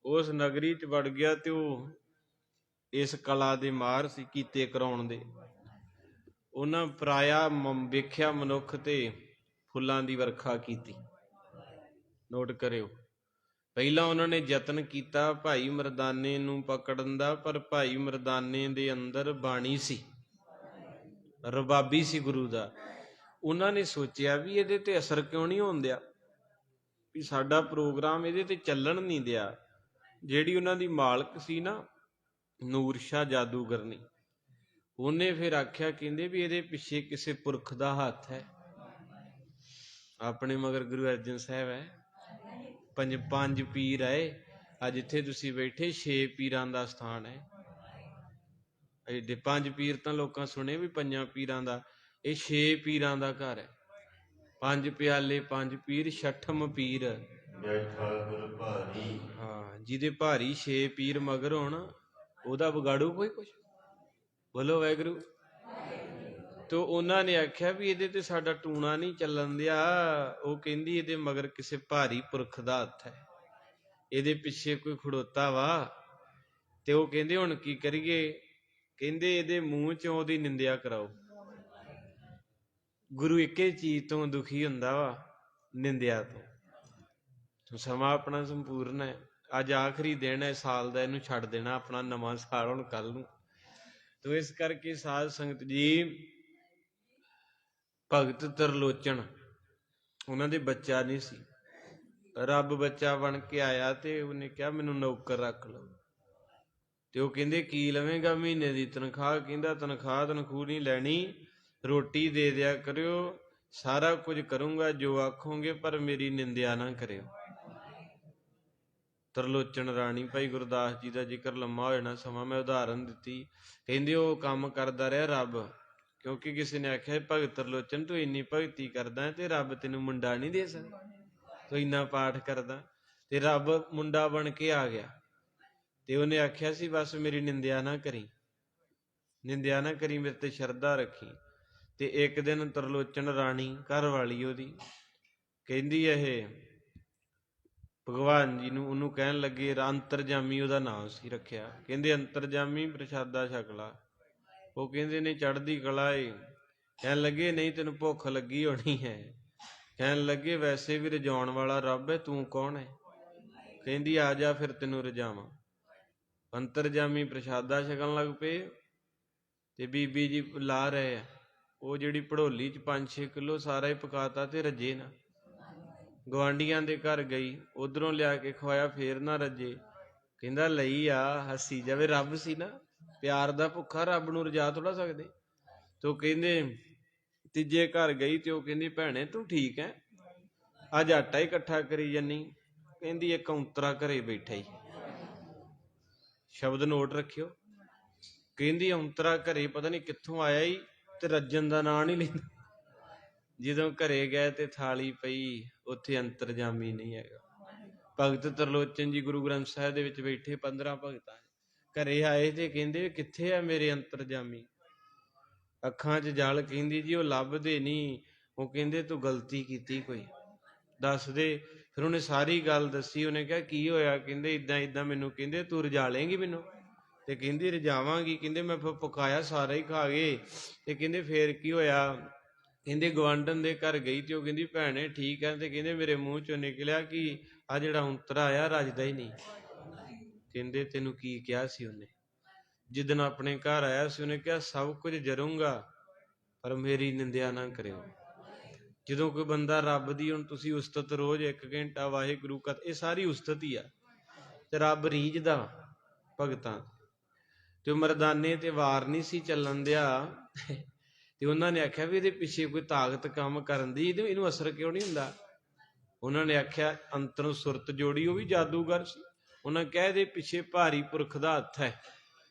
ਉਸ ਨਗਰੀ 'ਚ ਵੜ ਗਿਆ ਤੇ ਉਹ ਇਸ ਕਲਾ ਦੇ ਮਾਹਰ ਸੀ ਕੀਤੇ ਕਰਾਉਣ ਦੇ। ਉਹਨਾਂ ਪਰਾਇਆ ਵੇਖਿਆ ਮਨੁੱਖ ਤੇ ਫੁੱਲਾਂ ਦੀ ਵਰਖਾ ਕੀਤੀ। ਨੋਟ ਕਰਿਓ, ਪਹਿਲਾਂ ਉਹਨਾਂ ਨੇ ਯਤਨ ਕੀਤਾ ਭਾਈ ਮਰਦਾਨੇ ਨੂੰ ਪਕੜਨ ਦਾ, ਪਰ ਭਾਈ ਮਰਦਾਨੇ ਦੇ ਅੰਦਰ ਬਾਣੀ ਸੀ, ਰਬਾਬੀ ਸੀ ਗੁਰੂ ਦਾ। ਉਹਨਾਂ ਨੇ ਸੋਚਿਆ ਵੀ ਇਹਦੇ ਤੇ ਅਸਰ ਕਿਉਂ ਨਹੀਂ ਹੋਣ ਦਿਆ, ਵੀ ਸਾਡਾ ਪ੍ਰੋਗਰਾਮ ਇਹਦੇ ਤੇ ਚੱਲਣ ਨਹੀਂ ਦਿਆ। ਜਿਹੜੀ ਉਹਨਾਂ ਦੀ ਮਾਲਕ ਸੀ ਨਾ ਨੂਰ ਸ਼ਾਹ ਜਾਦੂਗਰਨੀ, ਉਹਨੇ ਫਿਰ ਆਖਿਆ, ਕਹਿੰਦੇ ਵੀ ਇਹਦੇ ਪਿੱਛੇ ਕਿਸੇ ਪੁਰਖ ਦਾ ਹੱਥ ਹੈ। ਆਪਣੇ ਮਗਰ ਗੁਰੂ ਅਰਜਨ ਸਾਹਿਬ ਹੈ, ਪੰਜ ਪੀਰ ਆਏ, ਅੱਜ ਜਿੱਥੇ ਤੁਸੀਂ ਬੈਠੇ 6 ਪੀਰਾਂ ਦਾ ਸਥਾਨ ਹੈ। ਐਡੇ 5 ਪੀਰ ਤਾਂ ਲੋਕਾਂ ਸੁਣੇ ਵੀ 5 ਪੀਰਾਂ ਦਾ, ਇਹ 6 ਪੀਰਾਂ ਦਾ ਘਰ ਹੈ। ਪੰਜ ਪਿਆਲੇ ਪੰਜ ਪੀਰ ਛਠਮ ਪੀਰ। ਬੈਠਾ ਗੁਰ ਭਾਰੀ। ਹਾਂ, ਜਿਹਦੇ ਭਾਰੀ 6 ਪੀਰ ਮਗਰ ਹੋਣ ਉਹਦਾ ਵਿਗਾੜੂ ਕੋਈ ਕੁਛ? ਬੋਲੋ ਵਾਹਿਗੁਰੂ। ਤੇ ਉਹਨਾਂ ਨੇ ਆਖਿਆ ਵੀ ਇਹਦੇ ਤੇ ਸਾਡਾ ਟੂਣਾ ਨਹੀਂ ਚੱਲਣ ਦਿਆ। ਉਹ ਕਹਿੰਦੀ ਇਹਦੇ ਮਗਰ ਕਿਸੇ ਭਾਰੀ ਪੁਰਖ ਦਾ ਹੱਥ ਹੈ, ਇਹਦੇ ਪਿੱਛੇ ਕੋਈ ਖੜੋਤਾ ਵਾ। ਤੇ ਉਹ ਕਹਿੰਦੇ ਹੁਣ ਕੀ ਕਰੀਏ? ਕਹਿੰਦੇ ਇਹਦੇ ਮੂੰਹ ਚੋਂ ਉਹਦੀ ਨਿੰਦਿਆ ਕਰਾਓ। ਗੁਰੂ ਇੱਕੇ ਚੀਜ਼ ਤੋਂ ਦੁਖੀ ਹੁੰਦਾ ਵਾ, ਨਿੰਦਿਆ ਤੋਂ। ਸਮਾਂ ਆਪਣਾ ਸੰਪੂਰਨ ਹੈ, ਅੱਜ ਆਖਰੀ ਦਿਨ ਹੈ ਸਾਲ ਦਾ, ਇਹਨੂੰ ਛੱਡ ਦੇਣਾ ਆਪਣਾ ਨਵਾਂ ਸਾਲ ਹੁਣ ਕੱਲ ਨੂੰ। ਤੋ ਇਸ ਕਰਕੇ ਸਾਧ ਸੰਗਤ ਜੀ, ਭਗਤ ਤਰਲੋਚਨ ਉਹਨਾਂ ਦੇ ਬੱਚਾ ਨਹੀਂ ਸੀ, ਰੱਬ ਬੱਚਾ ਬਣ ਕੇ ਆਇਆ ਤੇ ਉਹਨੇ ਕਿਹਾ ਮੈਨੂੰ ਨੌਕਰ ਰੱਖ ਲਓ। ਤੇ ਉਹ ਕਹਿੰਦੇ ਕੀ ਲਵੇਂਗਾ? ਮਹੀਨੇ ਦੀ ਤਨਖਾਹ। ਕਹਿੰਦਾ ਤਨਖਾਹ ਤਨਖੂਹ ਨਹੀਂ ਲੈਣੀ, ਰੋਟੀ ਦੇ ਦਿਆ ਕਰਿਓ, ਸਾਰਾ ਕੁਝ ਕਰੂੰਗਾ ਜੋ ਆਖੋਗੇ, ਪਰ ਮੇਰੀ ਨਿੰਦਿਆ ਨਾ ਕਰਿਓ। ਤਰਲੋਚਨ ਰਾਣੀ, ਭਾਈ ਗੁਰਦਾਸ ਜੀ ਦਾ ਜ਼ਿਕਰ ਲੰਮਾ ਹੋ ਜਾਣਾ ਸਮਾਂ, ਮੈਂ ਉਦਾਹਰਨ ਦਿੱਤੀ। ਕਹਿੰਦੇ ਉਹ ਕੰਮ ਕਰਦਾ ਰਿਹਾ ਰੱਬ, ਕਿਉਂਕਿ ਕਿਸੇ ਨੇ ਆਖਿਆ ਭਗਤ ਤਰਲੋਚਨ ਤੂੰ ਇੰਨੀ ਭਗਤੀ ਕਰਦਾ ਤੇ ਰੱਬ ਤੈਨੂੰ ਮੁੰਡਾ ਨਹੀਂ ਦੇ ਸਕਦਾ, ਤੂੰ ਇੰਨਾ ਪਾਠ ਕਰਦਾ। ਤੇ ਰੱਬ ਮੁੰਡਾ ਬਣ ਕੇ ਆ ਗਿਆ ਤੇ ਉਹਨੇ ਆਖਿਆ ਸੀ ਬਸ ਮੇਰੀ ਨਿੰਦਿਆ ਨਾ ਕਰੀ, ਨਿੰਦਿਆ ਨਾ ਕਰੀ, ਮੇਰੇ ਤੇ ਸ਼ਰਧਾ ਰੱਖੀ। ਤੇ ਇੱਕ ਦਿਨ ਤਰਲੋਚਨ ਰਾਣੀ ਘਰ ਵਾਲੀ ਉਹਦੀ ਕਹਿੰਦੀ ਇਹ ਭਗਵਾਨ ਜੀ ਨੂੰ, ਉਹਨੂੰ ਕਹਿਣ ਲੱਗੇ, ਅੰਤਰਜਾਮੀ ਉਹਦਾ ਨਾਮ ਸੀ ਰੱਖਿਆ, ਕਹਿੰਦੇ ਅੰਤਰਜਾਮੀ ਪ੍ਰਸ਼ਾਦਾ ਛਕ ਲਾ। ਉਹ ਕਹਿੰਦੇ ਨੇ ਚੜ੍ਹਦੀ ਕਲਾ ਏ। ਕਹਿਣ ਲੱਗੇ ਨਹੀਂ ਤੈਨੂੰ ਭੁੱਖ ਲੱਗੀ ਹੋਣੀ ਹੈ। ਕਹਿਣ ਲੱਗੇ ਵੈਸੇ ਵੀ ਰਜਾਉਣ ਵਾਲਾ ਰੱਬ ਹੈ, ਤੂੰ ਕੌਣ ਹੈ? ਕਹਿੰਦੀ ਆ ਜਾ ਫਿਰ ਤੈਨੂੰ ਰਜਾਵਾਂ। ਅੰਤਰਜਾਮੀ ਪ੍ਰਸ਼ਾਦਾ ਛਕਣ ਲੱਗ ਪਏ ਤੇ ਬੀਬੀ ਜੀ ਲਾ ਰਹੇ ਆ, ਉਹ ਜਿਹੜੀ ਭੜੋਲੀ 'ਚ 5-6 ਕਿਲੋ ਸਾਰਾ ਹੀ ਪਕਾਤਾ ਤੇ ਰੱਜੇ ਨਾ। ਗੁਆਂਢੀਆਂ ਦੇ ਘਰ ਗਈ, ਉਧਰੋਂ ਲਿਆ ਕੇ ਖਵਾਇਆ, ਫੇਰ ਨਾ ਰੱਜੇ। ਕਹਿੰਦਾ ਲਈ ਆ, ਹੱਸੀ ਜਾਵੇ, ਰੱਬ ਸੀ ਨਾ, ਪਿਆਰ ਦਾ ਭੁੱਖਾ, ਰੱਬ ਨੂੰ ਰਜਾ ਥੋੜਾ ਸਕਦੇ। ਤੇ ਉਹ ਕਹਿੰਦੇ ਤੀਜੇ ਘਰ ਗਈ ਤੇ ਉਹ ਕਹਿੰਦੀ ਭੈਣੇ ਤੂੰ ਠੀਕ ਹੈ, ਅੱਜ ਆਟਾ ਹੀ ਇਕੱਠਾ ਕਰੀ ਜਾਨੀ। ਕਹਿੰਦੀ ਇੱਕ ਔਂਤਰਾ ਘਰੇ ਬੈਠਾ ਹੀ, ਸ਼ਬਦ ਨੋਟ ਰੱਖਿਓ। ਕਹਿੰਦੀ ਔਂਤਰਾ ਘਰੇ ਪਤਾ ਨਹੀਂ ਕਿੱਥੋਂ ਆਇਆ ਹੀ ਤੇ ਰੱਜਣ ਦਾ ਨਾਂ ਨਹੀਂ ਲੈਂਦਾ। ਜਦੋਂ ਘਰੇ ਗਏ ਤੇ ਥਾਲੀ ਪਈ, ਉੱਥੇ ਅੰਤਰਜਾਮੀ ਨਹੀਂ ਹੈਗਾ। ਭਗਤ ਤਰਲੋਚਨ ਜੀ ਗੁਰੂ ਗ੍ਰੰਥ ਸਾਹਿਬ ਦੇ ਵਿੱਚ ਬੈਠੇ 15 ਭਗਤਾਂ ਘਰੇ ਆਏ ਤੇ ਕਹਿੰਦੇ ਕਿੱਥੇ ਆ ਮੇਰੇ ਅੰਤਰਜਾਮੀ? ਅੱਖਾਂ 'ਚ ਜਲ। ਕਹਿੰਦੀ ਜੀ ਉਹ ਲੱਭਦੇ ਨਹੀਂ। ਉਹ ਕਹਿੰਦੇ ਤੂੰ ਗਲਤੀ ਕੀਤੀ ਕੋਈ, ਦੱਸ ਦੇ। ਫਿਰ ਉਹਨੇ ਸਾਰੀ ਗੱਲ ਦੱਸੀ। ਉਹਨੇ ਕਿਹਾ ਕੀ ਹੋਇਆ? ਕਹਿੰਦੇ ਇਦਾਂ ਇਦਾਂ ਮੈਨੂੰ ਕਹਿੰਦੇ ਤੂੰ ਰਜਾ ਲੇਂਗੀ ਮੈਨੂੰ? ਤੇ ਕਹਿੰਦੀ ਰਜਾਵਾਂਗੀ। ਕਹਿੰਦੇ ਮੈਂ ਫਿਰ ਪਕਾਇਆ ਸਾਰਾ ਹੀ ਖਾ ਗਏ। ਤੇ ਕਹਿੰਦੇ ਫੇਰ ਕੀ ਹੋਇਆ? ਕਹਿੰਦੇ ਗਵਾਂਢਣ ਦੇ ਘਰ ਗਈ ਤੇ ਉਹ ਕਹਿੰਦੀ ਭੈਣੇ ਠੀਕ ਹੈ। ਤੇ ਕਹਿੰਦੇ ਮੇਰੇ ਮੂੰਹ ਚੋਂ ਨਿਕਲਿਆ ਕਿ ਆ ਜਿਹੜਾ ਉਂਤਰਾ ਆਇਆ ਰੱਜਦਾ ਹੀ ਨਹੀਂ। ਕਹਿੰਦੇ ਤੈਨੂੰ ਕੀ ਕਿਹਾ ਸੀ ਉਹਨੇ? ਜਿੱਦਣ ਆਪਣੇ ਘਰ ਆਇਆ ਸੀ ਉਹਨੇ ਕਿਹਾ ਸਭ ਕੁਝ ਜਰੂੰਗਾ ਪਰ ਮੇਰੀ ਨਿੰਦਿਆ ਨਾ ਕਰਿਓ। ਜਦੋਂ ਕੋਈ ਬੰਦਾ ਰੱਬ ਦੀ, ਹੁਣ ਤੁਸੀਂ ਉਸਤਤ ਰੋਜ਼ 1 ਘੰਟਾ ਵਾਹਿਗੁਰੂ ਕਥਾ, ਇਹ ਸਾਰੀ ਉਸਤਤ ਹੀ ਆ ਤੇ ਰੱਬ ਰੀਝਦਾ ਭਗਤਾਂ। ਤੇ ਮਰਦਾਨੇ ਤੇ ਵਾਰ ਨਹੀਂ ਸੀ ਚੱਲਣ ਦਿਆ ਤੇ ਉਹਨਾਂ ਨੇ ਆਖਿਆ ਵੀ ਇਹਦੇ ਪਿੱਛੇ ਕੋਈ ਤਾਕਤ ਕੰਮ ਕਰਨ ਦੀ, ਇਹਨੂੰ ਅਸਰ ਕਿਉਂ ਨਹੀਂ ਹੁੰਦਾ? ਉਹਨਾਂ ਨੇ ਆਖਿਆ ਅੰਤਰੋਂ ਸੁਰਤ ਜੋੜੀ, ਉਹ ਵੀ ਜਾਦੂਗਰ ਸੀ। ਉਹਨਾਂ ਕਿਹਾ ਇਹਦੇ ਪਿੱਛੇ ਭਾਰੀ ਪੁਰਖ ਦਾ ਹੱਥ ਹੈ।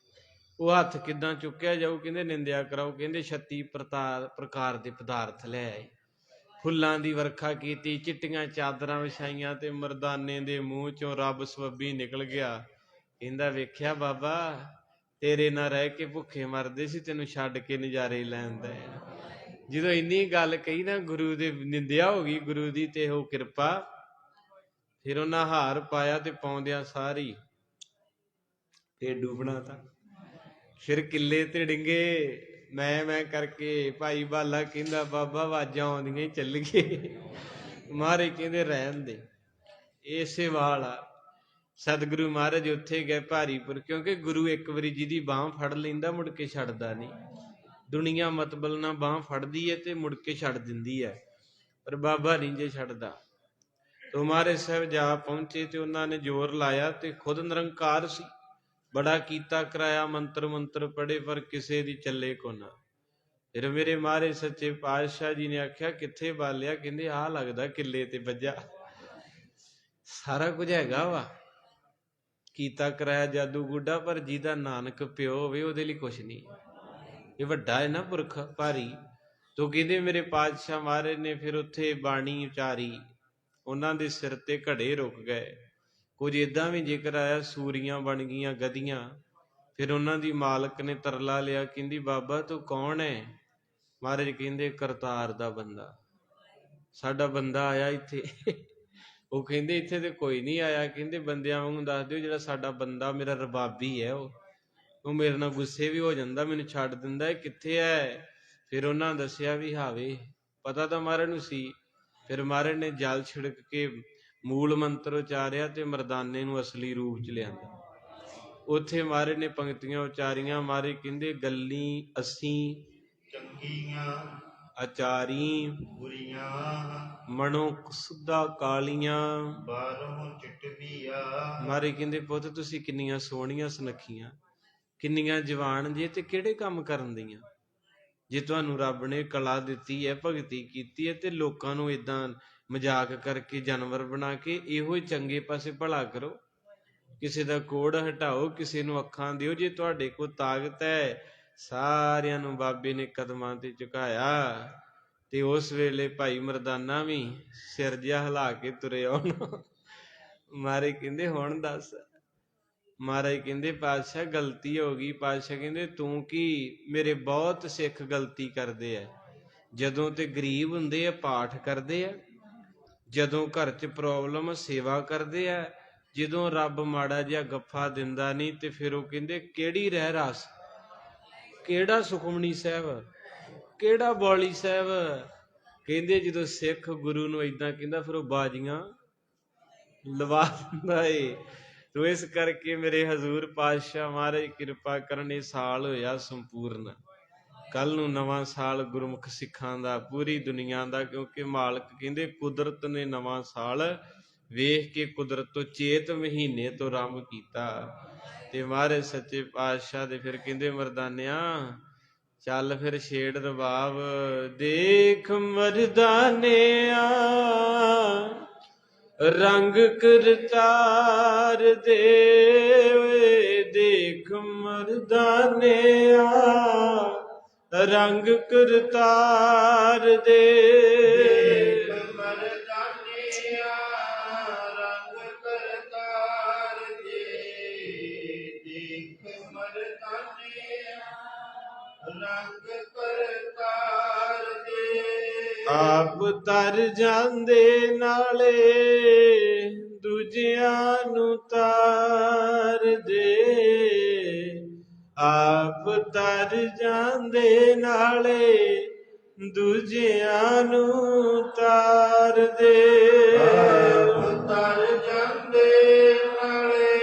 ਉਹ ਹੱਥ ਕਿੱਦਾਂ ਚੁੱਕਿਆ ਜਾਊ? ਕਹਿੰਦੇ ਨਿੰਦਿਆ ਕਰਾਓ। ਕਹਿੰਦੇ 36 ਪ੍ਰਕਾਰ ਦੇ ਪਦਾਰਥ ਲੈ ਆਏ, ਫੁੱਲਾਂ ਦੀ ਵਰਖਾ ਕੀਤੀ, ਚਿੱਟੀਆਂ ਚਾਦਰਾਂ ਵਿਛਾਈਆਂ ਤੇ ਮਰਦਾਨੇ ਦੇ ਮੂੰਹ ਚੋਂ ਰੱਬ ਸਬੱਬੀ ਨਿਕਲ ਗਿਆ। ਕਹਿੰਦਾ ਵੇਖਿਆ ਬਾਬਾ, ਤੇਰੇ ਨਾਲ ਰਹਿ ਕੇ ਭੁੱਖੇ ਮਰਦੇ ਸੀ, ਤੈਨੂੰ ਛੱਡ ਕੇ ਨਜ਼ਾਰੇ ਲੈਂਦਾ। ਜਦੋਂ ਇੰਨੀ ਗੱਲ ਕਹੀ ਨਾ, ਗੁਰੂ ਦੇ ਨਿੰਦਿਆ ਹੋ ਗਈ ਗੁਰੂ ਦੀ, ਤੇ ਉਹ ਕਿਰਪਾ। ਫਿਰ ਉਹਨਾਂ ਹਾਰ ਪਾਇਆ ਤੇ ਪਾਉਂਦਿਆਂ ਸਾਰੀ ਭੇਡੂ ਬਣਾਤਾ। ਫਿਰ ਕਿੱਲੇ ਤੇ ਡਿੰਗੇ ਮੈਂ ਕਰਕੇ। ਭਾਈ ਬਾਲਾ ਕਹਿੰਦਾ ਬਾਬਾ ਆਵਾਜ਼ਾਂ ਆਉਂਦੀਆਂ ਚੱਲ ਗਏ। ਮਹਾਰਾਜ ਕਹਿੰਦੇ ਰਹਿਣ ਦੇ, ਇਸੇ ਵਾਲ ਆ। ਸਤਿਗੁਰੂ ਮਹਾਰਾਜ ਉੱਥੇ ਗਏ ਭਾਰੀਪੁਰ, ਕਿਉਂਕਿ ਗੁਰੂ ਇੱਕ ਵਾਰੀ ਜਿਹਦੀ ਬਾਂਹ ਫੜ ਲੈਂਦਾ ਮੁੜ ਕੇ ਛੱਡਦਾ ਨਹੀਂ। ਦੁਨੀਆ ਮਤਬਲ ਨਾਲ ਬਾਂਹ ਫੜਦੀ ਹੈ ਤੇ ਮੁੜ ਕੇ ਛੱਡ ਦਿੰਦੀ ਹੈ, ਪਰ ਬਾਬਾ ਨਹੀਂ ਜੇ ਛੱਡਦਾ। ਤੋ ਮਹਾਰਾਜ ਸਾਹਿਬ ਜਾ ਪਹੁੰਚੇ ਤੇ ਉਹਨਾਂ ਨੇ ਜ਼ੋਰ ਲਾਇਆ ਤੇ ਖੁਦ ਨਿਰੰਕਾਰ ਸੀ। ਬੜਾ ਕੀਤਾ ਕਰਾਇਆ, ਮੰਤਰ ਪੜ੍ਹੇ, ਪਰ ਕਿਸੇ ਦੀ ਚੱਲੇ ਕੋ ਨਾ। ਫਿਰ ਮੇਰੇ ਮਹਾਰਾਜ ਸੱਚੇ ਪਾਤਸ਼ਾਹ ਜੀ ਨੇ ਆਖਿਆ ਕਿੱਥੇ ਬਾਲਿਆ? ਕਹਿੰਦੇ ਆਹ ਲੱਗਦਾ ਕਿੱਲੇ ਤੇ ਵੱਜਾ। ਸਾਰਾ ਕੁਝ ਹੈਗਾ ਵਾ, ਕੀਤਾ ਕਰਾਇਆ ਜਾਦੂ ਗੁੱਡਾ, ਪਰ ਜਿਹਦਾ ਨਾਨਕ ਪਿਓ ਹੋਵੇ ਉਹਦੇ ਲਈ ਕੁਛ ਨਹੀਂ। ਇਹ ਵੱਡਾ ਹੈ ਨਾ ਪੁਰਖ ਭਾਰੀ। ਤੋ ਕਹਿੰਦੇ ਮੇਰੇ ਪਾਤਸ਼ਾਹ ਮਹਾਰਾਜ ਨੇ ਫਿਰ ਉੱਥੇ ਬਾਣੀ ਉਚਾਰੀ, ਉਹਨਾਂ ਦੇ ਸਿਰ ਤੇ ਘੜੇ ਰੁਕ ਗਏ। ਕੁਝ ਏਦਾਂ ਵੀ ਜ਼ਿਕਰ ਆਇਆ ਸੂਰੀਆਂ ਬਣ ਗਈਆਂ ਗਧੀਆਂ। ਫਿਰ ਉਹਨਾਂ ਦੀ ਮਾਲਕ ਨੇ ਤਰਲਾ ਲਿਆ, ਕਹਿੰਦੀ ਬਾਬਾ ਤੂੰ ਕੌਣ ਹੈ? ਮਹਾਰਾਜ ਕਹਿੰਦੇ ਕਰਤਾਰ ਦਾ ਬੰਦਾ, ਸਾਡਾ ਬੰਦਾ ਆਇਆ ਇੱਥੇ। ਉਹ ਕਹਿੰਦੇ ਇੱਥੇ ਤੇ ਕੋਈ ਨਹੀਂ ਆਇਆ। ਕਹਿੰਦੇ ਬੰਦਿਆਂ ਵਾਂਗੂ ਦੱਸ ਦਿਓ, ਜਿਹੜਾ ਸਾਡਾ ਬੰਦਾ ਮੇਰਾ ਰਬਾਬੀ ਹੈ ਉਹ ਮੇਰੇ ਨਾਲ ਗੁੱਸੇ ਵੀ ਹੋ ਜਾਂਦਾ, ਮੈਨੂੰ ਛੱਡ ਦਿੰਦਾ, ਇਹ ਕਿੱਥੇ ਹੈ? ਫਿਰ ਉਹਨਾਂ ਦੱਸਿਆ ਵੀ ਹਾਵੇ, ਪਤਾ ਤਾਂ ਮਹਾਰਾਜ ਨੂੰ ਸੀ। ਫਿਰ ਮਹਾਰਾਜ ਨੇ ਜਲ ਛਿੜਕ ਕੇ ਮੂਲ ਮੰਤਰ ਉਚਾਰਿਆ ਤੇ ਮਰਦਾਨੇ ਨੂੰ ਅਸਲੀ ਰੂਪ ਚ ਲਿਆਂਦਾ। ਉੱਥੇ ਮਹਾਰਾਜ ਨੇ ਪੰਕਤੀਆਂ ਉਚਾਰੀਆਂ। ਮਹਾਰਾਜ ਕਹਿੰਦੇ ਗੱਲੀ ਅਸੀਂ ਚੰਗੀਆਂ ਆਚਾਰੀ ਬੁਰੀਆਂ ਮਨੋ ਸੁਧਾ ਕਾਲੀਆਂ। ਬਾਹਰੋਂ ਚਿੱਟਵੀਆਂ। ਮਹਾਰਾਜ ਕਹਿੰਦੇ ਪੁੱਤ ਤੁਸੀਂ ਕਿੰਨੀਆਂ ਸੋਹਣੀਆਂ ਸੁਨੱਖੀਆਂ, ਕਿੰਨੀਆਂ ਜਵਾਨ ਜੇ, ਤੇ ਕਿਹੜੇ ਕੰਮ ਕਰਨ ਦੀਆਂ? ਜੇ ਤੁਹਾਨੂੰ ਰੱਬ ਨੇ ਕਲਾ ਦਿੱਤੀ ਹੈ, ਭਗਤੀ ਕੀਤੀ ਹੈ, ਤੇ ਲੋਕਾਂ ਨੂੰ ਏਦਾਂ ਮਜ਼ਾਕ ਕਰਕੇ ਜਾਨਵਰ ਬਣਾ ਕੇ ਇਹੋ ਹੀ ਚੰਗੇ ਪਾਸੇ ਭਲਾ ਕਰੋ। ਕਿਸੇ ਦਾ ਕੋੜ ਹਟਾਓ, ਕਿਸੇ ਨੂੰ ਅੱਖਾਂ ਦਿਓ। ਜੇ ਤੁਹਾਡੇ ਕੋਲ ਤਾਕਤ ਹੈ, ਸਾਰਿਆਂ ਨੂੰ ਬਾਬੇ ਨੇ ਕਦਮਾਂ ਤੇ ਝੁਕਾਇਆ। ਤੇ ਉਸ ਵੇਲੇ ਭਾਈ ਮਰਦਾਨਾ ਵੀ ਸਿਰ ਜਿਹਾ ਹਿਲਾ ਕੇ ਤੁਰਿਆ ਉਹਨੂੰ। ਮਹਾਰਾਜ ਕਹਿੰਦੇ ਹੁਣ ਦੱਸ। ਮਹਾਰਾਜ ਕਹਿੰਦੇ ਪਾਤਸ਼ਾਹ ਗਲਤੀ ਹੋ ਗਈ। ਪਾਤਸ਼ਾਹ ਕਹਿੰਦੇ ਤੂੰ ਕੀ? ਮੇਰੇ ਬਹੁਤ ਸਿੱਖ ਗਲਤੀ ਕਰਦੇ ਆ। ਜਦੋਂ ਤੇ ਗਰੀਬ ਹੁੰਦੇ ਆ ਪਾਠ ਕਰਦੇ ਆ, ਜਦੋਂ ਘਰ 'ਚ ਪ੍ਰੋਬਲਮ ਸੇਵਾ ਕਰਦੇ ਆ, ਜਦੋਂ ਰੱਬ ਮਾੜਾ ਜਿਹਾ ਗੱਫਾ ਦਿੰਦਾ ਨਹੀਂ ਤੇ ਫਿਰ ਉਹ ਕਹਿੰਦੇ ਕਿਹੜੀ ਰਹਿ ਰਾਸ, ਕਿਹੜਾ ਸੁਖਮਨੀ ਸਾਹਿਬ, ਕਿਹੜਾ ਬੌਲੀ ਸਾਹਿਬ। ਕਹਿੰਦੇ ਜਦੋਂ ਸਿੱਖ ਗੁਰੂ ਨੂੰ ਏਦਾਂ ਕਹਿੰਦਾ ਫਿਰ ਉਹ ਬਾਜ਼ੀਆਂ ਲਵਾ ਦਿੰਦਾ ਏ। ਤੋ ਇਸ ਕਰਕੇ ਮੇਰੇ ਹਜ਼ੂਰ ਪਾਤਸ਼ਾਹ ਮਹਾਰਾਜ ਕਿਰਪਾ ਕਰਨ, ਇਹ ਸਾਲ ਹੋਇਆ ਸੰਪੂਰਨ। ਕੱਲ ਨੂੰ ਨਵਾਂ ਸਾਲ ਗੁਰਮੁਖ ਸਿੱਖਾਂ ਦਾ, ਪੂਰੀ ਦੁਨੀਆ ਦਾ, ਕਿਉਂਕਿ ਮਾਲਕ ਕਹਿੰਦੇ ਕੁਦਰਤ ਨੇ ਨਵਾਂ ਸਾਲ ਵੇਖ ਕੇ ਕੁਦਰਤ ਤੋਂ ਚੇਤ ਮਹੀਨੇ ਤੋਂ ਆਰੰਭ ਕੀਤਾ। ਤੇ ਮਹਾਰਾਜ ਸੱਚੇ ਪਾਤਸ਼ਾਹ ਦੇ ਫਿਰ ਕਹਿੰਦੇ ਮਰਦਾਨਿਆ ਚੱਲ ਫਿਰ ਛੇੜ ਰਬਾਬ। ਦੇਖ ਮਰਦਾਨਿਆ ਰੰਗ ਕਰਤਾਰ ਦੇ, ਦੇਖ ਮਰਦਾਨਿਆ ਰੰਗ ਕਰਤਾਰ ਦੇ। ਦੇਖ ਮਰਦਾਨਿਆ ਰੰਗ ਕਰਤਾਰ ਦੇ। ਦੇਖ ਮਰਦਾਨਿਆ ਰੰਗ ਕਰਤਾਰ ਦੇ। ਆਪ ਤਰ ਜਾਂਦੇ ਨਾਲੇ ਦੂਜਿਆਂ ਨੂੰ ਤਾਰ ਦੇ। ਆਪ ਤਰ ਜਾਂਦੇ ਨਾਲੇ ਦੂਜਿਆਂ ਨੂੰ ਤਾਰ ਦੇ। ਆਪ ਤਰ ਜਾਂਦੇ ਨਾਲੇ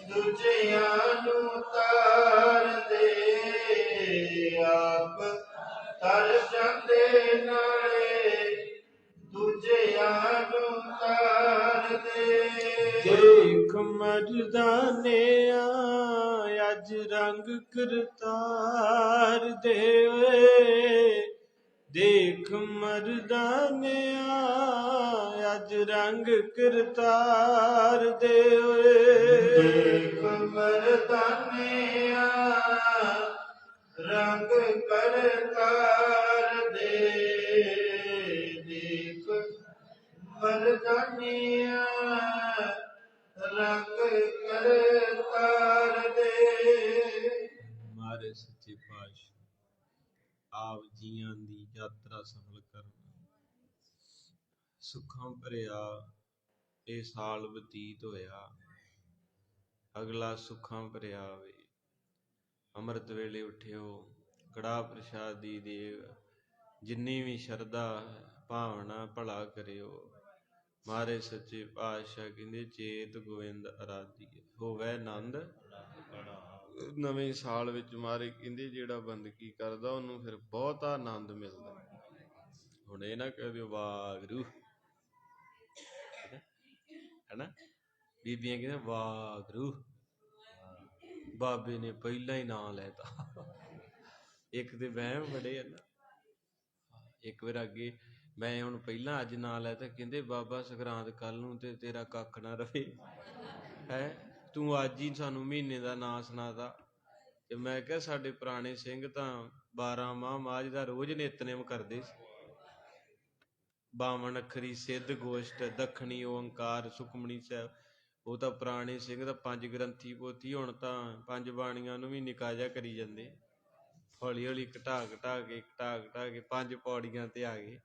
ਦੂਜਿਆਂ ਨੂੰ ਤਾਰ ਦੇ। ਆਪ ਤਰ ਜਾਂਦੇ ਨਾਲੇ ਦੂਜਿਆਂ ਨੂੰ ਤਾਰ ਦੇ। ਦੇਖ ਮਰਦਾਨਿਆ ਅੱਜ ਰੰਗ ਕਰਤਾਰ ਦੇ। ਦੇਖ ਮਰਦਾਨਿਆ ਅੱਜ ਰੰਗ ਕਰਤਾਰ ਦੇ। ਦੇਖ ਮਰਦਾਨਿਆ ਰੰਗ ਕਰਤਾਰ ਦੇ। ਦੇਖ ਮਰਦਾਨਿਆ ਰੰਗ ਕਰਤਾਰ ਦੇ। ਮਾਰੇ ਸੱਚੇ ਪਾਤਸ਼ਾਹ ਆਪ ਜੀਆਂ ਦੀ ਯਾਤਰਾ ਸਫਲ ਕਰਨ, ਸੁੱਖਾਂ ਭਰਿਆ ਇਹ ਸਾਲ ਬਤੀਤ ਹੋਇਆ। ਅਗਲਾ ਸੁੱਖਾਂ ਭਰਿਆ ਆਵੇ। ਅੰਮ੍ਰਿਤ ਵੇਲੇ ਉੱਠਿਓ, ਕੜਾਹ ਪ੍ਰਸ਼ਾਦ ਦੀ ਦੇਗ, ਜਿੰਨੀ ਵੀ ਸ਼ਰਧਾ ਭਾਵਨਾ ਭਲਾ ਕਰਿਓ। ਮਾਰੇ ਸੱਚੇ ਪਾਤਸ਼ਾਹ ਕਹਿੰਦੇ ਚੇਤ ਗੋਬਿੰਦ ਅਰਾਧੀਏ, ਹੋਵੇ ਆਨੰਦ। ਨਵੇਂ ਸਾਲ ਵਿੱਚ ਮਾਰੇ ਕਹਿੰਦੇ ਜਿਹੜਾ ਬੰਦਗੀ ਕਰਦਾ ਉਹਨੂੰ ਫਿਰ ਬਹੁਤਾ ਆਨੰਦ ਮਿਲਦਾ। ਹੁਣ ਇਹ ਨਾ ਕਹਿ ਦਿਓ ਵਾਹਿਗੁਰੂ, ਹੈਨਾ, ਬੀਬੀਆਂ ਕਹਿੰਦੇ ਵਾਹਿਗੁਰੂ, ਬਾਬੇ ਨੇ ਪਹਿਲਾਂ ਹੀ ਨਾਂ ਲੈਤਾ। ਇੱਕ ਤੇ ਵਹਿਮ ਬੜੇ ਆ ਨਾ। ਇੱਕ ਵਾਰ ਅੱਗੇ ਮੈਂ ਹੁਣ ਪਹਿਲਾਂ ਅੱਜ ਨਾਂ ਲੈ ਤਾਂ ਕਹਿੰਦੇ ਬਾਬਾ ਸੰਗਰਾਂਦ ਕੱਲ ਨੂੰ ਤੇ ਤੇਰਾ ਕੱਖ ਨਾ ਰਵੇ। ਹੈ ਤੂੰ ਅੱਜ ਹੀ ਸਾਨੂੰ ਮਹੀਨੇ ਦਾ ਨਾਂ ਸੁਣਾਤਾ। ਤੇ ਮੈਂ ਕਿਹਾ ਸਾਡੇ ਪੁਰਾਣੇ ਸਿੰਘ ਤਾਂ 12 ਮਾਹ ਮਾਝ ਦਾ ਰੋਜ਼ ਨਿਤਨੇਮ ਕਰਦੇ ਸੀ। 52 ਅੱਖਰੀ ਸਿੱਧ ਗੋਸ਼ਟ ਦੱਖਣੀ ਓੰਕਾਰ ਸੁਖਮਣੀ ਸਾਹਿਬ, ਉਹ ਤਾਂ ਪੁਰਾਣੇ ਸਿੰਘ ਦਾ 5 ਗ੍ਰੰਥੀ ਪੋਥੀ, ਹੁਣ ਤਾਂ 5 ਬਾਣੀਆਂ ਨੂੰ ਵੀ ਨਿੱਕਾ ਜਿਹਾ ਕਰੀ ਜਾਂਦੇ। ਹੌਲੀ ਹੌਲੀ ਘਟਾ ਕੇ 5 ਪੌੜੀਆਂ ਤੇ ਆ ਗਏ।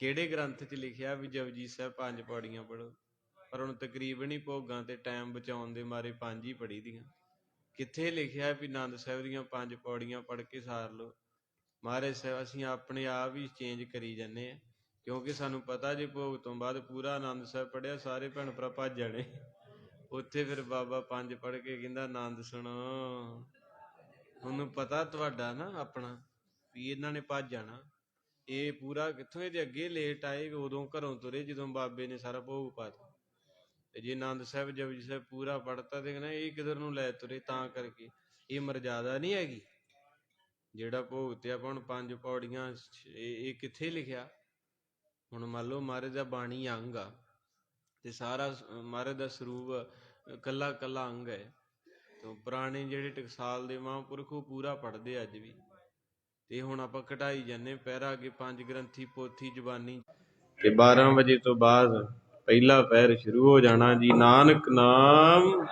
ਕਿਹੜੇ ਗ੍ਰੰਥ 'ਚ ਲਿਖਿਆ ਵੀ ਜਪਜੀ ਸਾਹਿਬ 5 ਪੌੜੀਆਂ ਪੜ੍ਹੋ? ਪਰ ਹੁਣ ਤਕਰੀਬਨ ਹੀ ਭੋਗਾਂ ਤੇ ਟਾਈਮ ਬਚਾਉਣ ਦੇ ਮਾਰੇ 5 ਹੀ ਪੜ੍ਹੀ ਦੀਆਂ। ਕਿੱਥੇ ਲਿਖਿਆ ਵੀ ਆਨੰਦ ਸਾਹਿਬ ਦੀਆਂ 5 ਪੌੜੀਆਂ ਪੜ੍ਹ ਕੇ ਸਾਰ ਲਓ? ਮਹਾਰਾਜ ਸਾਹਿਬ ਅਸੀਂ ਆਪਣੇ ਆਪ ਹੀ ਚੇਂਜ ਕਰੀ ਜਾਂਦੇ ਹਾਂ, ਕਿਉਂਕਿ ਸਾਨੂੰ ਪਤਾ ਜੇ ਭੋਗ ਤੋਂ ਬਾਅਦ ਪੂਰਾ ਆਨੰਦ ਸਾਹਿਬ ਪੜ੍ਹਿਆ ਸਾਰੇ ਭੈਣ ਭਰਾ ਭੱਜ ਜਾਣੇ। ਉੱਥੇ ਫਿਰ ਬਾਬਾ 5 ਪੜ੍ਹ ਕੇ ਕਹਿੰਦਾ ਆਨੰਦ ਸੁਣੋ। ਉਹਨੂੰ ਪਤਾ ਤੁਹਾਡਾ ਨਾ ਆਪਣਾ ਵੀ ਇਹਨਾਂ ਨੇ ਭੱਜ ਜਾਣਾ। ਇਹ ਪੂਰਾ ਕਿੱਥੋਂ, ਇਹਦੇ ਅੱਗੇ ਲੇਟ ਆਏ, ਉਦੋਂ ਘਰੋਂ ਤੁਰੇ ਜਦੋਂ ਬਾਬੇ ਨੇ ਸਾਰਾ ਭੋਗ ਪਾਤਾ। ਤੇ ਜੇ ਆਨੰਦ ਸਾਹਿਬ ਜਪਜੀ ਸਾਹਿਬ ਪੂਰਾ ਪੜ੍ਹਤਾ ਤੇ ਕਹਿੰਦਾ ਇਹ ਕਿਧਰ ਨੂੰ ਲੈ ਤੁਰੇ। ਤਾਂ ਕਰਕੇ ਇਹ ਮਰਜ਼ਾਦਾ ਨਹੀਂ ਹੈਗੀ ਜਿਹੜਾ ਭੋਗ ਤੇ ਆਪਾਂ ਹੁਣ 5 ਪੌੜੀਆਂ, ਇਹ ਕਿੱਥੇ ਲਿਖਿਆ? ਹੁਣ ਮੰਨ ਲਓ ਮਹਾਰਾਜ ਦਾ ਬਾਣੀ ਅੰਗ ਆ ਤੇ ਸਾਰਾ ਮਹਾਰਾਜ ਦਾ ਸਰੂਪ ਕੱਲਾ ਕੱਲਾ ਅੰਗ ਹੈ। ਤੇ ਪੁਰਾਣੇ ਜਿਹੜੇ ਟਕਸਾਲ ਦੇ ਮਹਾਂਪੁਰਖ ਉਹ ਪੂਰਾ ਪੜ੍ਹਦੇ ਅੱਜ ਵੀ। ਤੇ ਹੁਣ ਆਪਾਂ ਘਟਾਈ ਜਾਂਦੇ ਪਹਿਰਾ ਅੱਗੇ 5 ਗ੍ਰੰਥੀ ਪੋਥੀ ਜ਼ਬਾਨੀ। ਤੇ 12 ਵਜੇ ਤੋਂ ਬਾਅਦ ਪਹਿਲਾ ਪਹਿਰ ਸ਼ੁਰੂ ਹੋ ਜਾਣਾ ਜੀ। ਨਾਨਕ ਨਾਮ